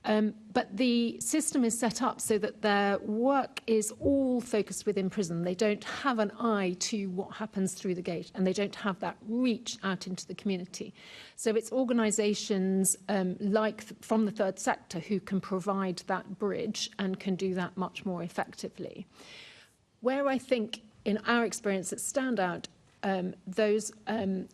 But the system is set up so that their work is all focused within prison. They don't have an eye to what happens through the gate, and they don't have that reach out into the community. So it's organisations from the third sector who can provide that bridge and can do that much more effectively. Where I think, in our experience at Standout, those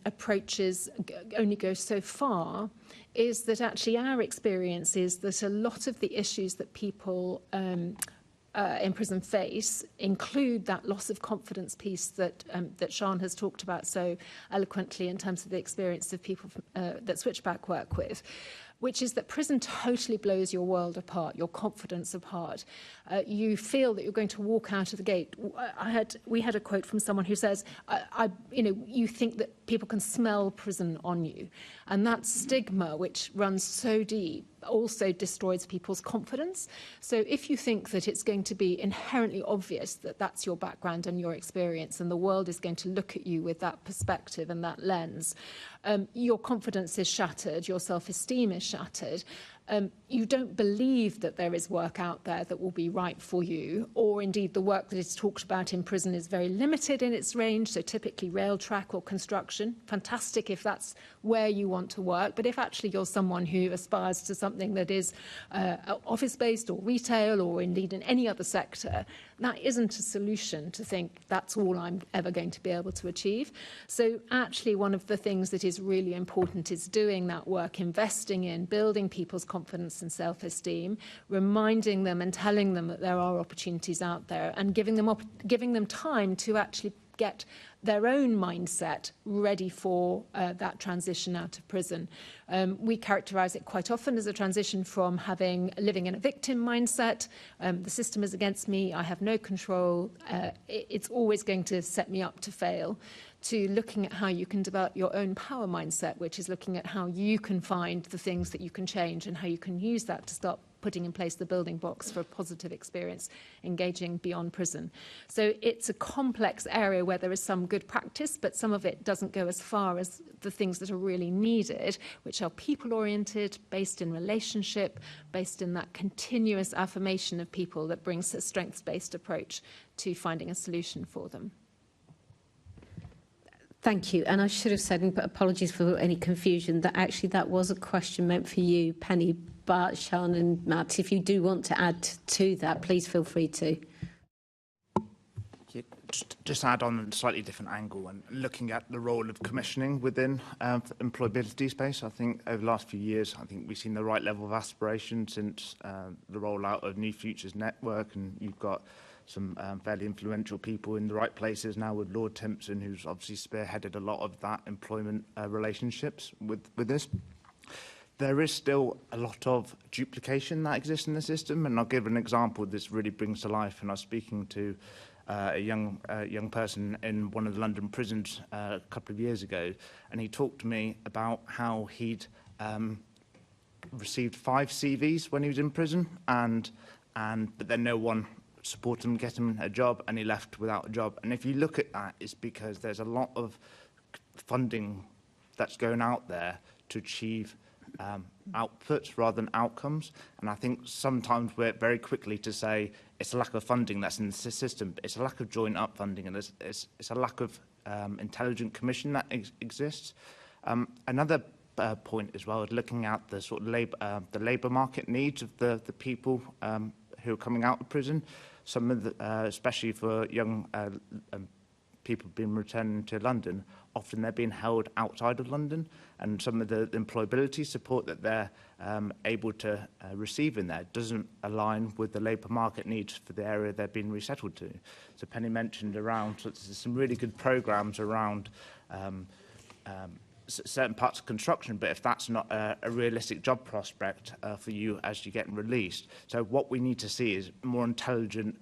approaches only go so far, is that actually our experience is that a lot of the issues that people in prison face include that loss of confidence piece that Sian has talked about so eloquently in terms of the experience of people that Switchback work with, which is that prison totally blows your world apart, your confidence apart. You feel that you're going to walk out of the gate. We had a quote from someone who says, you think that people can smell prison on you. And that stigma, which runs so deep, also destroys people's confidence. So if you think that it's going to be inherently obvious that that's your background and your experience, and the world is going to look at you with that perspective and that lens, your confidence is shattered, your self-esteem is shattered. You don't believe that there is work out there that will be right for you, or indeed the work that is talked about in prison is very limited in its range, so typically rail track or construction. Fantastic if that's where you want to work, but if actually you're someone who aspires to something that is office-based or retail or indeed in any other sector, that isn't a solution to think that's all I'm ever going to be able to achieve. So actually one of the things that is really important is doing that work, investing in building people's confidence and self-esteem, reminding them and telling them that there are opportunities out there, and giving them time to actually get their own mindset ready for that transition out of prison. We characterise it quite often as a transition from living in a victim mindset. The system is against me, I have no control, it's always going to set me up to fail, to looking at how you can develop your own power mindset, which is looking at how you can find the things that you can change and how you can use that to start putting in place the building blocks for a positive experience, engaging beyond prison. So it's a complex area where there is some good practice, but some of it doesn't go as far as the things that are really needed, which are people-oriented, based in relationship, based in that continuous affirmation of people that brings a strengths-based approach to finding a solution for them. Thank you. And I should have said, and apologies for any confusion, that actually that was a question meant for you, Penny. But Sian and Matt, if you do want to add to that, please feel free to. Yeah, just add on a slightly different angle and looking at the role of commissioning within employability space. I think over the last few years, I think we've seen the right level of aspiration since the rollout of New Futures Network, and you've got some fairly influential people in the right places now with Lord Timpson, who's obviously spearheaded a lot of that employment relationships with this. There is still a lot of duplication that exists in the system, and I'll give an example this really brings to life. And I was speaking to a young person in one of the London prisons a couple of years ago, and he talked to me about how he'd received 5 CVs when he was in prison, but then no one supported him, get him a job, and he left without a job. And if you look at that, it's because there's a lot of funding that's going out there to achieve outputs rather than outcomes. And I think sometimes we're very quickly to say it's a lack of funding that's in the system, but it's a lack of joint up funding, and it's a lack of intelligent commission that exists. Another point as well is looking at the sort of labour market needs of the people who are coming out of prison. Some of the, especially for young people being returning to London, often they're being held outside of London, and some of the employability support that they're able to receive in there doesn't align with the labour market needs for the area they're being resettled to. So Penny mentioned around some really good programmes around certain parts of construction, but if that's not a realistic job prospect for you as you're getting released. So what we need to see is more intelligent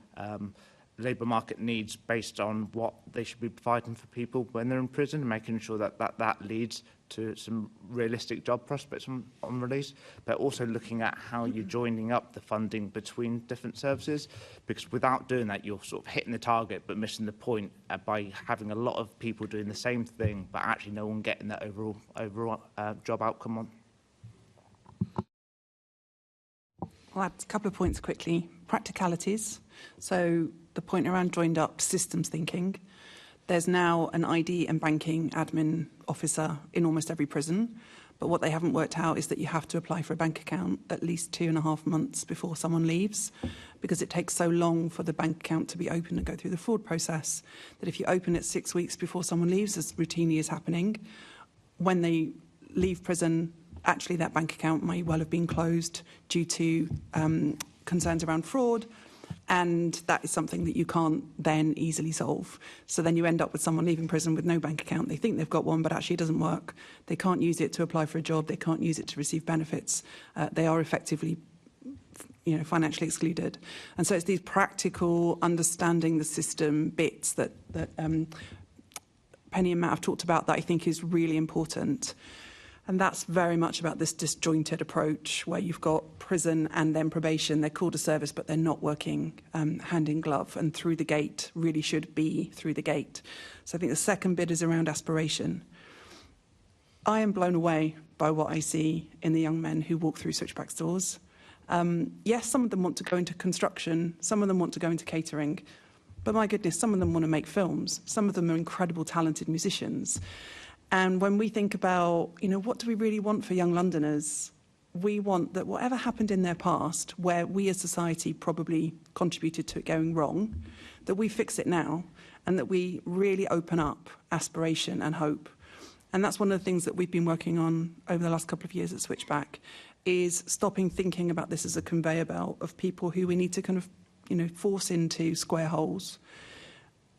labour market needs based on what they should be providing for people when they're in prison, making sure that leads to some realistic job prospects on release, but also looking at how you're joining up the funding between different services, because without doing that, you're sort of hitting the target but missing the point by having a lot of people doing the same thing, but actually no one getting that overall job outcome on. I'll add a couple of points quickly. Practicalities. So the point around joined up systems thinking. There's now an ID and banking admin officer in almost every prison. But what they haven't worked out is that you have to apply for a bank account at least 2.5 months before someone leaves, because it takes so long for the bank account to be open and go through the fraud process, that if you open it 6 weeks before someone leaves, as routinely is happening, when they leave prison, actually that bank account may well have been closed due to concerns around fraud. And that is something that you can't then easily solve. So then you end up with someone leaving prison with no bank account. They think they've got one, but actually it doesn't work. They can't use it to apply for a job. They can't use it to receive benefits. They are effectively, financially excluded. And so it's these practical understanding the system bits that Penny and Matt have talked about that I think is really important. And that's very much about this disjointed approach where you've got prison and then probation. They're called a service, but they're not working hand in glove. And through the gate really should be through the gate. So I think the second bit is around aspiration. I am blown away by what I see in the young men who walk through Switchback stores. Yes, some of them want to go into construction. Some of them want to go into catering. But my goodness, some of them want to make films. Some of them are incredible, talented musicians. And when we think about, what do we really want for young Londoners? We want that whatever happened in their past, where we as society probably contributed to it going wrong, that we fix it now and that we really open up aspiration and hope. And that's one of the things that we've been working on over the last couple of years at Switchback, is stopping thinking about this as a conveyor belt of people who we need to kind of, force into square holes.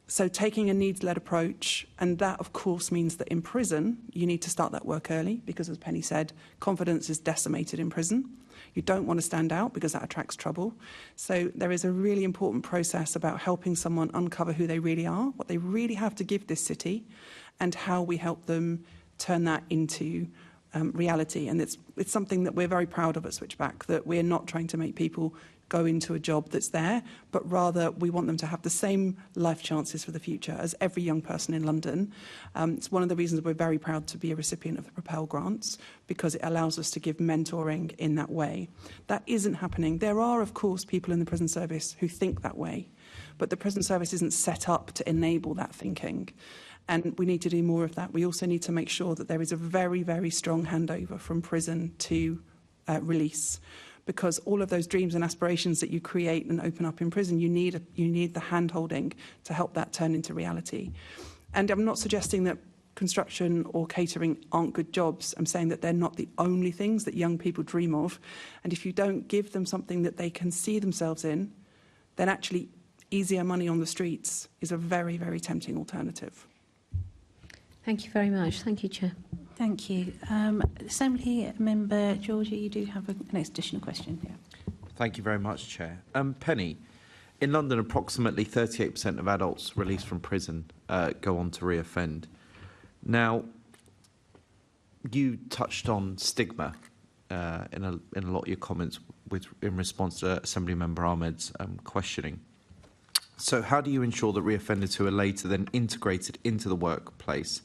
So taking a needs-led approach, and that, of course, means that in prison, you need to start that work early because, as Penny said, confidence is decimated in prison. You don't want to stand out because that attracts trouble. So there is a really important process about helping someone uncover who they really are, what they really have to give this city, and how we help them turn that into reality. And it's something that we're very proud of at Switchback, that we're not trying to make people go into a job that's there, but rather we want them to have the same life chances for the future as every young person in London. It's one of the reasons we're very proud to be a recipient of the Propel grants, because it allows us to give mentoring in that way. That isn't happening. There are, of course, people in the prison service who think that way, but the prison service isn't set up to enable that thinking. And we need to do more of that. We also need to make sure that there is a very, very strong handover from prison to release. Because all of those dreams and aspirations that you create and open up in prison, you need the hand-holding to help that turn into reality. And I'm not suggesting that construction or catering aren't good jobs. I'm saying that they're not the only things that young people dream of. And if you don't give them something that they can see themselves in, then actually easier money on the streets is a very, very tempting alternative. Thank you very much. Thank you, Chair. Thank you. Assembly Member Georgia, you do have an additional question. Yeah. Thank you very much, Chair. Penny, in London, approximately 38% of adults released from prison go on to reoffend. Now, you touched on stigma in a lot of your comments in response to Assembly Member Ahmed's questioning. So how do you ensure that reoffenders who are later then integrated into the workplace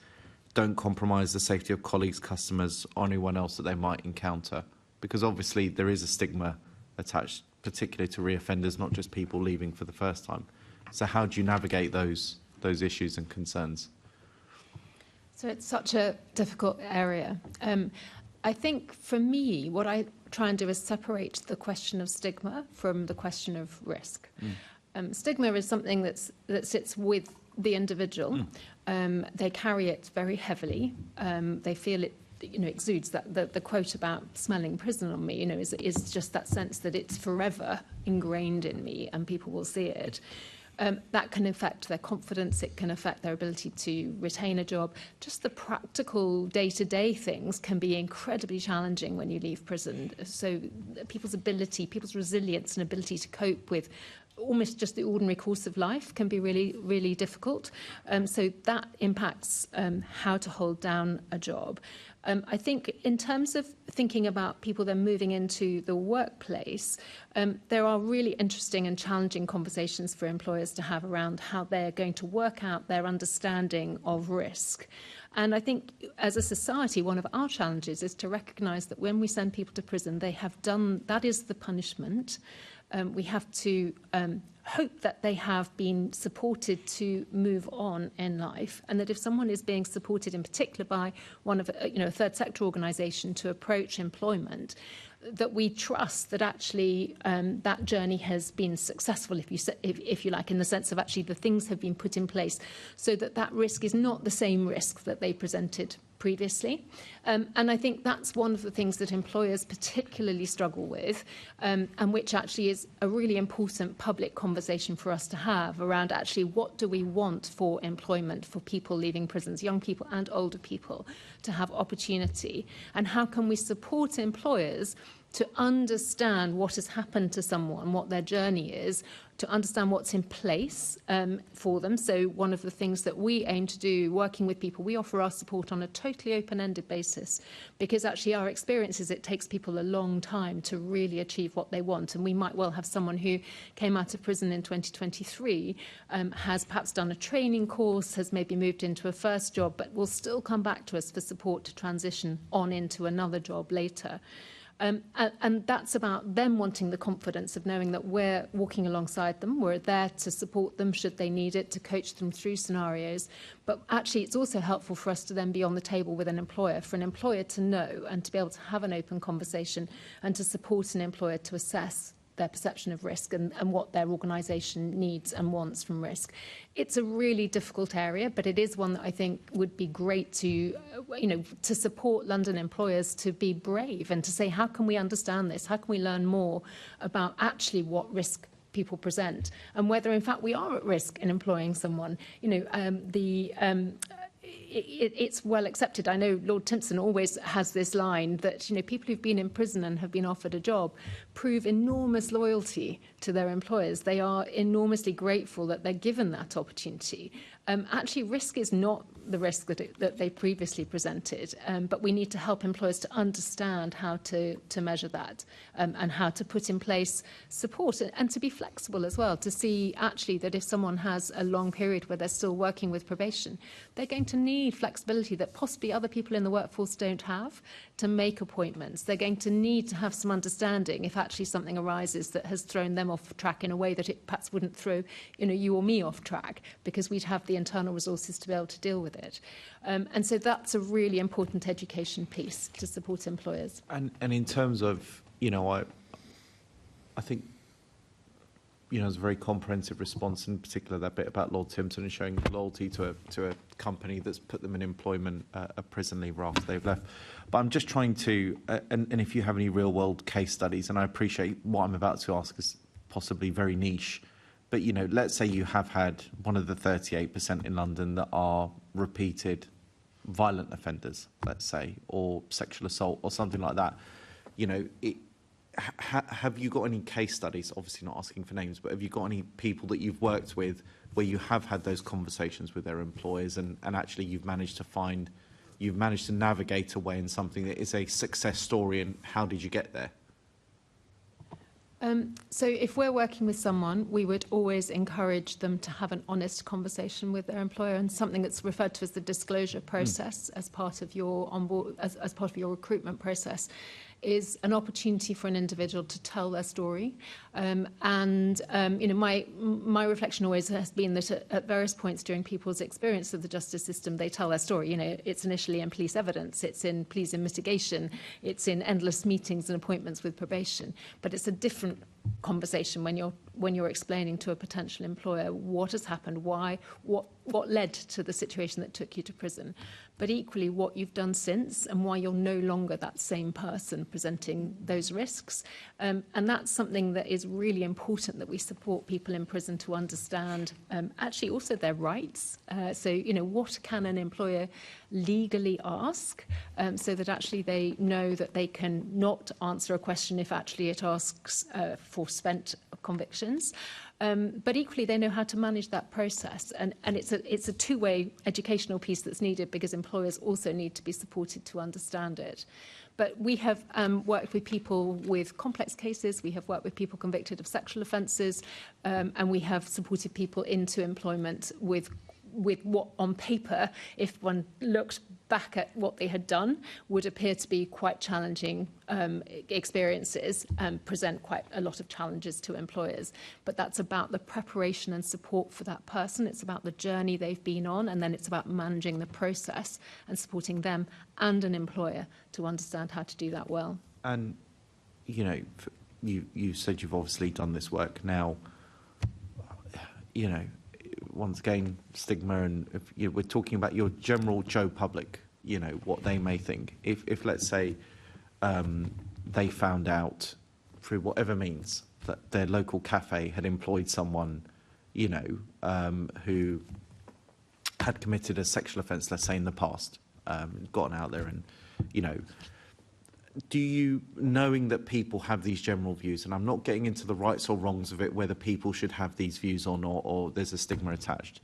don't compromise the safety of colleagues, customers, or anyone else that they might encounter? Because obviously there is a stigma attached, particularly to reoffenders, not just people leaving for the first time. So how do you navigate those issues and concerns? So it's such a difficult area. I think for me, what I try and do is separate the question of stigma from the question of risk. Stigma is something that sits with the individual. They carry it very heavily. They feel it, exudes that the quote about smelling prison on me, is just that sense that it's forever ingrained in me and people will see it. That can affect their confidence. It can affect their ability to retain a job. Just the practical day-to-day things can be incredibly challenging when you leave prison. So people's resilience and ability to cope with almost just the ordinary course of life can be really, really difficult. So that impacts how to hold down a job. I think in terms of thinking about people then moving into the workplace, there are really interesting and challenging conversations for employers to have around how they're going to work out their understanding of risk. And I think as a society, one of our challenges is to recognise that when we send people to prison, they have done, that is the punishment. We have to hope that they have been supported to move on in life, and that if someone is being supported in particular by one of a third sector organisation to approach employment, that we trust that actually that journey has been successful, if you like, in the sense of actually the things have been put in place so that that risk is not the same risk that they presented previously. And I think that's one of the things that employers particularly struggle with, and which actually is a really important public conversation for us to have around actually what do we want for employment for people leaving prisons, young people and older people, to have opportunity, and how can we support employers to understand what has happened to someone, what their journey is, to understand what's in place for them. So one of the things that we aim to do, working with people, we offer our support on a totally open-ended basis, because actually our experience is it takes people a long time to really achieve what they want. And we might well have someone who came out of prison in 2023, has perhaps done a training course, has maybe moved into a first job, but will still come back to us for support to transition on into another job later. And that's about them wanting the confidence of knowing that we're walking alongside them, we're there to support them should they need it, to coach them through scenarios. But actually it's also helpful for us to then be on the table with an employer, for an employer to know and to be able to have an open conversation and to support an employer to assess their perception of risk and what their organisation needs and wants from risk. It's a really difficult area, but it is one that I think would be great to, to support London employers to be brave and to say, how can we understand this? How can we learn more about actually what risk people present and whether, in fact, we are at risk in employing someone? It's well accepted. I know Lord Timpson always has this line that, people who've been in prison and have been offered a job prove enormous loyalty to their employers. They are enormously grateful that they're given that opportunity. Actually, risk is not the risk that they previously presented, but we need to help employers to understand how to measure that and how to put in place support and to be flexible as well, to see actually that if someone has a long period where they're still working with probation, they're going to need flexibility that possibly other people in the workforce don't have to make appointments. They're going to need to have some understanding if actually something arises that has thrown them off track in a way that it perhaps wouldn't throw you or me off track, because we'd have the internal resources to be able to deal with it. And so that's a really important education piece to support employers. And in terms of, I think, it's a very comprehensive response, in particular that bit about Lord Timpson and showing loyalty to a company that's put them in employment, a prison leaver after they've left. But I'm just trying to, and if you have any real world case studies, and I appreciate what I'm about to ask is possibly very niche, but, let's say you have had one of the 38% in London that are repeated violent offenders, let's say, or sexual assault or something like that. Have you got any case studies, obviously not asking for names, but have you got any people that you've worked with where you have had those conversations with their employers and actually you've managed to navigate away in something that is a success story, and how did you get there? So if we're working with someone, we would always encourage them to have an honest conversation with their employer, and something that's referred to as the disclosure process as part of your onboard, as part of your recruitment process, is an opportunity for an individual to tell their story. My reflection always has been that at various points during people's experience of the justice system, they tell their story. It's initially in police evidence, it's in pleas in mitigation, it's in endless meetings and appointments with probation. But it's a different conversation when you're explaining to a potential employer what has happened, why, what led to the situation that took you to prison, but equally what you've done since and why you're no longer that same person presenting those risks. And that's something that is really important, that we support people in prison to understand actually also their rights. So what can an employer legally ask, so that actually they know that they can not answer a question if actually it asks for spent convictions, But equally, they know how to manage that process. And it's a two-way educational piece that's needed, because employers also need to be supported to understand it. But we have worked with people with complex cases, we have worked with people convicted of sexual offences, and we have supported people into employment with what on paper, if one looked back at what they had done, would appear to be quite challenging experiences and present quite a lot of challenges to employers. But that's about the preparation and support for that person. It's about the journey they've been on, and then it's about managing the process and supporting them and an employer to understand how to do that well. And, you know, you said you've obviously done this work now, you know, once again, stigma, and if we're talking about your general Joe public, you know, what they may think. If let's say, they found out through whatever means that their local cafe had employed someone, you know, who had committed a sexual offence, let's say in the past, gotten out there and, you know, do you, knowing that people have these general views, and I'm not getting into the rights or wrongs of it, whether people should have these views or not, or there's a stigma attached,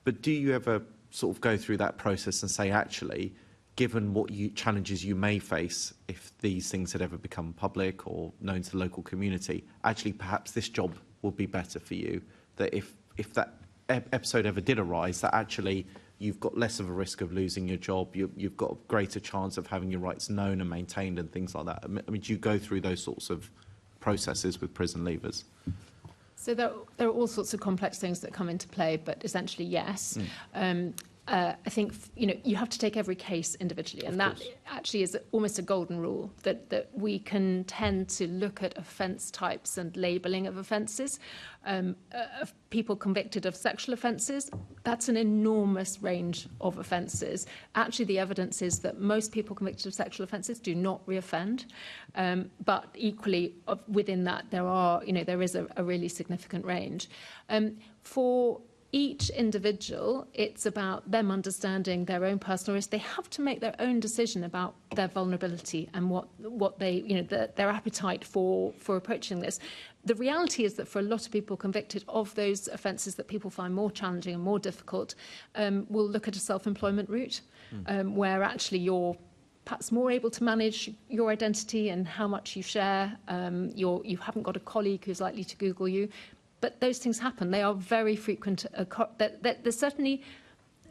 but do you ever sort of go through that process and say, actually, given what challenges you may face if these things had ever become public or known to the local community, actually perhaps this job would be better for you, that if that episode ever did arise, that actually you've got less of a risk of losing your job, you've got a greater chance of having your rights known and maintained and things like that? I mean, do you go through those sorts of processes with prison leavers? So there are all sorts of complex things that come into play, but essentially, yes. I think, you know, you have to take every case individually, and that actually is almost a golden rule, that we can tend to look at offence types and labelling of offences. Of people convicted of sexual offences, that's an enormous range of offences. Actually, the evidence is that most people convicted of sexual offences do not reoffend, but equally within that there is a really significant range. For each individual, it's about them understanding their own personal risk. They have to make their own decision about their vulnerability and what they, you know, their appetite for approaching this. The reality is that for a lot of people convicted of those offences that people find more challenging and more difficult, will look at a self-employment route, where actually you're perhaps more able to manage your identity and how much you share. You haven't got a colleague who's likely to Google you. But those things happen. They are very frequent. There's certainly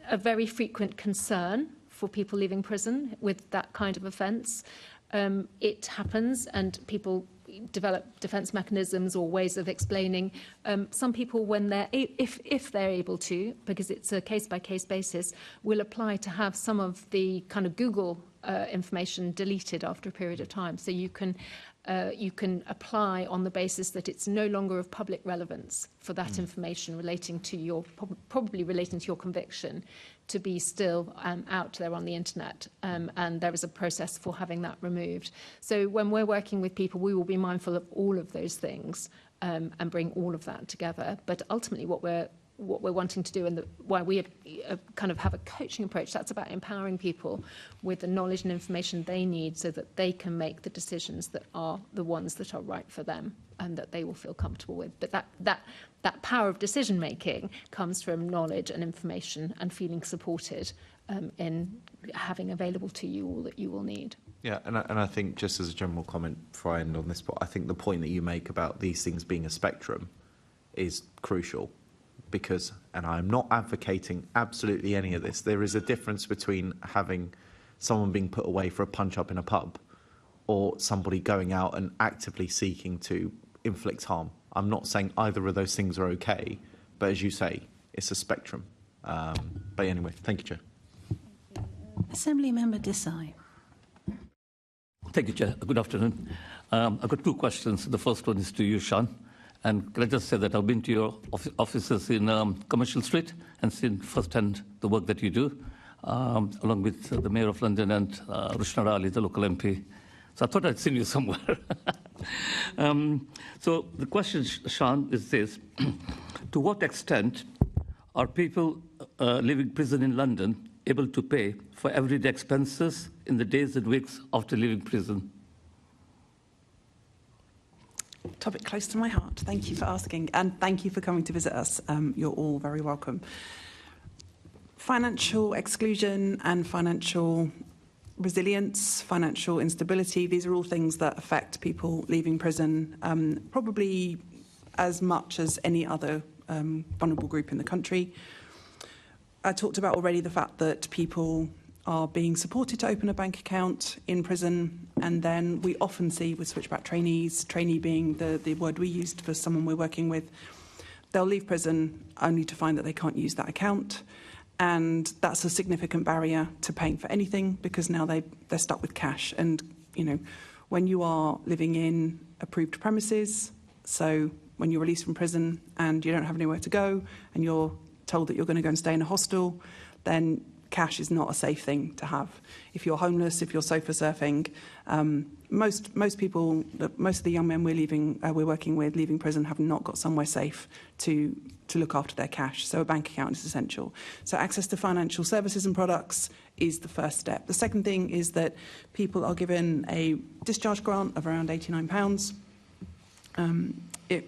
a very frequent concern for people leaving prison with that kind of offence. It happens, and people develop defence mechanisms or ways of explaining. Some people, when if they're able to, because it's a case-by-case basis, will apply to have some of the kind of Google information deleted after a period of time. So you can apply on the basis that it's no longer of public relevance for that information relating to your, probably relating to your conviction, to be still out there on the internet. And there is a process for having that removed. So when we're working with people, we will be mindful of all of those things and bring all of that together. But ultimately what we're wanting to do, and why we kind of have a coaching approach, that's about empowering people with the knowledge and information they need so that they can make the decisions that are the ones that are right for them and that they will feel comfortable with. But that power of decision making comes from knowledge and information and feeling supported in having available to you all that you will need. Yeah, and I think, just as a general comment before I end on this, I think the point that you make about these things being a spectrum is crucial. Because, and I'm not advocating absolutely any of this, there is a difference between having someone being put away for a punch-up in a pub or somebody going out and actively seeking to inflict harm. I'm not saying either of those things are okay, but as you say, it's a spectrum. But anyway, thank you, Chair. Assembly Member Desai. Thank you, Chair. Good afternoon. I've got two questions. The first one is to you, Sean. And can I just say that I've been to your offices in Commercial Street and seen firsthand the work that you do, along with the Mayor of London and Rushna Ali, the local MP. So I thought I'd seen you somewhere. So the question, Sean, is this. To what extent are people leaving prison in London able to pay for everyday expenses in the days and weeks after leaving prison? topic close to my heart. Thank you for asking, and thank you for coming to visit us. You're all very welcome. Financial exclusion and financial resilience, financial instability, these are all things that affect people leaving prison probably as much as any other vulnerable group in the country. I talked about already the fact that people are being supported to open a bank account in prison, and then we often see with switchback trainees, trainee being the word we used for someone we're working with, they'll leave prison only to find that they can't use that account. And that's a significant barrier to paying for anything, because now they're stuck with cash. And, you know, when you are living in approved premises, so when you're released from prison and you don't have anywhere to go and you're told that you're going to go and stay in a hostel, then cash is not a safe thing to have. If you're homeless, if you're sofa surfing, most people, most of the young men we're working with leaving prison have not got somewhere safe to look after their cash. So a bank account is essential. So access to financial services and products is the first step. The second thing is that people are given a discharge grant of around £89.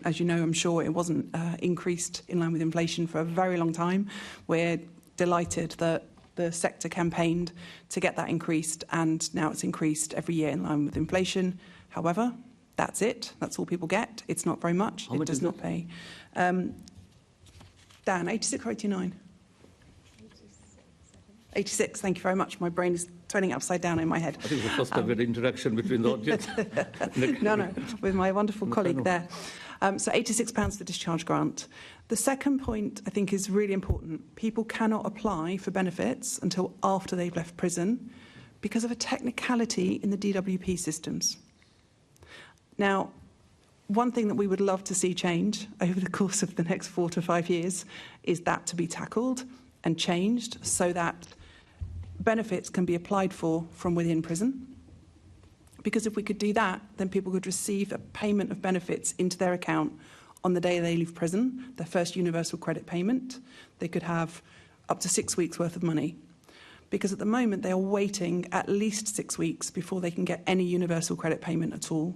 As you know, I'm sure it wasn't increased in line with inflation for a very long time. We're delighted that the sector campaigned to get that increased, and now it's increased every year in line with inflation. However, that's it. That's all people get. It's not very much. It does not pay. Dan, 86 or 89? 86, thank you very much. My brain is turning upside down in my head. I think the first ever interaction between the audience. No, with my wonderful colleague there. So £86 for discharge grant. The second point I think is really important. People cannot apply for benefits until after they've left prison because of a technicality in the DWP systems. Now, one thing that we would love to see change over the course of the next 4 to 5 years is that to be tackled and changed so that benefits can be applied for from within prison. Because if we could do that, then people could receive a payment of benefits into their account on the day they leave prison, their first universal credit payment. They could have up to 6 weeks' worth of money. Because at the moment, they are waiting at least 6 weeks before they can get any universal credit payment at all.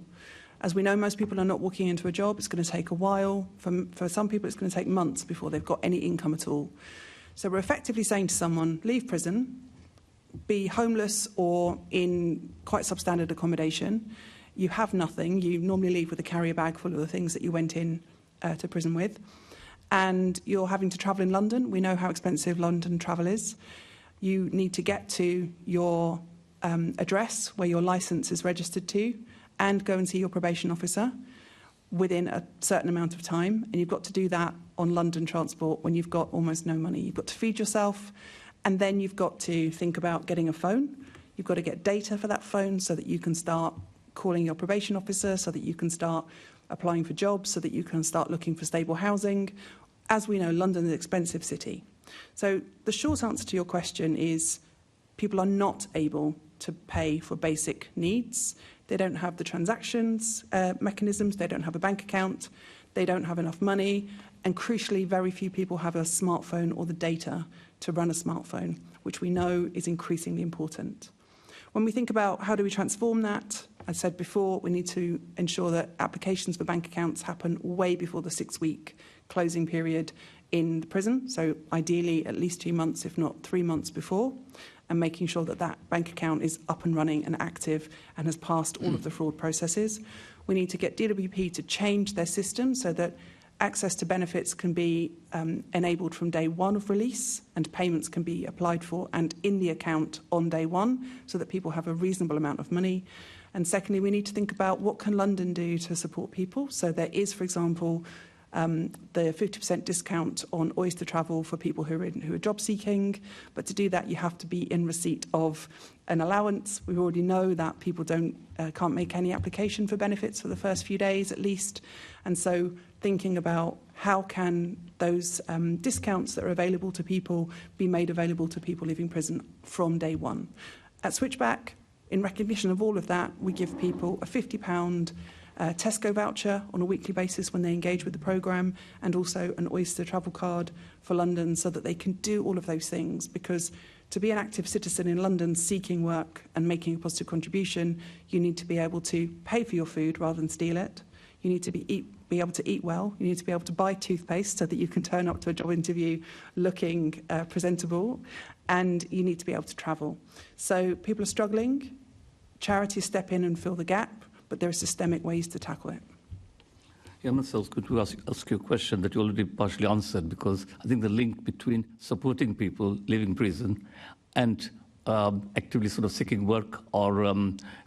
As we know, most people are not walking into a job. It's going to take a while. For some people, it's going to take months before they've got any income at all. So we're effectively saying to someone, leave prison, be homeless or in quite substandard accommodation. You have nothing. You normally leave with a carrier bag full of the things that you went in to prison with. And you're having to travel in London. We know how expensive London travel is. You need to get to your address where your licence is registered to and go and see your probation officer within a certain amount of time. And you've got to do that on London transport when you've got almost no money. You've got to feed yourself, and then you've got to think about getting a phone. You've got to get data for that phone so that you can start calling your probation officer, so that you can start applying for jobs, so that you can start looking for stable housing. As we know, London is an expensive city. So the short answer to your question is people are not able to pay for basic needs. They don't have the transactions mechanisms, they don't have a bank account, they don't have enough money, and crucially, very few people have a smartphone or the data to run a smartphone, which we know is increasingly important. When we think about how do we transform that, I said before, we need to ensure that applications for bank accounts happen way before the 6-week closing period in the prison, so ideally at least 2 months, if not 3 months before, and making sure that that bank account is up and running and active and has passed all of the fraud processes. We need to get DWP to change their system so that access to benefits can be enabled from day one of release, and payments can be applied for and in the account on day one so that people have a reasonable amount of money. And secondly, we need to think about what can London do to support people. So there is, for example, the 50% discount on Oyster travel for people who are job seeking. But to do that, you have to be in receipt of an allowance. We already know that people can't make any application for benefits for the first few days at least. And so thinking about how can those discounts that are available to people be made available to people leaving prison from day one. At Switchback, in recognition of all of that, we give people a £50 Tesco voucher on a weekly basis when they engage with the programme, and also an Oyster travel card for London so that they can do all of those things. Because to be an active citizen in London seeking work and making a positive contribution, you need to be able to pay for your food rather than steal it. You need to be able to eat well. You need to be able to buy toothpaste so that you can turn up to a job interview looking presentable. And you need to be able to travel. So people are struggling. Charities step in and fill the gap, but there are systemic ways to tackle it. Yeah, I was going to ask you a question that you already partially answered, because I think the link between supporting people leaving prison and actively sort of seeking work or,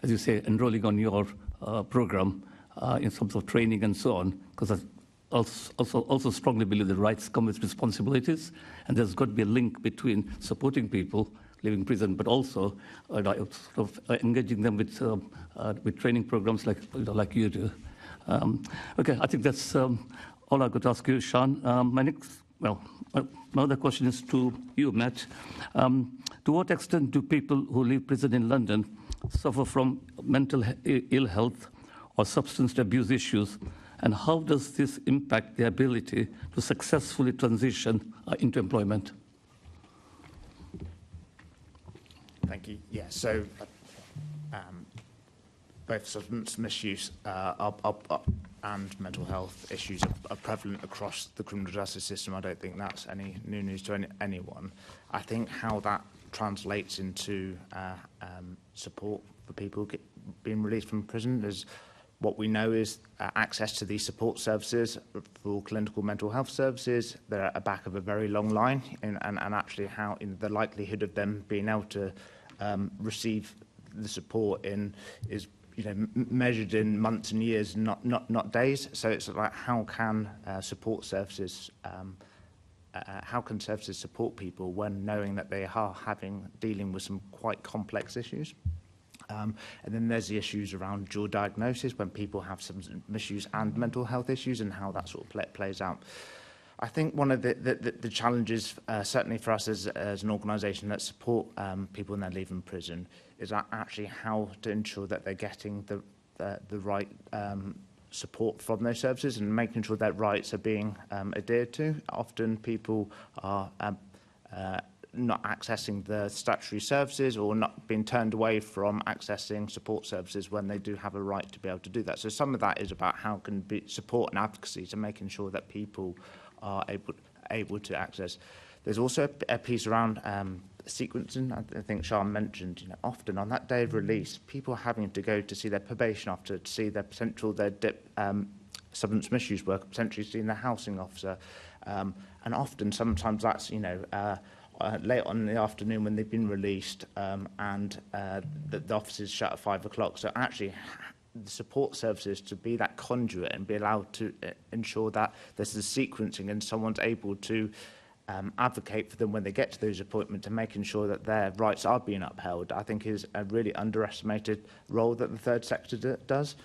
as you say, enrolling on your program in terms of training and so on, because I also strongly believe that rights come with responsibilities, and there's got to be a link between supporting people leaving prison, but also sort of engaging them with training programs like you do. Okay, I think that's all I could ask you, Sean. My other question is to you, Matt. To what extent do people who leave prison in London suffer from mental ill health or substance abuse issues, and how does this impact their ability to successfully transition into employment? Thank you. Yeah, so both substance misuse and mental health issues are prevalent across the criminal justice system. I don't think that's any new news to anyone. I think how that translates into support for people being released from prison is what we know is access to these support services for clinical mental health services. They're at the back of a very long line, and actually how in the likelihood of them being able to receive the support is measured in months and years, not days. So it's like how can support services how can services support people when knowing that they are dealing with some quite complex issues? And then there's the issues around dual diagnosis when people have some issues and mental health issues, and how that sort of plays out. I think one of the challenges, certainly for us as an organisation that support people when they're leaving prison, is actually how to ensure that they're getting the right support from those services and making sure that rights are being adhered to. Often people are not accessing the statutory services or not being turned away from accessing support services when they do have a right to be able to do that. So some of that is about how can be support and advocacy to making sure that people are able to access. There's also a piece around sequencing. I think Sean mentioned, often on that day of release, people are having to go to see their probation officer, to see their substance misuse worker, potentially seeing their housing officer, and often sometimes that's late on in the afternoon when they've been released, and the office is shut at 5 o'clock. So actually, the support services to be that conduit and be allowed to ensure that there's the sequencing and someone's able to advocate for them when they get to those appointments and making sure that their rights are being upheld, I think is a really underestimated role that the third sector does.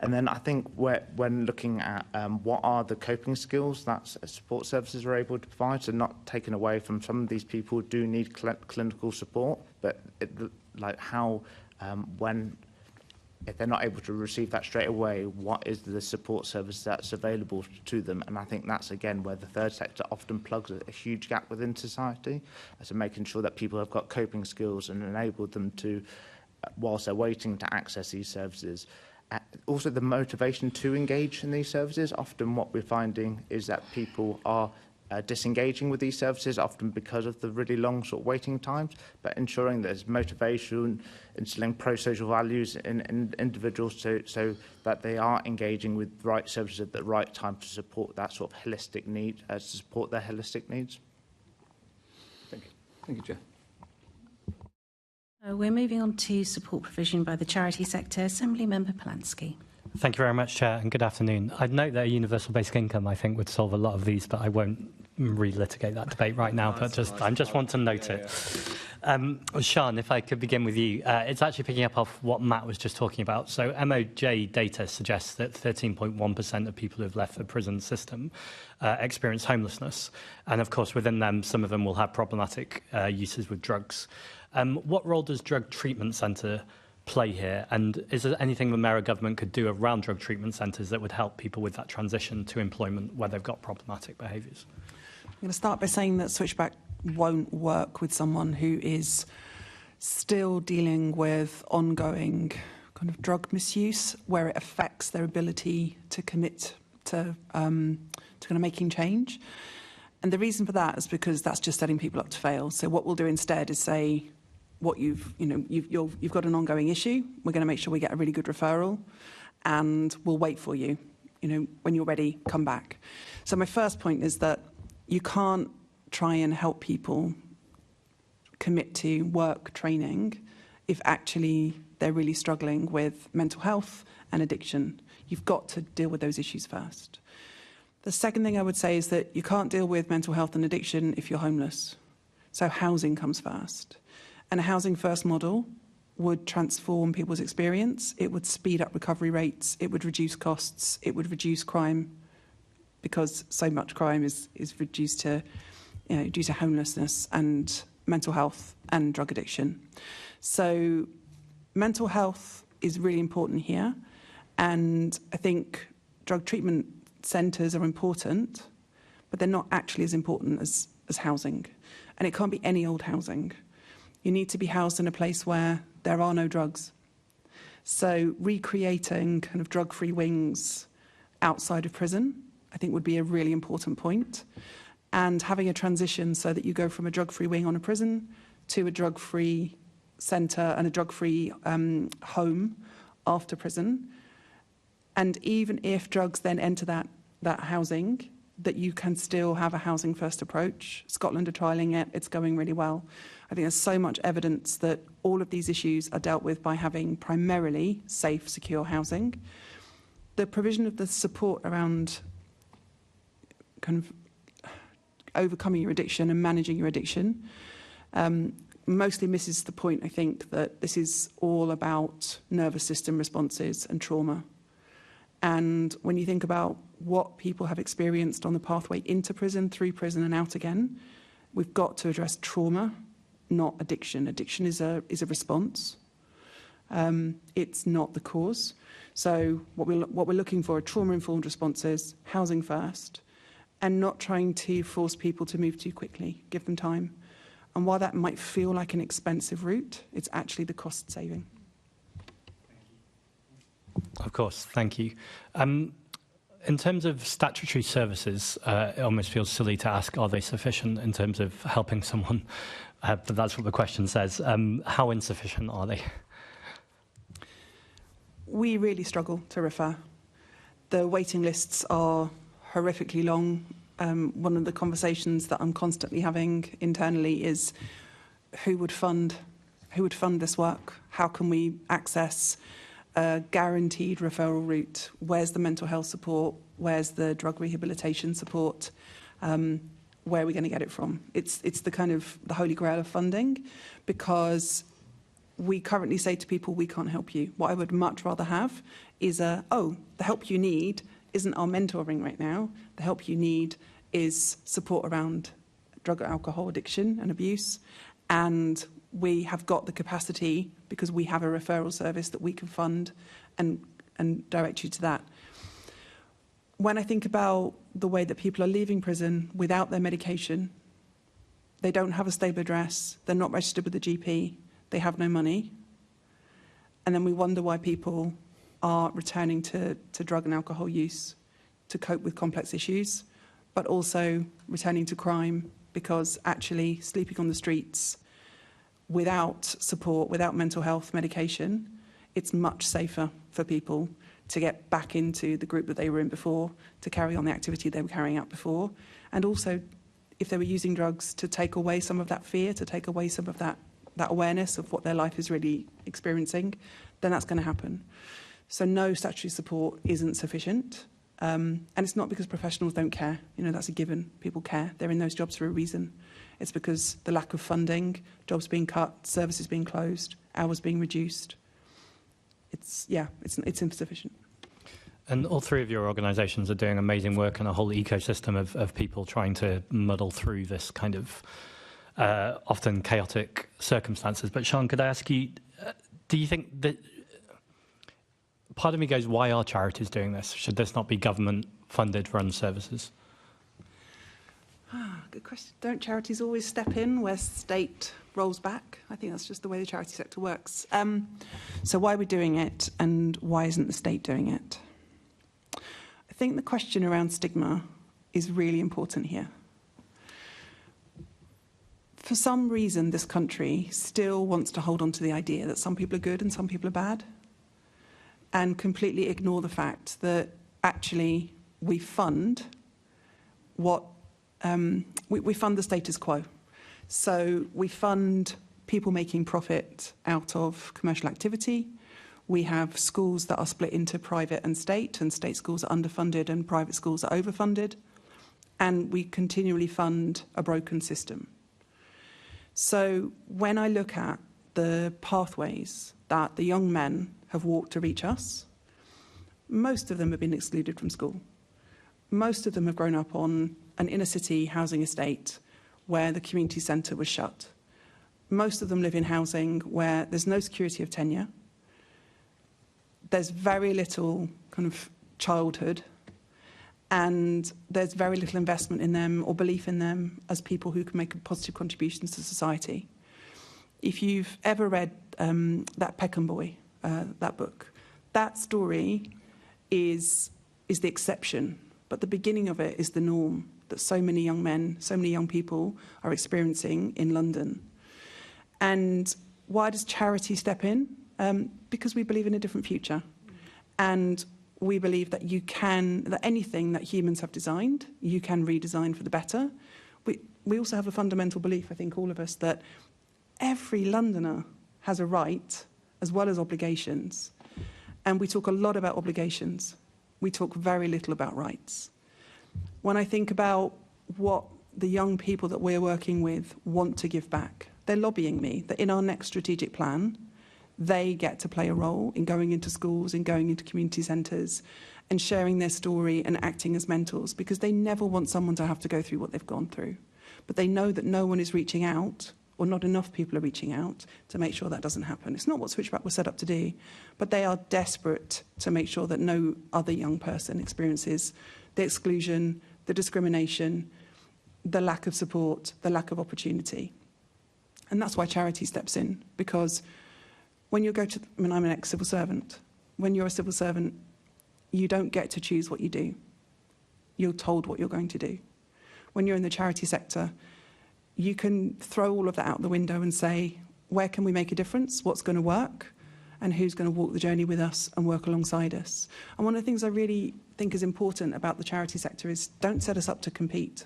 And then I think when looking at what are the coping skills that support services are able to provide, so not taken away from some of these people who do need clinical support, but if they're not able to receive that straight away, what is the support service that's available to them? And I think that's, again, where the third sector often plugs a huge gap within society, so making sure that people have got coping skills and enable them to, whilst they're waiting to access these services. Also, the motivation to engage in these services. Often what we're finding is that people are disengaging with these services, often because of the really long sort of waiting times, but ensuring there's motivation, instilling pro-social values in individuals so that they are engaging with the right services at the right time to support that sort of holistic need, to support their holistic needs. Thank you. Thank you, Chair. We're moving on to support provision by the charity sector. Assembly Member Polanski. Thank you very much, Chair, and good afternoon. I'd note that a universal basic income, I think, would solve a lot of these, but I won't relitigate that debate right now, but I just want to note it. Sean, if I could begin with you. It's actually picking up off what Matt was just talking about. So MOJ data suggests that 13.1% of people who have left the prison system experience homelessness. And of course, within them, some of them will have problematic uses with drugs. What role does Drug Treatment Centre play here? And is there anything the Mayor government could do around drug treatment centres that would help people with that transition to employment where they've got problematic behaviours? I'm going to start by saying that Switchback won't work with someone who is still dealing with ongoing kind of drug misuse, where it affects their ability to commit to kind of making change. And the reason for that is because that's just setting people up to fail. So what we'll do instead is say, what you've got an ongoing issue. We're going to make sure we get a really good referral, and we'll wait for you. When you're ready, come back. So my first point is that you can't try and help people commit to work training if actually they're really struggling with mental health and addiction. You've got to deal with those issues first. The second thing I would say is that you can't deal with mental health and addiction if you're homeless. So housing comes first. And a housing first model would transform people's experience. It would speed up recovery rates. It would reduce costs. It would reduce crime, because so much crime is reduced to, due to homelessness and mental health and drug addiction. So mental health is really important here. And I think drug treatment centres are important, but they're not actually as important as housing. And it can't be any old housing. You need to be housed in a place where there are no drugs. So recreating kind of drug-free wings outside of prison, I think, would be a really important point. And having a transition so that you go from a drug-free wing on a prison to a drug-free centre and a drug-free home after prison. And even if drugs then enter that housing, that you can still have a housing first approach. Scotland are trialling it. It's going really well. I think there's so much evidence that all of these issues are dealt with by having primarily safe, secure housing. The provision of the support around kind of overcoming your addiction and managing your addiction mostly misses the point, I think, that this is all about nervous system responses and trauma. And when you think about what people have experienced on the pathway into prison, through prison and out again, we've got to address trauma, not addiction. Addiction is a response. It's not the cause. So what we're looking for are trauma-informed responses, housing first, and not trying to force people to move too quickly, give them time. And while that might feel like an expensive route, it's actually the cost saving. Of course, thank you. In terms of statutory services, it almost feels silly to ask, are they sufficient in terms of helping someone? But that's what the question says. How insufficient are they? We really struggle to refer. The waiting lists are horrifically long. One of the conversations that I'm constantly having internally is who would fund this work? How can we access a guaranteed referral route? Where's the mental health support? Where's the drug rehabilitation support? Where are we going to get it from? It's the kind of the holy grail of funding, because we currently say to people, we can't help you. What I would much rather have is the help you need isn't our mentoring right now. The help you need is support around drug and alcohol addiction and abuse. And we have got the capacity, because we have a referral service, that we can fund and direct you to that. When I think about the way that people are leaving prison without their medication, they don't have a stable address, they're not registered with the GP, they have no money. And then we wonder why people are returning to drug and alcohol use to cope with complex issues, but also returning to crime, because actually sleeping on the streets without support, without mental health medication, it's much safer for people to get back into the group that they were in before, to carry on the activity they were carrying out before. And also, if they were using drugs, to take away some of that fear, to take away some of that awareness of what their life is really experiencing, then that's going to happen. So no, statutory support isn't sufficient. And it's not because professionals don't care. That's a given. People care. They're in those jobs for a reason. It's because the lack of funding, jobs being cut, services being closed, hours being reduced. It's insufficient. And all three of your organisations are doing amazing work in a whole ecosystem of people trying to muddle through this kind of often chaotic circumstances. But Sian, could I ask you, do you think that... Part of me goes, why are charities doing this? Should this not be government-funded run services? Good question. Don't charities always step in where state rolls back. I think that's just the way the charity sector works. So why are we doing it, and why isn't the state doing it? I think the question around stigma is really important here. For some reason, this country still wants to hold on to the idea that some people are good and some people are bad, and completely ignore the fact that actually we fund we fund the status quo. So we fund people making profit out of commercial activity. We have schools that are split into private and state schools are underfunded and private schools are overfunded. And we continually fund a broken system. So when I look at the pathways that the young men have walked to reach us, most of them have been excluded from school. Most of them have grown up on an inner city housing estate where the community centre was shut. Most of them live in housing where there's no security of tenure. There's very little kind of childhood, and there's very little investment in them or belief in them as people who can make positive contributions to society. If you've ever read that Peckham Boy, that book, that story is the exception, but the beginning of it is the norm that so many young men, so many young people are experiencing in London. And why does charity step in? Because we believe in a different future. And we believe that that anything that humans have designed, you can redesign for the better. We also have a fundamental belief, I think all of us, that every Londoner has a right as well as obligations. And we talk a lot about obligations. We talk very little about rights. When I think about what the young people that we're working with want to give back, they're lobbying me that in our next strategic plan, they get to play a role in going into schools and going into community centres and sharing their story and acting as mentors, because they never want someone to have to go through what they've gone through. But they know that no one is reaching out, or not enough people are reaching out to make sure that doesn't happen. It's not what Switchback was set up to do, but they are desperate to make sure that no other young person experiences the exclusion, the discrimination, the lack of support, the lack of opportunity. And that's why charity steps in, because when you go to, I'm an ex-civil servant. When you're a civil servant, you don't get to choose what you do. You're told what you're going to do. When you're in the charity sector, you can throw all of that out the window and say, where can we make a difference? What's going to work? And who's going to walk the journey with us and work alongside us? And one of the things I really think is important about the charity sector is don't set us up to compete.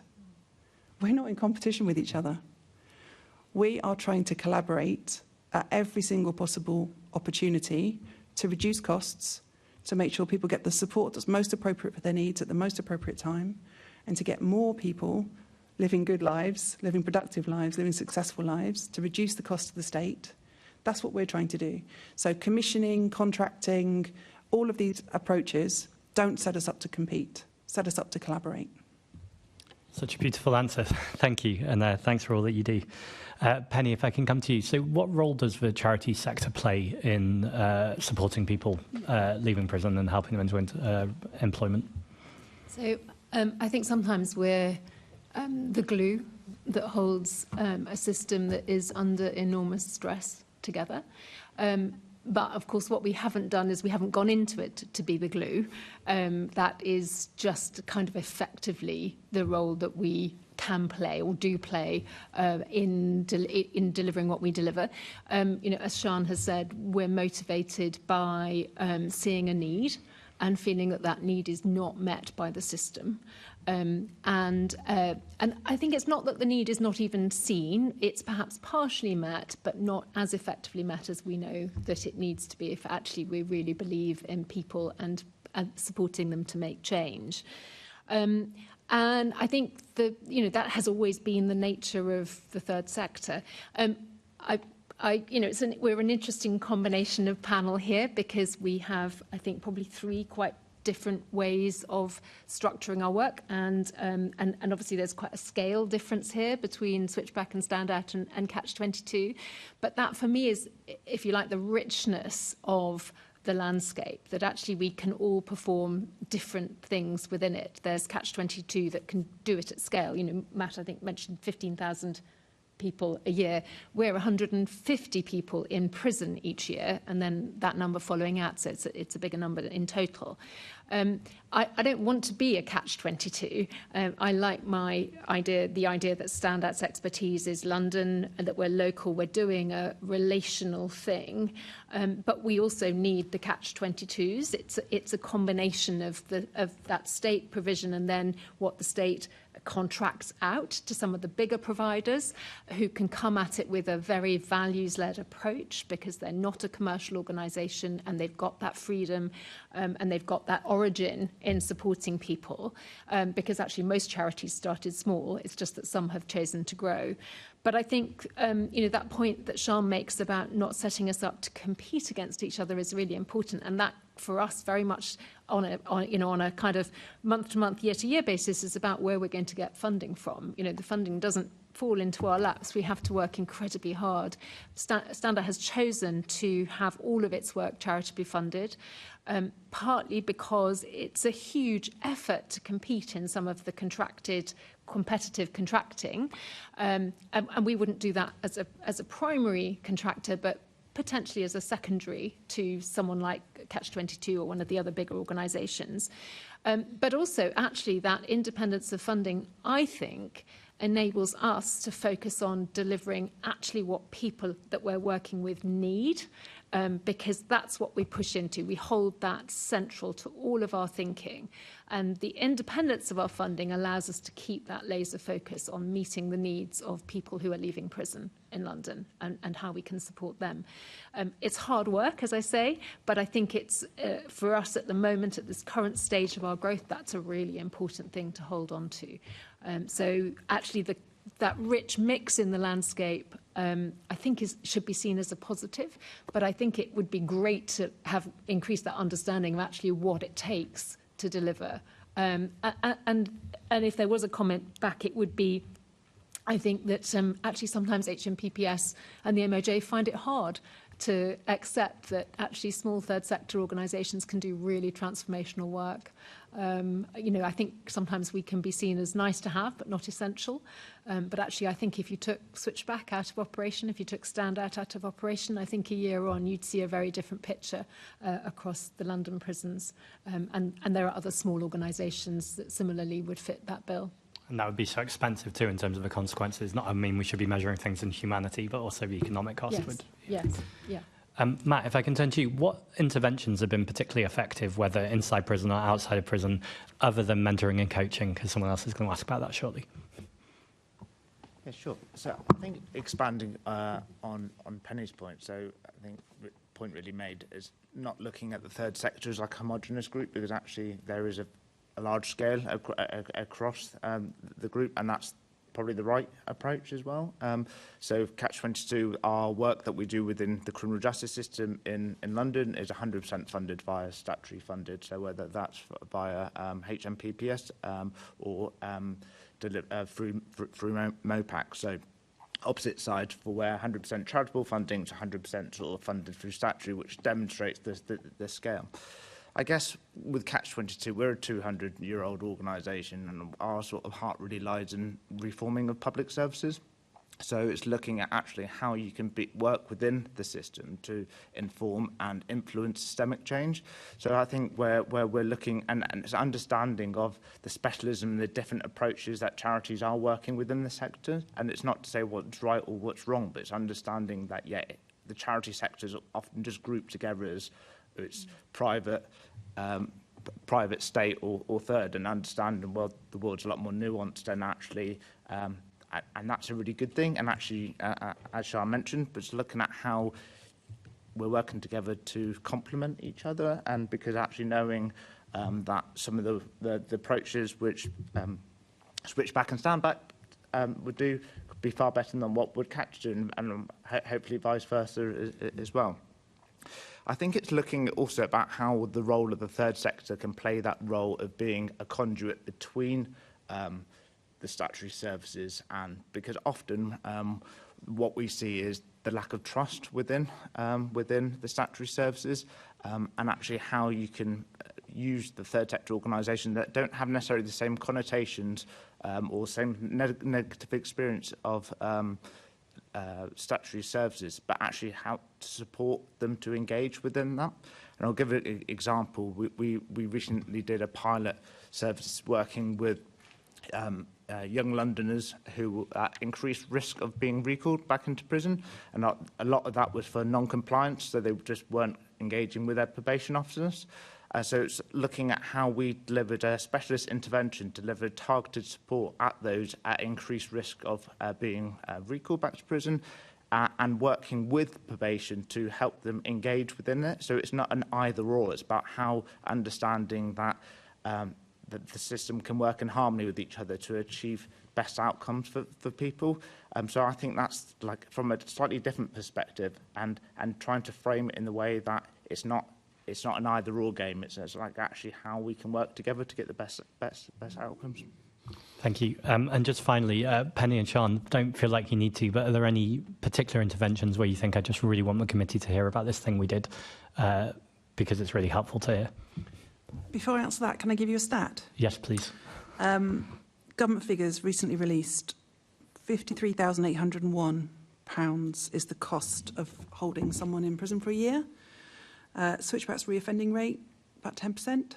We're not in competition with each other. We are trying to collaborate at every single possible opportunity to reduce costs, to make sure people get the support that's most appropriate for their needs at the most appropriate time, and to get more people living good lives, living productive lives, living successful lives, to reduce the cost of the state. That's what we're trying to do. So commissioning, contracting, all of these approaches don't set us up to compete, set us up to collaborate. Such a beautiful answer. Thank you. And thanks for all that you do. Penny, if I can come to you. So what role does the charity sector play in supporting people leaving prison and helping them into employment? So I think sometimes we're the glue that holds a system that is under enormous stress together. But of course, what we haven't done is we haven't gone into it to be the glue. That is just kind of effectively the role that we can play or do play in delivering what we deliver. As Sian has said, we're motivated by seeing a need and feeling that that need is not met by the system. And I think it's not that the need is not even seen, it's perhaps partially met, but not as effectively met as we know that it needs to be if actually we really believe in people and supporting them to make change. And I think that has always been the nature of the third sector. We're an interesting combination of panel here because we have, I think, probably three quite different ways of structuring our work, and obviously there's quite a scale difference here between Switchback and Standout and Catch-22. But that, for me, is, if you like, the richness of the landscape, that actually we can all perform different things within it. There's Catch-22 that can do it at scale. Matt, I think, mentioned 15,000 people a year. We're 150 people in prison each year, and then that number following out, so it's a bigger number in total. I don't want to be a catch-22. I like the idea that Standout's expertise is London, and that we're local, we're doing a relational thing, but we also need the catch-22s. It's a combination of that state provision and then what the state contracts out to some of the bigger providers who can come at it with a very values-led approach because they're not a commercial organisation and they've got that freedom and they've got that origin in supporting people because actually most charities started small. It's just that some have chosen to grow. But I think that point that Sian makes about not setting us up to compete against each other is really important, and that for us very much on a kind of month-to-month, year-to-year basis is about where we're going to get funding from. The funding doesn't fall into our laps. We have to work incredibly hard. Standout has chosen to have all of its work charitably funded, partly because it's a huge effort to compete in some of the competitive contracting, and we wouldn't do that as a primary contractor, but potentially as a secondary to someone like Catch-22 or one of the other bigger organisations. But also, actually, that independence of funding, I think, enables us to focus on delivering actually what people that we're working with need, because that's what we push into. We hold that central to all of our thinking. And the independence of our funding allows us to keep that laser focus on meeting the needs of people who are leaving prison in London and how we can support them. It's hard work, as I say, but I think it's, for us at the moment, at this current stage of our growth, that's a really important thing to hold on to. So actually that rich mix in the landscape, I think should be seen as a positive, but I think it would be great to have increased that understanding of actually what it takes to deliver. And if there was a comment back, it would be, I think that actually sometimes HMPPS and the MOJ find it hard to accept that actually small third sector organisations can do really transformational work. I think sometimes we can be seen as nice to have, but not essential. But actually, I think if you took Switchback out of operation, if you took Standout out of operation, I think a year on you'd see a very different picture across the London prisons. And there are other small organisations that similarly would fit that bill. And that would be so expensive too in terms of the consequences. I mean, we should be measuring things in humanity, but also the economic cost yes. would. Yes, yeah. Matt, if I can turn to you, what interventions have been particularly effective, whether inside prison or outside of prison, other than mentoring and coaching? Because someone else is going to ask about that shortly. Yeah, sure. So I think expanding on Penny's point, so I think the point really made is not looking at the third sector as like a homogenous group, because actually there is a large scale across the group, and that's probably the right approach as well. So Catch-22, our work that we do within the criminal justice system in London is 100% funded via statutory funded, so whether that's via HMPPS or through MOPAC. So opposite side for where 100% charitable funding to 100% sort of funded through statutory, which demonstrates the scale. I guess with Catch-22, we're a 200-year-old organisation, and our sort of heart really lies in reforming of public services. So it's looking at actually how you can work within the system to inform and influence systemic change. So I think where we're looking, and it's understanding of the specialism and the different approaches that charities are working within the sector. And it's not to say what's right or what's wrong, but it's understanding that, the charity sector is often just grouped together as it's private, state or third, and understanding, well, the world's a lot more nuanced than actually, and that's a really good thing. And actually, as Sian mentioned, but it's looking at how we're working together to complement each other, and because actually knowing that some of the approaches which Switchback and Standback would do could be far better than what would Catch do, and hopefully vice versa as well. I think it's looking also about how the role of the third sector can play that role of being a conduit between the statutory services, and because often what we see is the lack of trust within the statutory services, and actually how you can use the third sector organisation that don't have necessarily the same connotations or same negative experience of statutory services, but actually how to support them to engage within that. And I'll give an example. We recently did a pilot service working with young Londoners who were at increased risk of being recalled back into prison, and a lot of that was for non-compliance, so they just weren't engaging with their probation officers. So it's looking at how we delivered a specialist intervention, delivered targeted support at those at increased risk of being recalled back to prison, and working with probation to help them engage within it. So it's not an either-or, it's about how understanding that the system can work in harmony with each other to achieve best outcomes for people. So I think that's like from a slightly different perspective, and trying to frame it in the way that it's not an either-or game. It's like actually how we can work together to get the best outcomes. Thank you. And just finally, Penny and Sean, don't feel like you need to, but are there any particular interventions where you think I just really want the committee to hear about this thing we did, because it's really helpful to hear? Before I answer that, can I give you a stat? Yes, please. Government figures recently released, £53,801 is the cost of holding someone in prison for a year. Switchback's reoffending rate, about 10%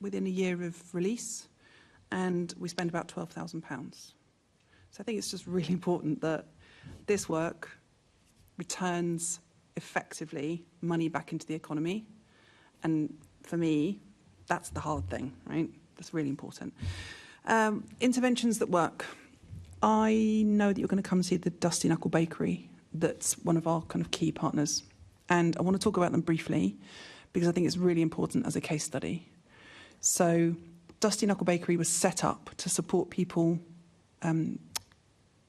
within a year of release, and we spend about £12,000. So I think it's just really important that this work returns effectively money back into the economy, and for me, that's the hard thing, right? That's really important. Interventions that work. I know that you're going to come see the Dusty Knuckle Bakery. That's one of our kind of key partners. And I want to talk about them briefly because I think it's really important as a case study. So Dusty Knuckle Bakery was set up to support people,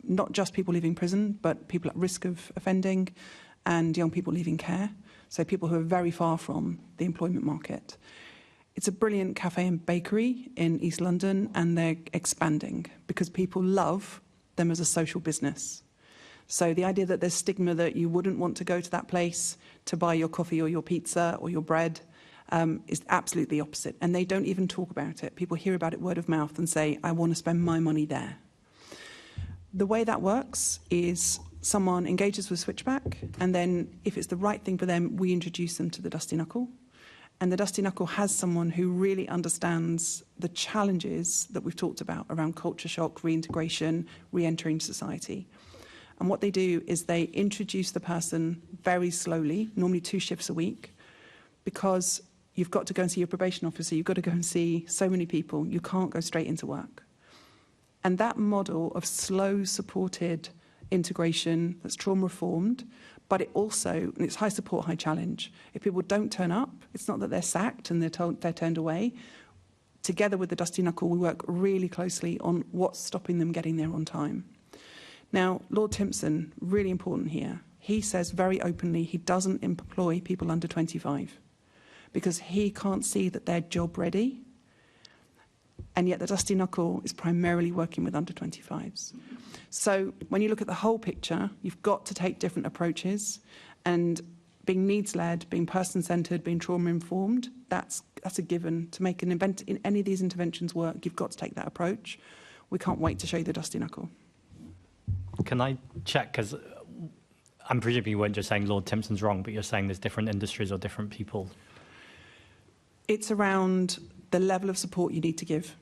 not just people leaving prison, but people at risk of offending and young people leaving care. So people who are very far from the employment market. It's a brilliant cafe and bakery in East London, and they're expanding because people love them as a social business. So the idea that there's stigma that you wouldn't want to go to that place to buy your coffee or your pizza or your bread is absolutely the opposite. And they don't even talk about it. People hear about it word of mouth and say, I want to spend my money there. The way that works is someone engages with Switchback, and then if it's the right thing for them, we introduce them to the Dusty Knuckle. And the Dusty Knuckle has someone who really understands the challenges that we've talked about around culture shock, reintegration, re-entering society. And what they do is they introduce the person very slowly, normally 2 shifts a week, because you've got to go and see your probation officer, you've got to go and see so many people, you can't go straight into work. And that model of slow, supported integration that's trauma-informed, but it also, and it's high support, high challenge. If people don't turn up, it's not that they're sacked and they're turned away. Together with the Dusty Knuckle, we work really closely on what's stopping them getting there on time. Now, Lord Timpson, really important here. He says very openly he doesn't employ people under 25 because he can't see that they're job ready. And yet the Dusty Knuckle is primarily working with under 25s. So when you look at the whole picture, you've got to take different approaches, and being needs-led, being person-centred, being trauma-informed, that's a given. To make an event in any of these interventions work, you've got to take that approach. We can't wait to show you the Dusty Knuckle. Can I check, because I'm presuming you weren't just saying Lord Timpson's wrong, but you're saying there's different industries or different people. It's around the level of support you need to give.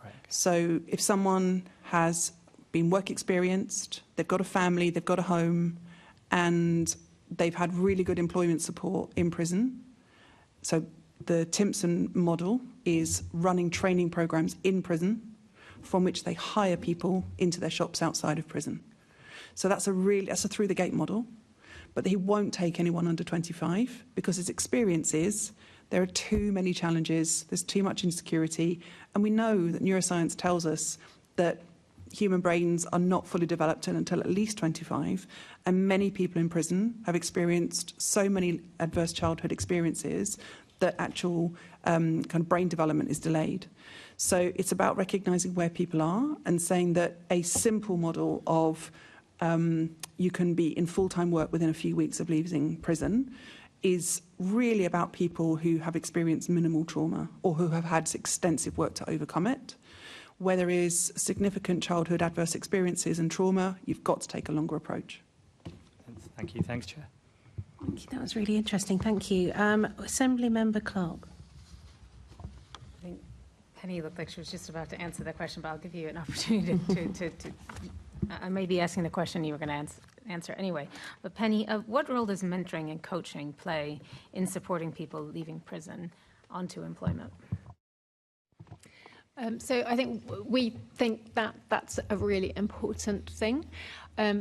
Right. So if someone has been work experienced, they've got a family, they've got a home, and they've had really good employment support in prison. So the Timpson model is running training programs in prison from which they hire people into their shops outside of prison. So that's a through the gate model, but he won't take anyone under 25 because his experience is there are too many challenges, there's too much insecurity, and we know that neuroscience tells us that human brains are not fully developed until at least 25, and many people in prison have experienced so many adverse childhood experiences that actual kind of brain development is delayed. So it's about recognising where people are and saying that a simple model of you can be in full-time work within a few weeks of leaving prison is really about people who have experienced minimal trauma or who have had extensive work to overcome it. Where there is significant childhood adverse experiences and trauma, you've got to take a longer approach. Thank you. Thanks, Chair. Thank you. That was really interesting. Thank you. Assembly Member Clark. I think Penny looked like she was just about to answer that question, but I'll give you an opportunity to I may be asking the question you were going to answer anyway. But Penny, what role does mentoring and coaching play in supporting people leaving prison onto employment? So I think we think that that's a really important thing.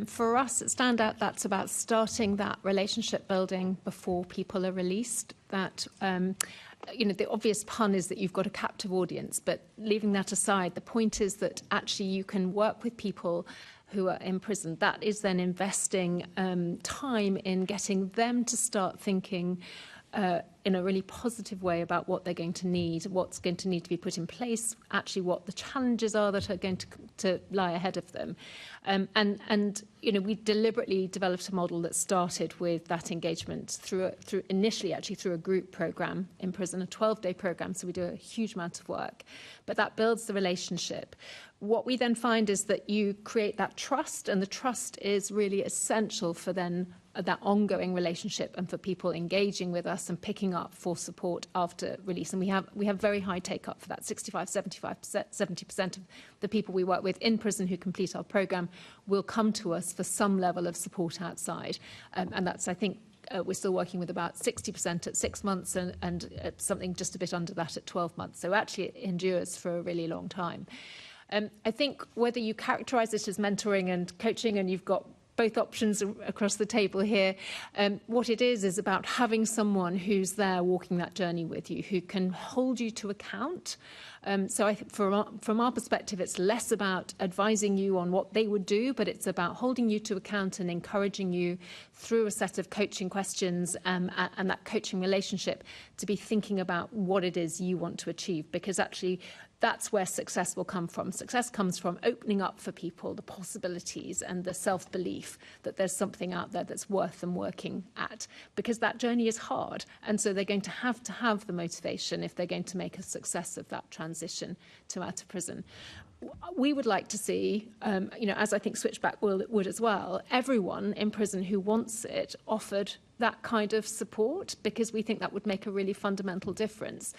For us at Standout, that's about starting that relationship building before people are released. That, the obvious pun is that you've got a captive audience, but leaving that aside, the point is that actually you can work with people who are in prison. That is then investing time in getting them to start thinking in a really positive way about what they're going to need, what's going to need to be put in place, actually what the challenges are that are going to lie ahead of them. And we deliberately developed a model that started with that engagement through initially actually through a group program in prison, a 12-day program, so we do a huge amount of work. But that builds the relationship. What we then find is that you create that trust, and the trust is really essential for then that ongoing relationship and for people engaging with us and picking up for support after release. And we have very high take up for that. 70% of the people we work with in prison who complete our program will come to us for some level of support outside. And that's, I think, we're still working with about 60% at 6 months and something just a bit under that at 12 months. So actually it endures for a really long time. I think whether you characterise it as mentoring and coaching, and you've got both options across the table here, what it is about having someone who's there walking that journey with you, who can hold you to account. So I think from our perspective, it's less about advising you on what they would do, but it's about holding you to account and encouraging you through a set of coaching questions and that coaching relationship to be thinking about what it is you want to achieve, because actually that's where success will come from. Success comes from opening up for people the possibilities and the self-belief that there's something out there that's worth them working at, because that journey is hard. And so they're going to have the motivation if they're going to make a success of that transition to out of prison. We would like to see, as I think Switchback would as well, everyone in prison who wants it offered that kind of support, because we think that would make a really fundamental difference.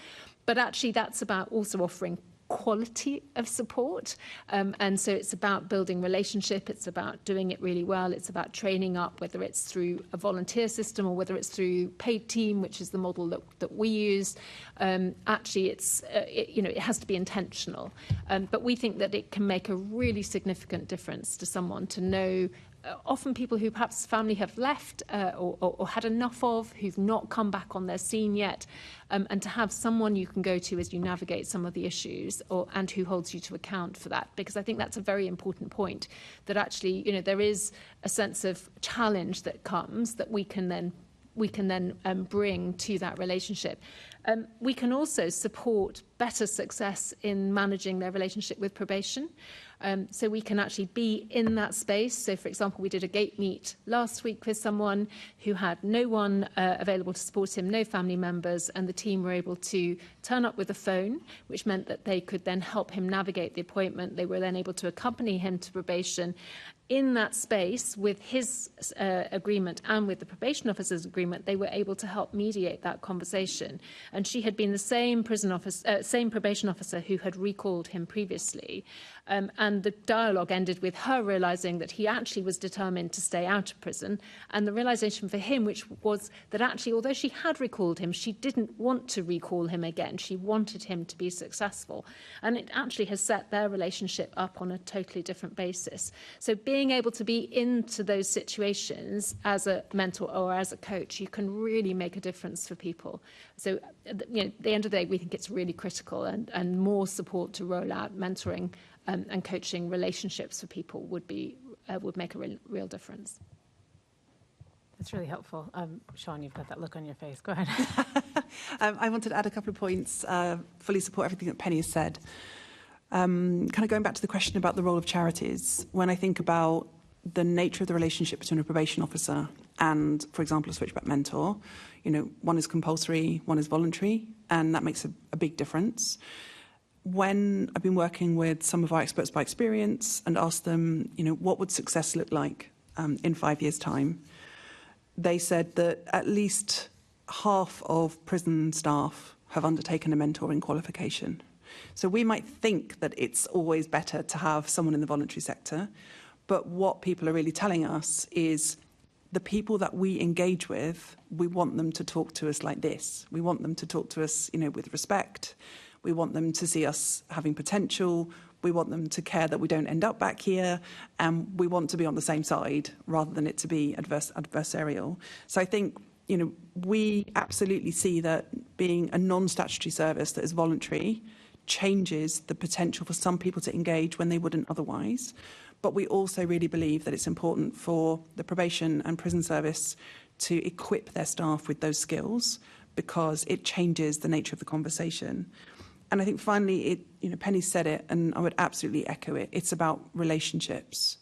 But actually, that's about also offering quality of support. And so it's about building relationship. It's about doing it really well. It's about training up, whether it's through a volunteer system or whether it's through paid team, which is the model that we use. Actually, it has to be intentional. But we think that it can make a really significant difference to someone to know. Often people who perhaps family have left or had enough of, who've not come back on their scene yet, and to have someone you can go to as you navigate some of the issues and who holds you to account for that. Because I think that's a very important point, that actually, there is a sense of challenge that comes that we can then bring to that relationship. We can also support better success in managing their relationship with probation. So we can actually be in that space. So, for example, we did a gate meet last week with someone who had no one available to support him, no family members, and the team were able to turn up with a phone, which meant that they could then help him navigate the appointment. They were then able to accompany him to probation. In that space, with his agreement and with the probation officer's agreement, they were able to help mediate that conversation. And she had been the same probation officer who had recalled him previously. And the dialogue ended with her realising that he actually was determined to stay out of prison. And the realisation for him, which was that actually, although she had recalled him, she didn't want to recall him again. She wanted him to be successful. And it actually has set their relationship up on a totally different basis. So being able to be into those situations as a mentor or as a coach, you can really make a difference for people. So, at the end of the day, we think it's really critical, and more support to roll out mentoring and coaching relationships for people would make a real difference. That's really helpful. Sean, you've got that look on your face. Go ahead. I wanted to add a couple of points, fully support everything that Penny has said. Kind of going back to the question about the role of charities, when I think about the nature of the relationship between a probation officer and, for example, a Switchback mentor, one is compulsory, one is voluntary, and that makes a big difference. When I've been working with some of our experts by experience and asked them, what would success look like in 5 years' time? they said that at least half of prison staff have undertaken a mentoring qualification. So we might think that it's always better to have someone in the voluntary sector, but what people are really telling us is the people that we engage with, we want them to talk to us like this. We want them to talk to us, with respect. We want them to see us having potential. We want them to care that we don't end up back here. And we want to be on the same side rather than it to be adversarial. So I think, we absolutely see that being a non-statutory service that is voluntary changes the potential for some people to engage when they wouldn't otherwise. But we also really believe that it's important for the probation and prison service to equip their staff with those skills because it changes the nature of the conversation. And I think finally, Penny said it, and I would absolutely echo it. It's about relationships.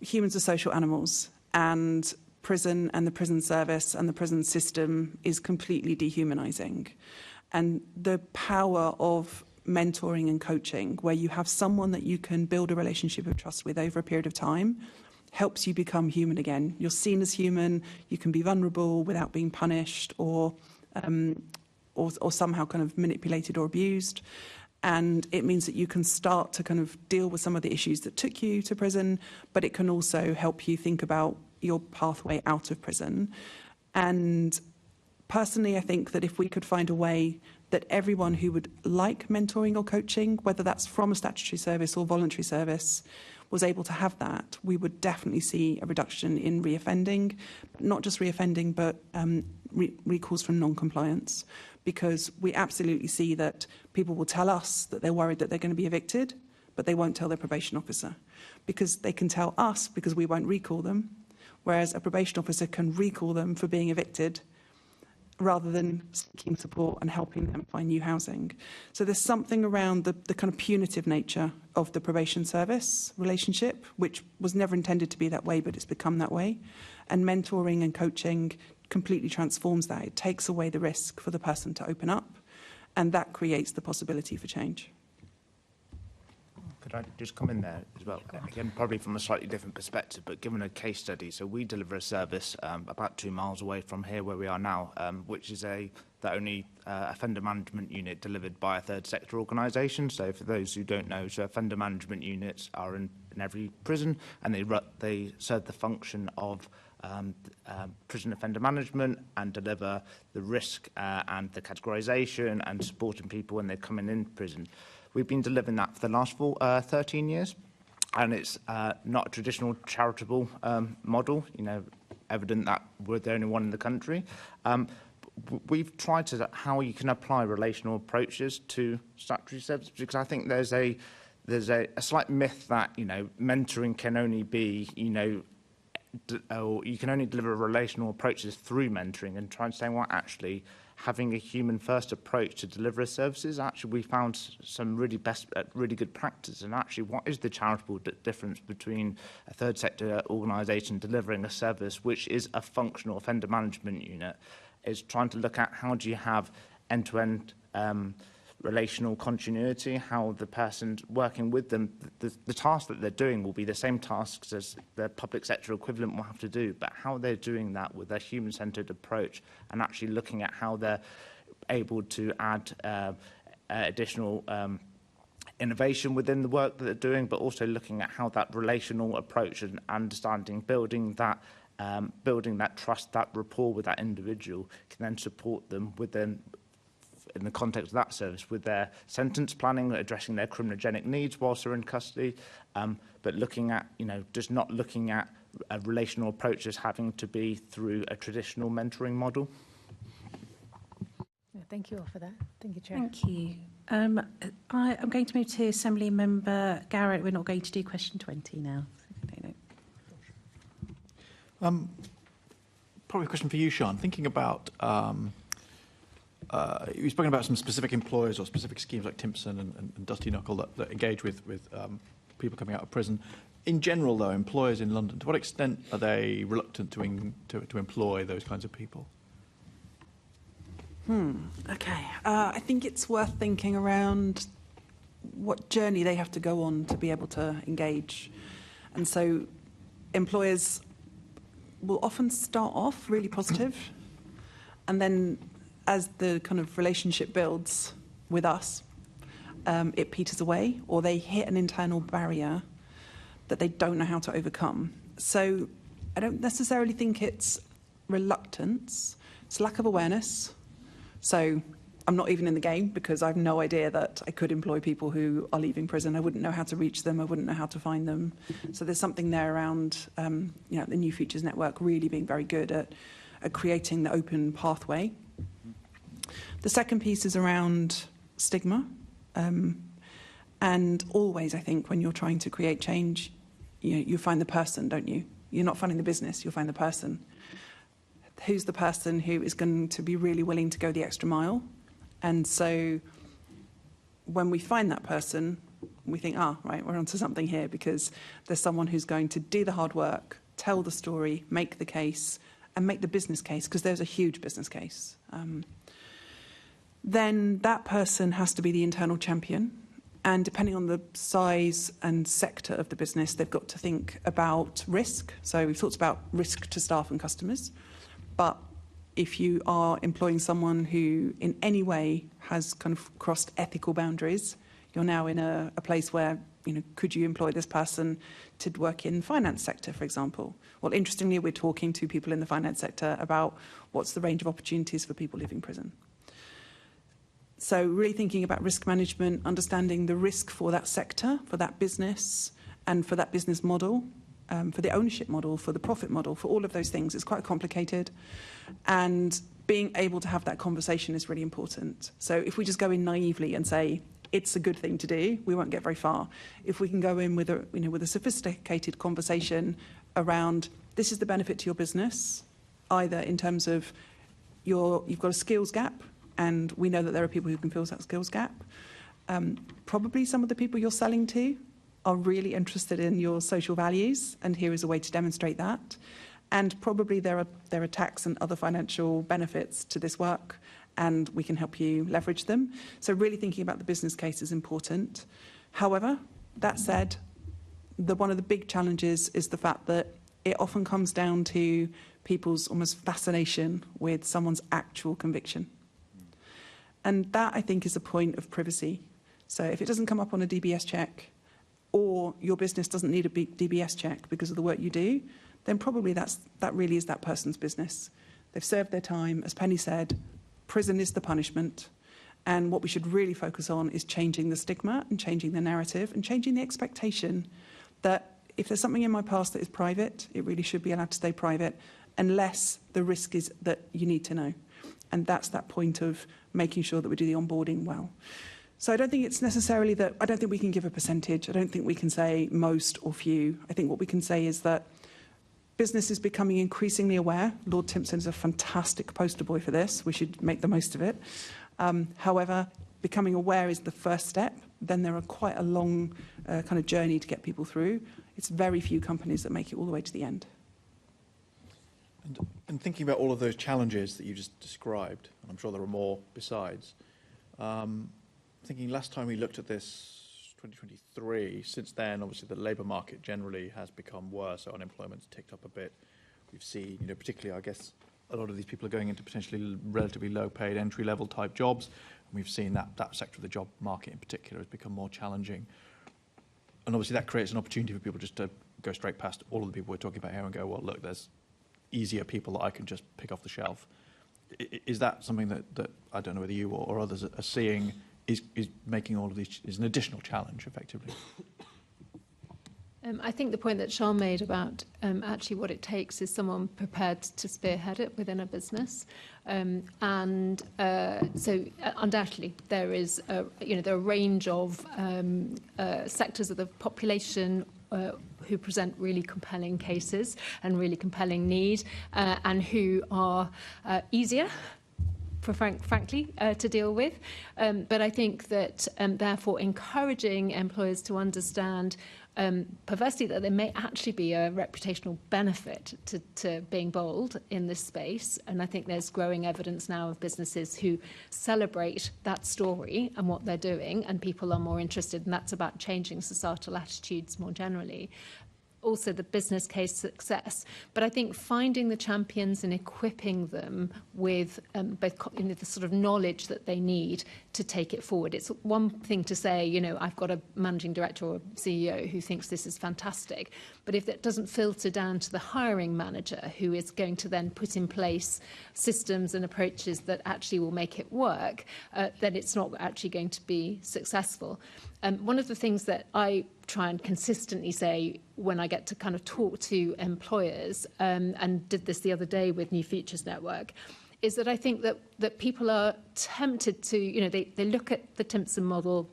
Humans are social animals, and prison and the prison service and the prison system is completely dehumanising. And the power of mentoring and coaching, where you have someone that you can build a relationship of trust with over a period of time, helps you become human again. You're seen as human, you can be vulnerable without being punished or somehow kind of manipulated or abused. And it means that you can start to kind of deal with some of the issues that took you to prison, but it can also help you think about your pathway out of prison. And personally, I think that if we could find a way that everyone who would like mentoring or coaching, whether that's from a statutory service or voluntary service, was able to have that, we would definitely see a reduction in reoffending, not just reoffending, but recalls from non-compliance, because we absolutely see that people will tell us that they're worried that they're going to be evicted, but they won't tell their probation officer, because they can tell us because we won't recall them, whereas a probation officer can recall them for being evicted rather than seeking support and helping them find new housing. So there's something around the kind of punitive nature of the probation service relationship, which was never intended to be that way, but it's become that way. And mentoring and coaching completely transforms that. It takes away the risk for the person to open up, and that creates the possibility for change. Could I just come in there as well? Again, probably from a slightly different perspective, but given a case study, so we deliver a service about 2 miles away from here where we are now, which is the only offender management unit delivered by a third sector organisation. So for those who don't know, so offender management units are in every prison, and they serve the function of prison offender management and deliver the risk and the categorisation and supporting people when they're coming in prison. We've been delivering that for the last 13 years, and it's not a traditional charitable model, evident that we're the only one in the country. We've tried to how you can apply relational approaches to statutory services, because I think there's a slight myth that, mentoring can only be, or you can only deliver relational approaches through mentoring, and try and say, well, actually, having a human-first approach to deliver services, actually we found some really good practice. And actually, what is the charitable difference between a third sector organisation delivering a service which is a functional offender management unit, is trying to look at how do you have end-to-end relational continuity, how the person working with them, the tasks that they're doing will be the same tasks as the public sector equivalent will have to do, but how they're doing that with a human-centred approach, and actually looking at how they're able to add additional innovation within the work that they're doing, but also looking at how that relational approach and understanding, building that trust, that rapport with that individual, can then support them within, in the context of that service, with their sentence planning, addressing their criminogenic needs whilst they're in custody, but looking at, just not looking at a relational approach as having to be through a traditional mentoring model. Thank you all for that. Thank you, Chair. Thank you. I'm going to move to Assembly Member Garrett. We're not going to do question 20 now. Probably a question for you, Sean. Thinking about you've spoken about some specific employers or specific schemes like Timpson and Dusty Knuckle that engage with people coming out of prison. In general, though, employers in London, to what extent are they reluctant to employ those kinds of people? Okay. I think it's worth thinking around what journey they have to go on to be able to engage. And so employers will often start off really positive, and then as the kind of relationship builds with us, it peters away, or they hit an internal barrier that they don't know how to overcome. So I don't necessarily think it's reluctance, it's lack of awareness. So I'm not even in the game because I have no idea that I could employ people who are leaving prison. I wouldn't know how to reach them. I wouldn't know how to find them. So there's something there around the New Futures Network really being very good at creating the open pathway. The second piece is around stigma. And always, I think, when you're trying to create change, you find the person, don't you? You're not finding the business, you'll find the person. Who's the person who is going to be really willing to go the extra mile? And so when we find that person, we think, right, we're onto something here, because there's someone who's going to do the hard work, tell the story, make the case, and make the business case, because there's a huge business case. Then that person has to be the internal champion. And depending on the size and sector of the business, they've got to think about risk. So we've talked about risk to staff and customers. But if you are employing someone who in any way has kind of crossed ethical boundaries, you're now in a place where, could you employ this person to work in the finance sector, for example? Well, interestingly, we're talking to people in the finance sector about what's the range of opportunities for people leaving prison. So really thinking about risk management, understanding the risk for that sector, for that business, and for that business model, for the ownership model, for the profit model, for all of those things. It's quite complicated. And being able to have that conversation is really important. So if we just go in naively and say, it's a good thing to do, we won't get very far. If we can go in with a sophisticated conversation around, this is the benefit to your business, either in terms of you've got a skills gap, and we know that there are people who can fill that skills gap. Probably some of the people you're selling to are really interested in your social values, and here is a way to demonstrate that. And probably there are tax and other financial benefits to this work, and we can help you leverage them. So really thinking about the business case is important. However, that said, one of the big challenges is the fact that it often comes down to people's almost fascination with someone's actual conviction. And that, I think, is a point of privacy. So if it doesn't come up on a DBS check, or your business doesn't need a big DBS check because of the work you do, then probably that really is that person's business. They've served their time. As Penny said, prison is the punishment. And what we should really focus on is changing the stigma and changing the narrative and changing the expectation that if there's something in my past that is private, it really should be allowed to stay private, unless the risk is that you need to know. And that's that point of making sure that we do the onboarding well. So I don't think it's necessarily I don't think we can give a percentage. I don't think we can say most or few. I think what we can say is that business is becoming increasingly aware. Lord Timpson is a fantastic poster boy for this. We should make the most of it. However, becoming aware is the first step. Then there are quite a long kind of journey to get people through. It's very few companies that make it all the way to the end. And thinking about all of those challenges that you just described, and I'm sure there are more besides, thinking last time we looked at this, 2023, since then, obviously, the labour market generally has become worse, so unemployment's ticked up a bit. We've seen, particularly, I guess, a lot of these people are going into potentially relatively low-paid, entry-level type jobs, and we've seen that sector of the job market in particular has become more challenging. And obviously, that creates an opportunity for people just to go straight past all of the people we're talking about here and go, well, look, there's easier people that I can just pick off the shelf. Is that something that I don't know whether you or others are seeing is making all of these is an additional challenge, effectively? I think the point that Sean made about actually what it takes is someone prepared to spearhead it within a business, and so undoubtedly there is there are a range of sectors of the population who present really compelling cases and really compelling need, and who are easier, frankly, to deal with. But I think that therefore encouraging employers to understand perversely that there may actually be a reputational benefit to being bold in this space. And I think there's growing evidence now of businesses who celebrate that story and what they're doing, and people are more interested, and that's about changing societal attitudes more generally. also the business case success. But I think finding the champions and equipping them with both the sort of knowledge that they need to take it forward. It's one thing to say, you know, I've got a managing director or CEO who thinks this is fantastic, but if that doesn't filter down to the hiring manager who is going to then put in place systems and approaches that actually will make it work, then it's not actually going to be successful. One of the things that I try and consistently say when I get to kind of talk to employers, and did this the other day with New Futures Network, is that I think that people are tempted to, you know, they look at the Timpson model,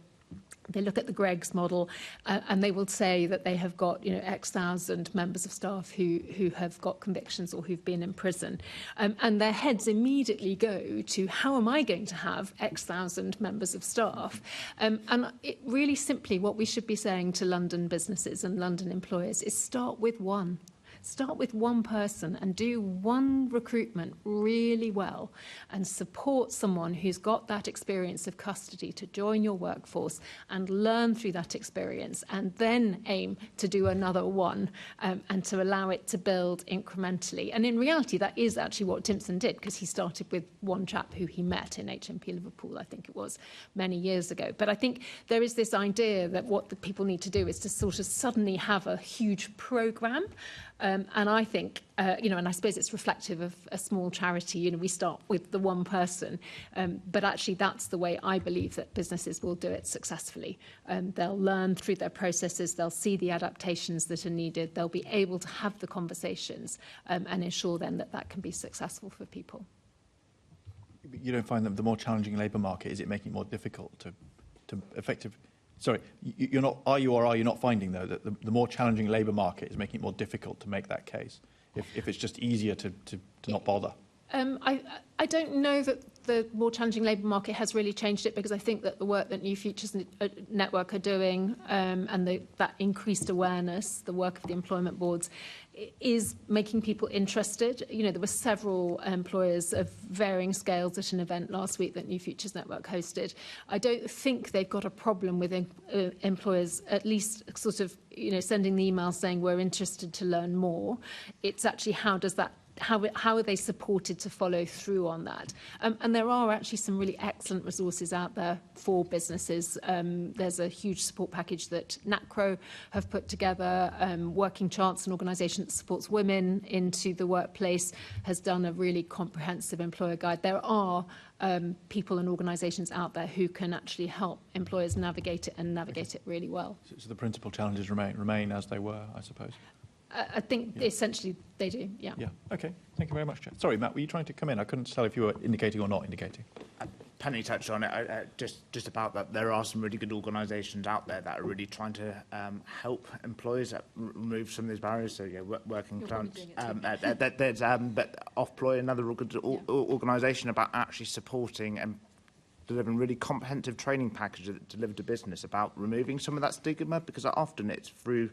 they look at the Greggs model, and they will say that they have got, you know, X thousand members of staff who have got convictions or who've been in prison. And their heads immediately go to, how am I going to have X thousand members of staff? And it really simply, what we should be saying to London businesses and London employers is start with one. Start with one person and do one recruitment really well and support someone who's got that experience of custody to join your workforce and learn through that experience, and then aim to do another one and to allow it to build incrementally. And in reality, that is actually what Timpson did, because he started with one chap who he met in HMP Liverpool, I think it was, many years ago. But I think there is this idea that what the people need to do is to sort of suddenly have a huge programme. And I think, you know, and I suppose it's reflective of a small charity, you know, we start with the one person, but actually that's the way I believe that businesses will do it successfully. They'll learn through their processes, they'll see the adaptations that are needed, they'll be able to have the conversations and ensure then that that can be successful for people. You don't find that the more challenging labour market, is it making it more difficult to effective? Sorry, you're not. Are you or are you not finding though that the more challenging labour market is making it more difficult to make that case? If it's just easier to not bother. I don't know that the more challenging labour market has really changed it, because I think that the work that New Futures Network are doing and that increased awareness, the work of the employment boards, is making people interested. You know, there were several employers of varying scales at an event last week that New Futures Network hosted. I don't think they've got a problem with employers at least sort of, you know, sending the email saying we're interested to learn more. It's actually how are they supported to follow through on that? And there are actually some really excellent resources out there for businesses. There's a huge support package that NACRO have put together. Working Chance, an organisation that supports women into the workplace, has done a really comprehensive employer guide. There are people and organisations out there who can actually help employers navigate it and navigate it really well. So the principal challenges remain as they were, I suppose. I think essentially they do, yeah. Yeah, okay. Thank you very much, Chair. Sorry, Matt, were you trying to come in? I couldn't tell if you were indicating or not indicating. Penny touched on it, just about that. There are some really good organisations out there that are really trying to help employers remove some of these barriers. So, yeah, Working Chance, there's Offploy, another good organisation about actually supporting and delivering really comprehensive training packages that deliver to business about removing some of that stigma, because often it's through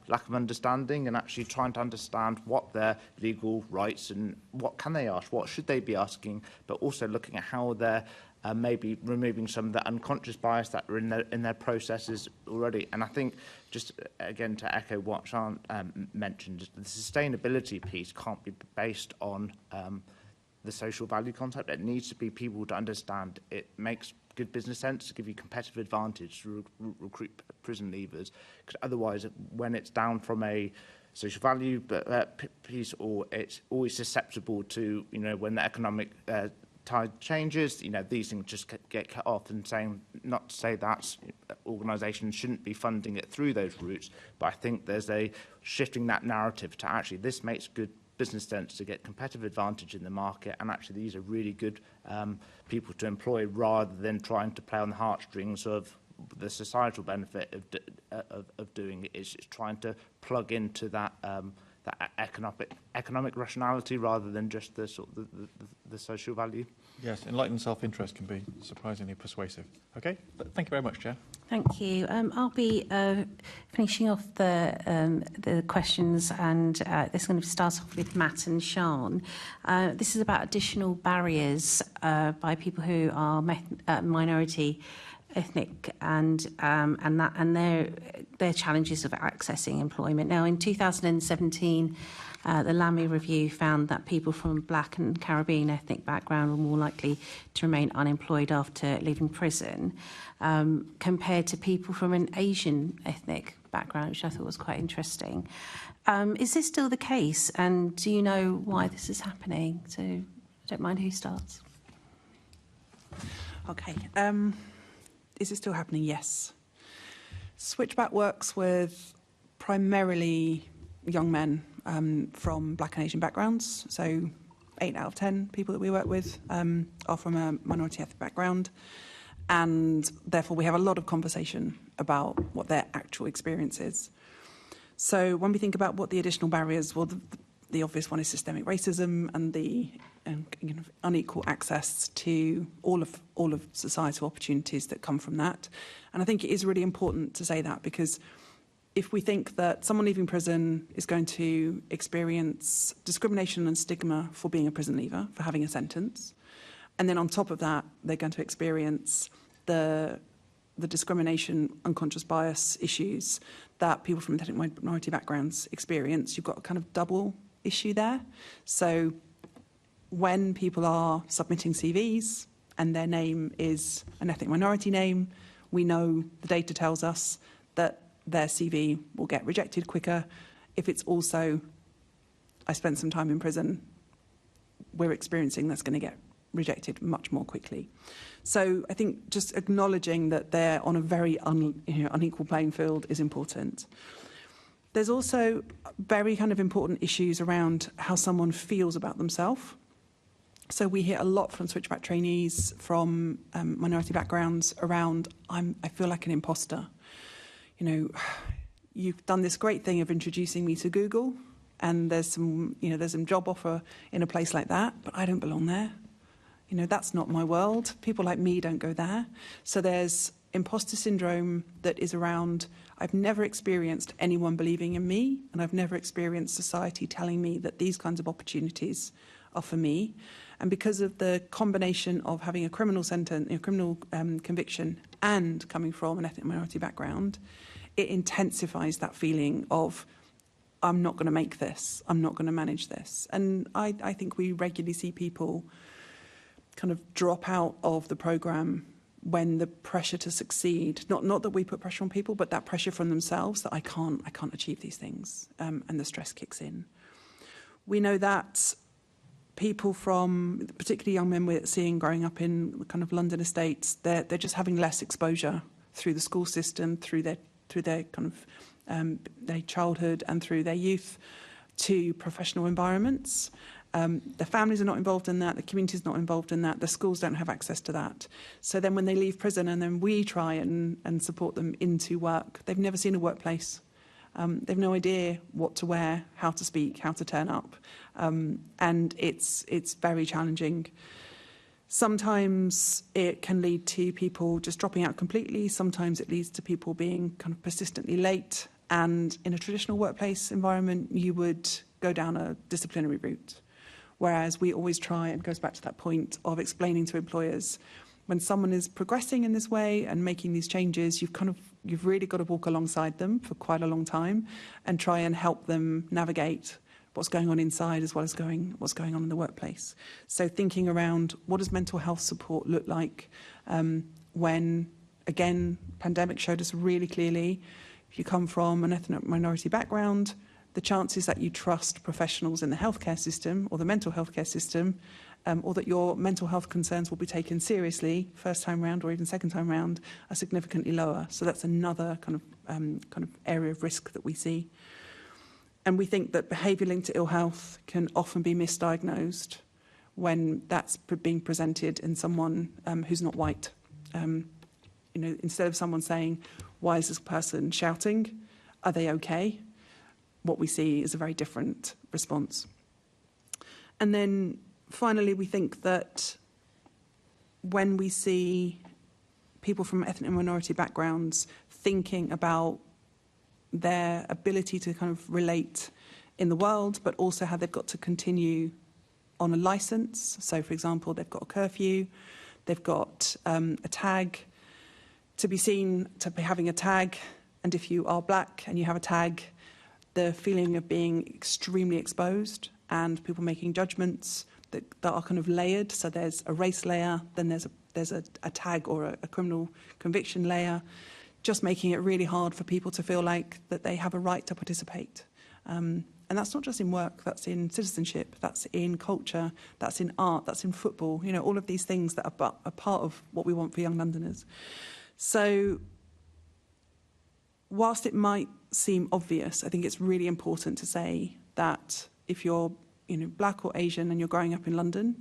lack of understanding and actually trying to understand what their legal rights and what can they ask, what should they be asking, but also looking at how they're maybe removing some of the unconscious bias that are in their processes already. And I think, just again to echo what Sean mentioned, the sustainability piece can't be based on the social value concept. It needs to be people to understand it makes good business sense to give you competitive advantage to recruit prison leavers, because otherwise when it's down from a social value piece, or it's always susceptible to, you know, when the economic tide changes, you know, these things just get cut off. And saying, not to say that organisations shouldn't be funding it through those routes, but I think there's a shifting that narrative to actually this makes good business sense to get competitive advantage in the market, and actually these are really good people to employ, rather than trying to play on the heartstrings of the societal benefit of doing it. It's trying to plug into that that economic rationality rather than just the sort of the social value. Yes, enlightened self-interest can be surprisingly persuasive. Okay, thank you very much, Chair. Thank you. I'll be finishing off the questions, and this is going to start off with Matt and Sean. This is about additional barriers by people who are minority ethnic and their challenges of accessing employment. Now, in 2017, the LAMI review found that people from Black and Caribbean ethnic background were more likely to remain unemployed after leaving prison compared to people from an Asian ethnic background, which I thought was quite interesting. Is this still the case? And do you know why this is happening? So I don't mind who starts. Okay. Is it still happening? Yes. Switchback works with primarily young men from Black and Asian backgrounds. So 8 out of 10 people that we work with are from a minority ethnic background. And therefore, we have a lot of conversation about what their actual experience is. So when we think about what the additional barriers, well, the obvious one is systemic racism and the unequal access to all of societal opportunities that come from that. And I think it is really important to say that, because if we think that someone leaving prison is going to experience discrimination and stigma for being a prison leaver, for having a sentence, and then on top of that, they're going to experience the discrimination, unconscious bias issues that people from ethnic minority backgrounds experience, you've got a kind of double issue there. So when people are submitting CVs and their name is an ethnic minority name, we know the data tells us that their CV will get rejected quicker. If it's also, I spent some time in prison, we're experiencing that's going to get rejected much more quickly. So I think just acknowledging that they're on a very unequal playing field is important. There's also very kind of important issues around how someone feels about themselves. So we hear a lot from switchback trainees from minority backgrounds around, I feel like an imposter. You know, you've done this great thing of introducing me to Google, and there's some job offer in a place like that, but I don't belong there. You know, that's not my world. People like me don't go there. So there's imposter syndrome that is around, I've never experienced anyone believing in me, and I've never experienced society telling me that these kinds of opportunities are for me. And because of the combination of having a criminal sentence, criminal conviction, and coming from an ethnic minority background, it intensifies that feeling of, I'm not going to make this, I'm not going to manage this. And I think we regularly see people kind of drop out of the programme when the pressure to succeed, not that we put pressure on people, but that pressure from themselves that I can't achieve these things, and the stress kicks in. We know that people from, particularly young men we're seeing growing up in kind of London estates, they're just having less exposure through the school system, through their kind of their childhood and through their youth to professional environments. Their families are not involved in that, the community is not involved in that, the schools don't have access to that. So then when they leave prison and then we try and support them into work, they've never seen a workplace. They've no idea what to wear, how to speak, how to turn up. And it's very challenging. Sometimes it can lead to people just dropping out completely. Sometimes it leads to people being kind of persistently late. And in a traditional workplace environment, you would go down a disciplinary route. Whereas we always try, and it goes back to that point of explaining to employers, when someone is progressing in this way and making these changes, you've really got to walk alongside them for quite a long time and try and help them navigate what's going on inside as well as what's going on in the workplace. So thinking around what does mental health support look like when, again, pandemic showed us really clearly, if you come from an ethnic minority background, the chances that you trust professionals in the healthcare system or the mental health care system, or that your mental health concerns will be taken seriously first time round or even second time round, are significantly lower. So that's another kind of area of risk that we see. And we think that behaviour linked to ill health can often be misdiagnosed when that's being presented in someone who's not white. Instead of someone saying, "Why is this person shouting? Are they okay?" What we see is a very different response. And then finally, we think that when we see people from ethnic minority backgrounds thinking about their ability to kind of relate in the world, but also how they've got to continue on a licence. So, for example, they've got a curfew, they've got a tag. to be seen, to be having a tag, and if you are black and you have a tag, the feeling of being extremely exposed and people making judgments that are kind of layered. So there's a race layer, then there's a tag or a criminal conviction layer, just making it really hard for people to feel like that they have a right to participate. And that's not just in work, that's in citizenship, that's in culture, that's in art, that's in football, you know, all of these things that are a part of what we want for young Londoners. So whilst it might seem obvious, I think it's really important to say that if you're, you know, black or Asian and you're growing up in London,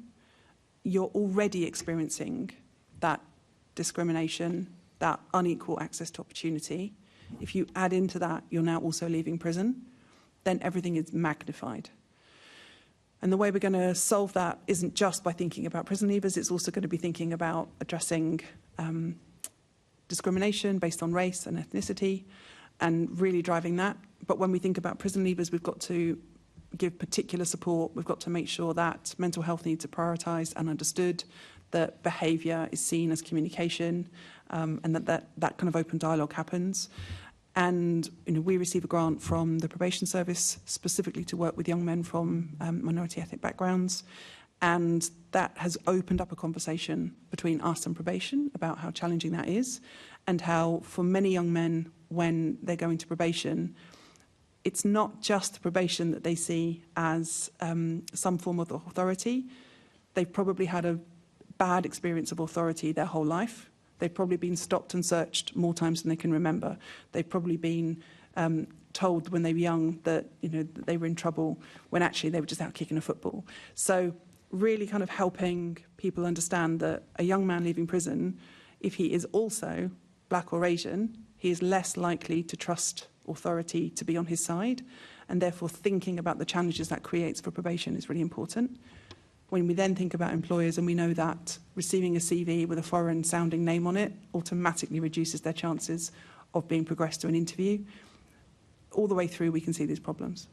you're already experiencing that discrimination, that unequal access to opportunity. If you add into that, you're now also leaving prison, then everything is magnified. And the way we're going to solve that isn't just by thinking about prison leavers, it's also going to be thinking about addressing discrimination based on race and ethnicity and really driving that. But when we think about prison leavers, we've got to give particular support. We've got to make sure that mental health needs are prioritised and understood, that behaviour is seen as communication, and that kind of open dialogue happens. And you know, we receive a grant from the probation service specifically to work with young men from minority ethnic backgrounds. And that has opened up a conversation between us and probation about how challenging that is, and how for many young men, when they're going to probation, it's not just the probation that they see as some form of authority. They've probably had a bad experience of authority their whole life. They've probably been stopped and searched more times than they can remember. They've probably been told when they were young that, you know, that they were in trouble when actually they were just out kicking a football. So really kind of helping people understand that a young man leaving prison, if he is also black or Asian, he is less likely to trust authority to be on his side, and therefore thinking about the challenges that creates for probation is really important. When we then think about employers, and we know that receiving a CV with a foreign-sounding name on it automatically reduces their chances of being progressed to an interview, all the way through we can see these problems.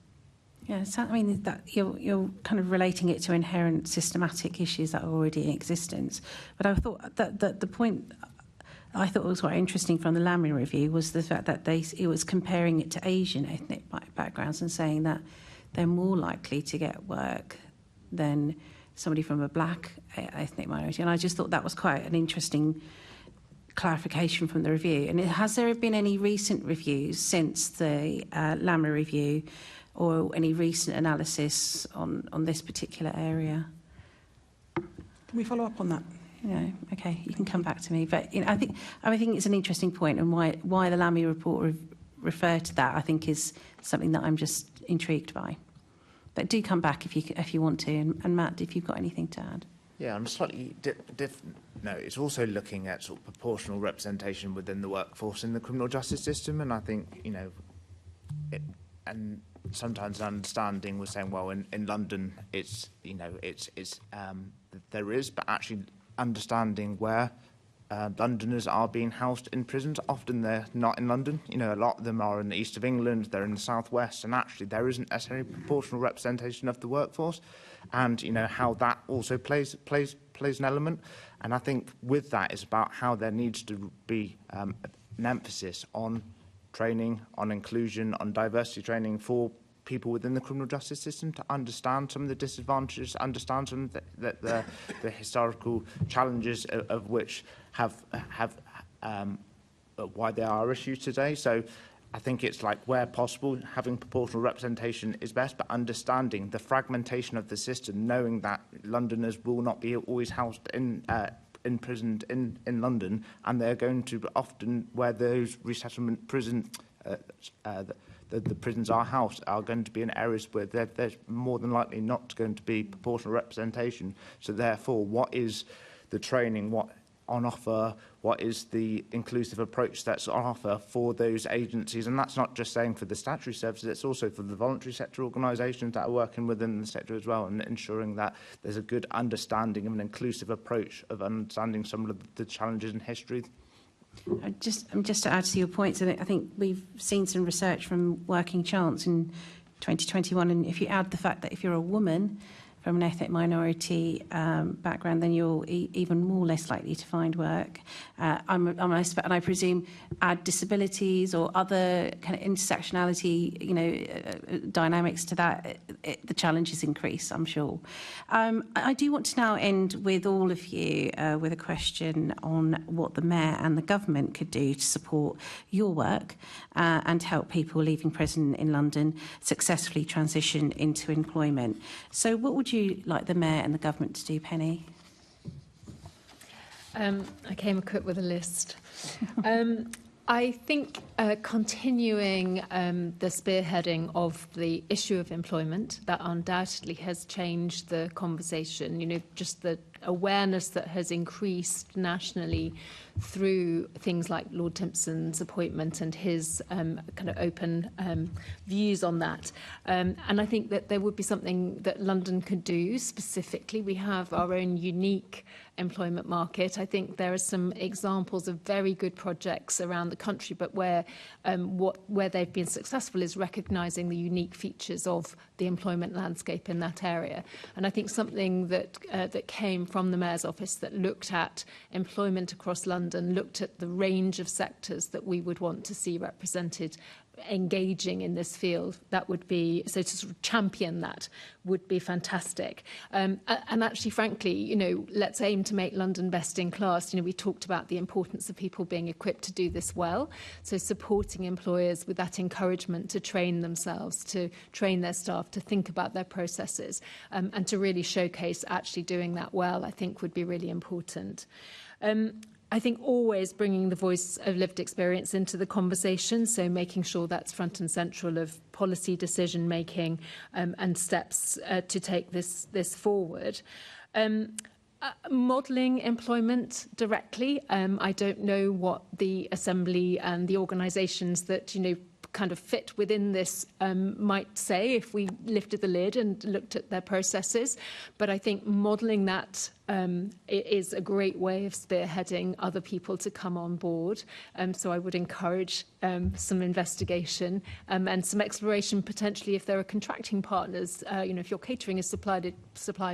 Yeah, so, I mean, that you're kind of relating it to inherent systematic issues that are already in existence. But I thought that the point I thought was quite interesting from the Lammy review was the fact that it was comparing it to Asian ethnic backgrounds and saying that they're more likely to get work than somebody from a black ethnic minority. And I just thought that was quite an interesting clarification from the review. And has there been any recent reviews since the Lammy review, or any recent analysis on this particular area? Can we follow up on that? Yeah, okay, you can come back to me. But you know, I think it's an interesting point, and why the Lammy report referred to that, I think, is something that I'm just intrigued by. But do come back if you want to, and Matt, if you've got anything to add. Yeah, on a slightly different note, it's also looking at sort of proportional representation within the workforce in the criminal justice system, and I think, you know, and sometimes an understanding was saying, well, in London, it's, you know, there is, but actually understanding where Londoners are being housed in prisons. Often they're not in London. You know, a lot of them are in the east of England, they're in the southwest, and actually there isn't necessarily proportional representation of the workforce. And, you know, how that also plays an element. And I think with that is about how there needs to be an emphasis on training, on inclusion, on diversity training for people within the criminal justice system to understand some of the disadvantages, understand some of the historical challenges of which have why there are issues today. So I think it's like, where possible, having proportional representation is best, but understanding the fragmentation of the system, knowing that Londoners will not be always housed imprisoned in London, and they're going to often, where those resettlement prisons the prisons are housed, are going to be in areas where there's more than likely not going to be proportional representation. So therefore, what is the training, what on offer, what is the inclusive approach that's on offer for those agencies? And that's not just saying for the statutory services, it's also for the voluntary sector organisations that are working within the sector as well, and ensuring that there's a good understanding of an inclusive approach of understanding some of the challenges in history. Just to add to your points, I think we've seen some research from Working Chance in 2021, and if you add the fact that if you're a woman from an ethnic minority background, then you're even more less likely to find work. And I presume add disabilities or other kind of intersectionality, dynamics to that, the challenges increase, I'm sure. I do want to now end with all of you with a question on what the Mayor and the government could do to support your work and help people leaving prison in London successfully transition into employment. So what would you like the Mayor and the government to do, Penny? I came equipped with a list. I think continuing the spearheading of the issue of employment, that undoubtedly has changed the conversation, just the awareness that has increased nationally through things like Lord Timpson's appointment and his kind of open views on that. And I think that there would be something that London could do specifically. We have our own unique employment market. I think there are some examples of very good projects around the country, but where they've been successful is recognising the unique features of the employment landscape in that area. And I think something that came from the Mayor's office that looked at employment across London, looked at the range of sectors that we would want to see represented engaging in this field, that would be, so to sort of champion that would be fantastic. And actually, frankly, let's aim to make London best in class. We talked about the importance of people being equipped to do this well. So supporting employers with that encouragement to train themselves, to train their staff, to think about their processes, and to really showcase actually doing that well, I think would be really important. I think always bringing the voice of lived experience into the conversation, so making sure that's front and central of policy decision making and steps to take this forward. Modelling employment directly. I don't know what the Assembly and the organisations that kind of fit within this might say if we lifted the lid and looked at their processes, but I think modelling that is a great way of spearheading other people to come on board. So I would encourage some investigation and some exploration potentially if there are contracting partners. If your catering is supplied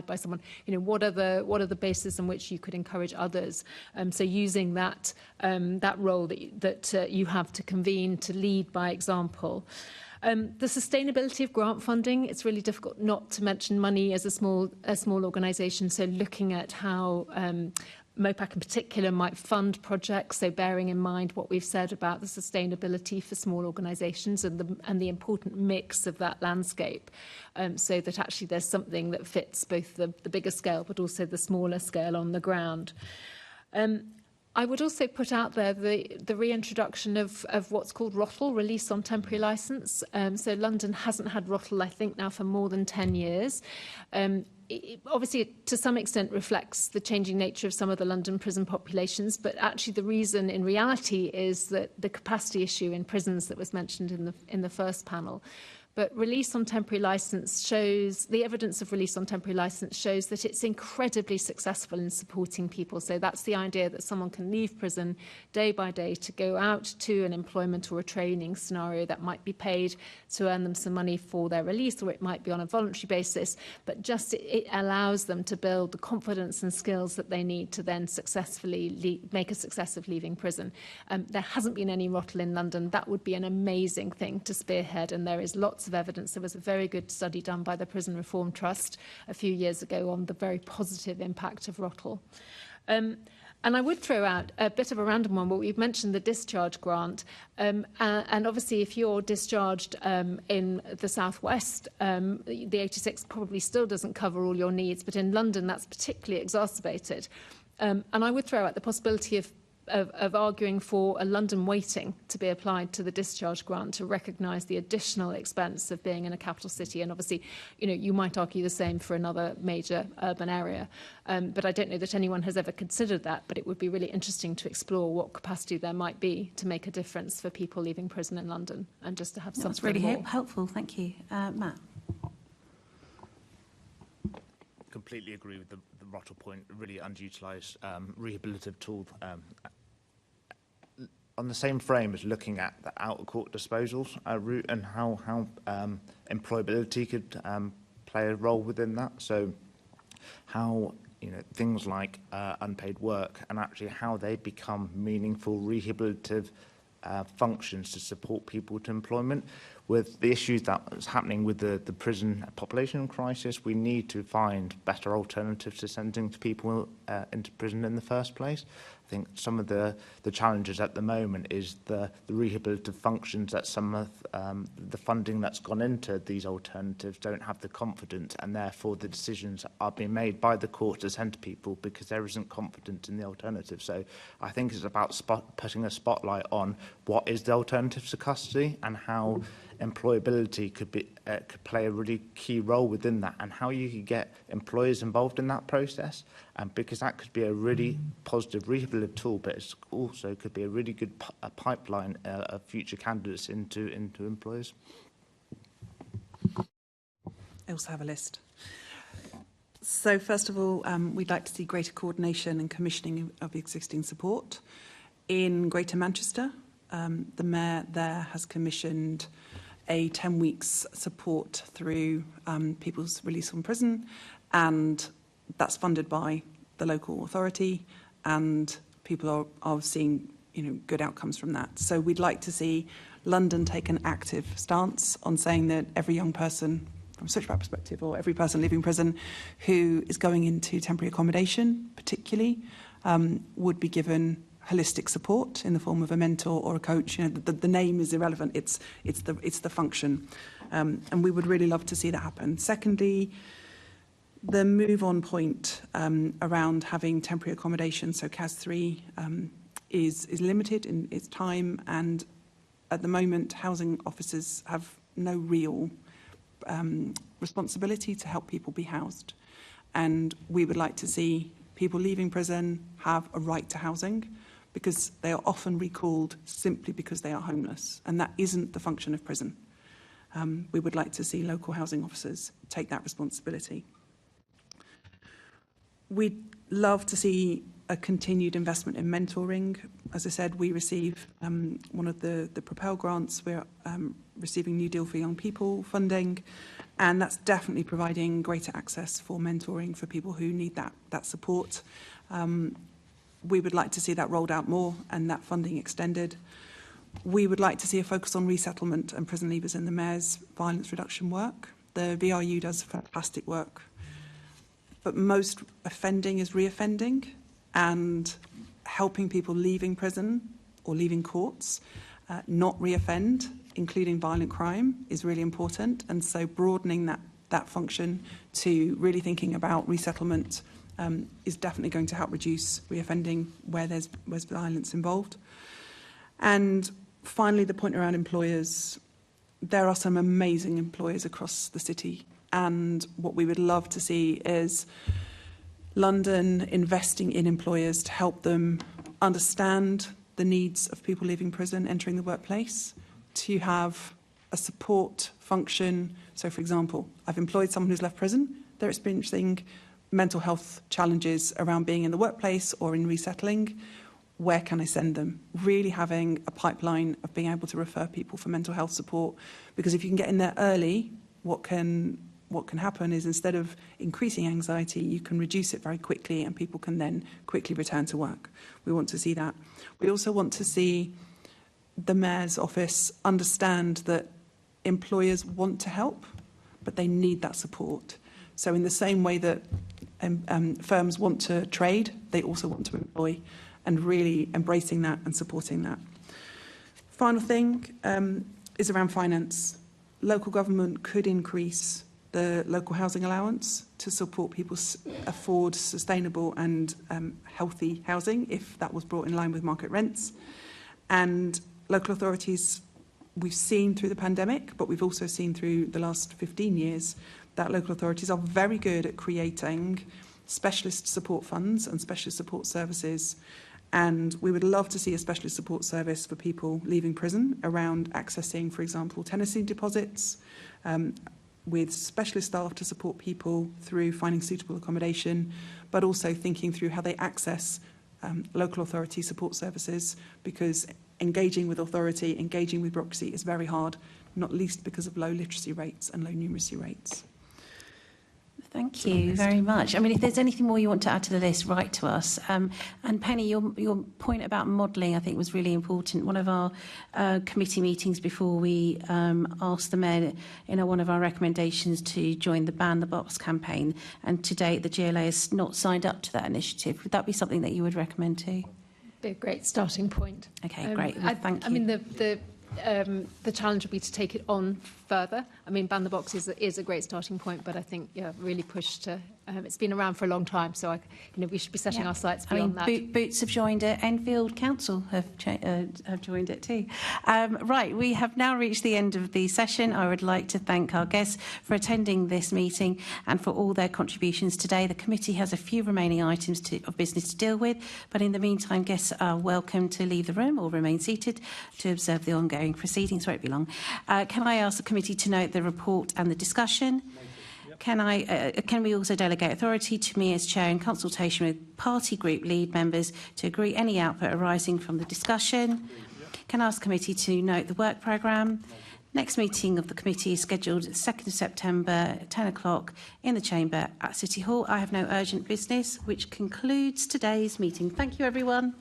by someone, what are the bases on which you could encourage others? So using that role that you have to convene, to lead by example. The sustainability of grant funding, it's really difficult not to mention money as a small organisation. So looking at how MOPAC in particular might fund projects, so bearing in mind what we've said about the sustainability for small organisations and the important mix of that landscape, so that actually there's something that fits both the bigger scale but also the smaller scale on the ground. I would also put out there the reintroduction of what's called ROTL, Release on Temporary Licence. So London hasn't had ROTL, I think, now for more than 10 years. It obviously, to some extent, reflects the changing nature of some of the London prison populations, but actually the reason in reality is that the capacity issue in prisons that was mentioned in the first panel. But release on temporary licence shows, the evidence of release on temporary licence shows that it's incredibly successful in supporting people. So that's the idea that someone can leave prison day by day to go out to an employment or a training scenario that might be paid to earn them some money for their release, or it might be on a voluntary basis, but just it allows them to build the confidence and skills that they need to then successfully make a success of leaving prison. There hasn't been any ROTL in London. That would be an amazing thing to spearhead, and there is lots of evidence. There was a very good study done by the Prison Reform Trust a few years ago on the very positive impact of ROTL. And I would throw out a bit of a random one, but we've mentioned the discharge grant. And obviously, if you're discharged in the southwest, the 86 probably still doesn't cover all your needs, but in London, that's particularly exacerbated. And I would throw out the possibility of arguing for a London weighting to be applied to the discharge grant to recognise the additional expense of being in a capital city. And obviously, you might argue the same for another major urban area. But I don't know that anyone has ever considered that, but it would be really interesting to explore what capacity there might be to make a difference for people leaving prison in London and just to have something That's really more. helpful. Thank you. Matt? Completely agree with the ROTL point, really underutilised rehabilitative tool. On the same frame as looking at the out-of-court disposals route and how employability could play a role within that. So how things like unpaid work and actually how they become meaningful rehabilitative functions to support people to employment. With the issues that's happening with the prison population crisis, we need to find better alternatives to sending people into prison in the first place. I think some of the challenges at the moment is the rehabilitative functions that some of the funding that's gone into these alternatives don't have the confidence, and therefore the decisions are being made by the court to send people because there isn't confidence in the alternative. So I think it's about putting a spotlight on what is the alternative to custody and how employability could play a really key role within that, and how you could get employers involved in that process, and because that could be a really positive rehabilitative tool, but it also could be a really good pipeline of future candidates into employers. I also have a list. So first of all, we'd like to see greater coordination and commissioning of existing support. In Greater Manchester, the Mayor there has commissioned a 10 weeks support through people's release from prison, and that's funded by the local authority, and people are seeing good outcomes from that. So we'd like to see London take an active stance on saying that every young person, from a Switchback perspective, or every person leaving prison who is going into temporary accommodation particularly, would be given holistic support in the form of a mentor or a coach. The name is irrelevant. It's the function, and we would really love to see that happen. Secondly, the move on point around having temporary accommodation, so CAS 3, is limited in its time, and at the moment, housing officers have no real responsibility to help people be housed, and we would like to see people leaving prison have a right to housing, because they are often recalled simply because they are homeless, and that isn't the function of prison. We would like to see local housing officers take that responsibility. We'd love to see a continued investment in mentoring. As I said, we receive one of the Propel grants. We're receiving New Deal for Young People funding, and that's definitely providing greater access for mentoring for people who need that support. We would like to see that rolled out more and that funding extended. We would like to see a focus on resettlement and prison leavers in the Mayor's violence reduction work. The VRU does fantastic work, but most offending is reoffending, and helping people leaving prison or leaving courts not reoffend, including violent crime, is really important. And so broadening that function to really thinking about resettlement is definitely going to help reduce reoffending where there's violence involved. And finally, the point around employers. There are some amazing employers across the city, and what we would love to see is London investing in employers to help them understand the needs of people leaving prison, entering the workplace, to have a support function. So, for example, I've employed someone who's left prison. They're experiencing mental health challenges around being in the workplace or in resettling. Where can I send them? Really having a pipeline of being able to refer people for mental health support, because if you can get in there early, what can happen is, instead of increasing anxiety, you can reduce it very quickly, and people can then quickly return to work. We want to see that. We also want to see the Mayor's office understand that employers want to help, but they need that support. So in the same way that firms want to trade, they also want to employ, and really embracing that and supporting that. Final thing is around finance. Local government could increase the local housing allowance to support people afford sustainable and healthy housing, if that was brought in line with market rents. And local authorities, we've seen through the pandemic, but we've also seen through the last 15 years, that local authorities are very good at creating specialist support funds and specialist support services. And we would love to see a specialist support service for people leaving prison around accessing, for example, tenancy deposits, with specialist staff to support people through finding suitable accommodation, but also thinking through how they access local authority support services, because engaging with authority, engaging with bureaucracy is very hard, not least because of low literacy rates and low numeracy rates. Thank you very much. I mean, if there's anything more you want to add to the list, write to us. And Penny, your point about modelling, I think, was really important. One of our committee meetings before we asked the Mayor in one of our recommendations to join the Ban the Box campaign, and to date the GLA has not signed up to that initiative. Would that be something that you would recommend too? Be a great starting point. Okay, great. Well, thank you. I mean, the challenge would be to take it on further. I mean, Ban the Box is a great starting point, but I think really push to. It's been around for a long time, so we should be setting our sights beyond that. Boots have joined it. Enfield Council have joined it too. Right, we have now reached the end of the session. I would like to thank our guests for attending this meeting and for all their contributions today. The committee has a few remaining items of business to deal with, but in the meantime, guests are welcome to leave the room or remain seated to observe the ongoing proceedings. Won't be long. Can I ask the committee to note the report and the discussion? Can we also delegate authority to me as chair in consultation with party group lead members to agree any output arising from the discussion? Can I ask the committee to note the work programme? Next meeting of the committee is scheduled 2nd of September at 10 o'clock in the chamber at City Hall. I have no urgent business, which concludes today's meeting. Thank you, everyone.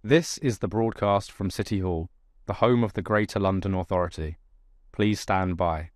This is the broadcast from City Hall, the home of the Greater London Authority. Please stand by.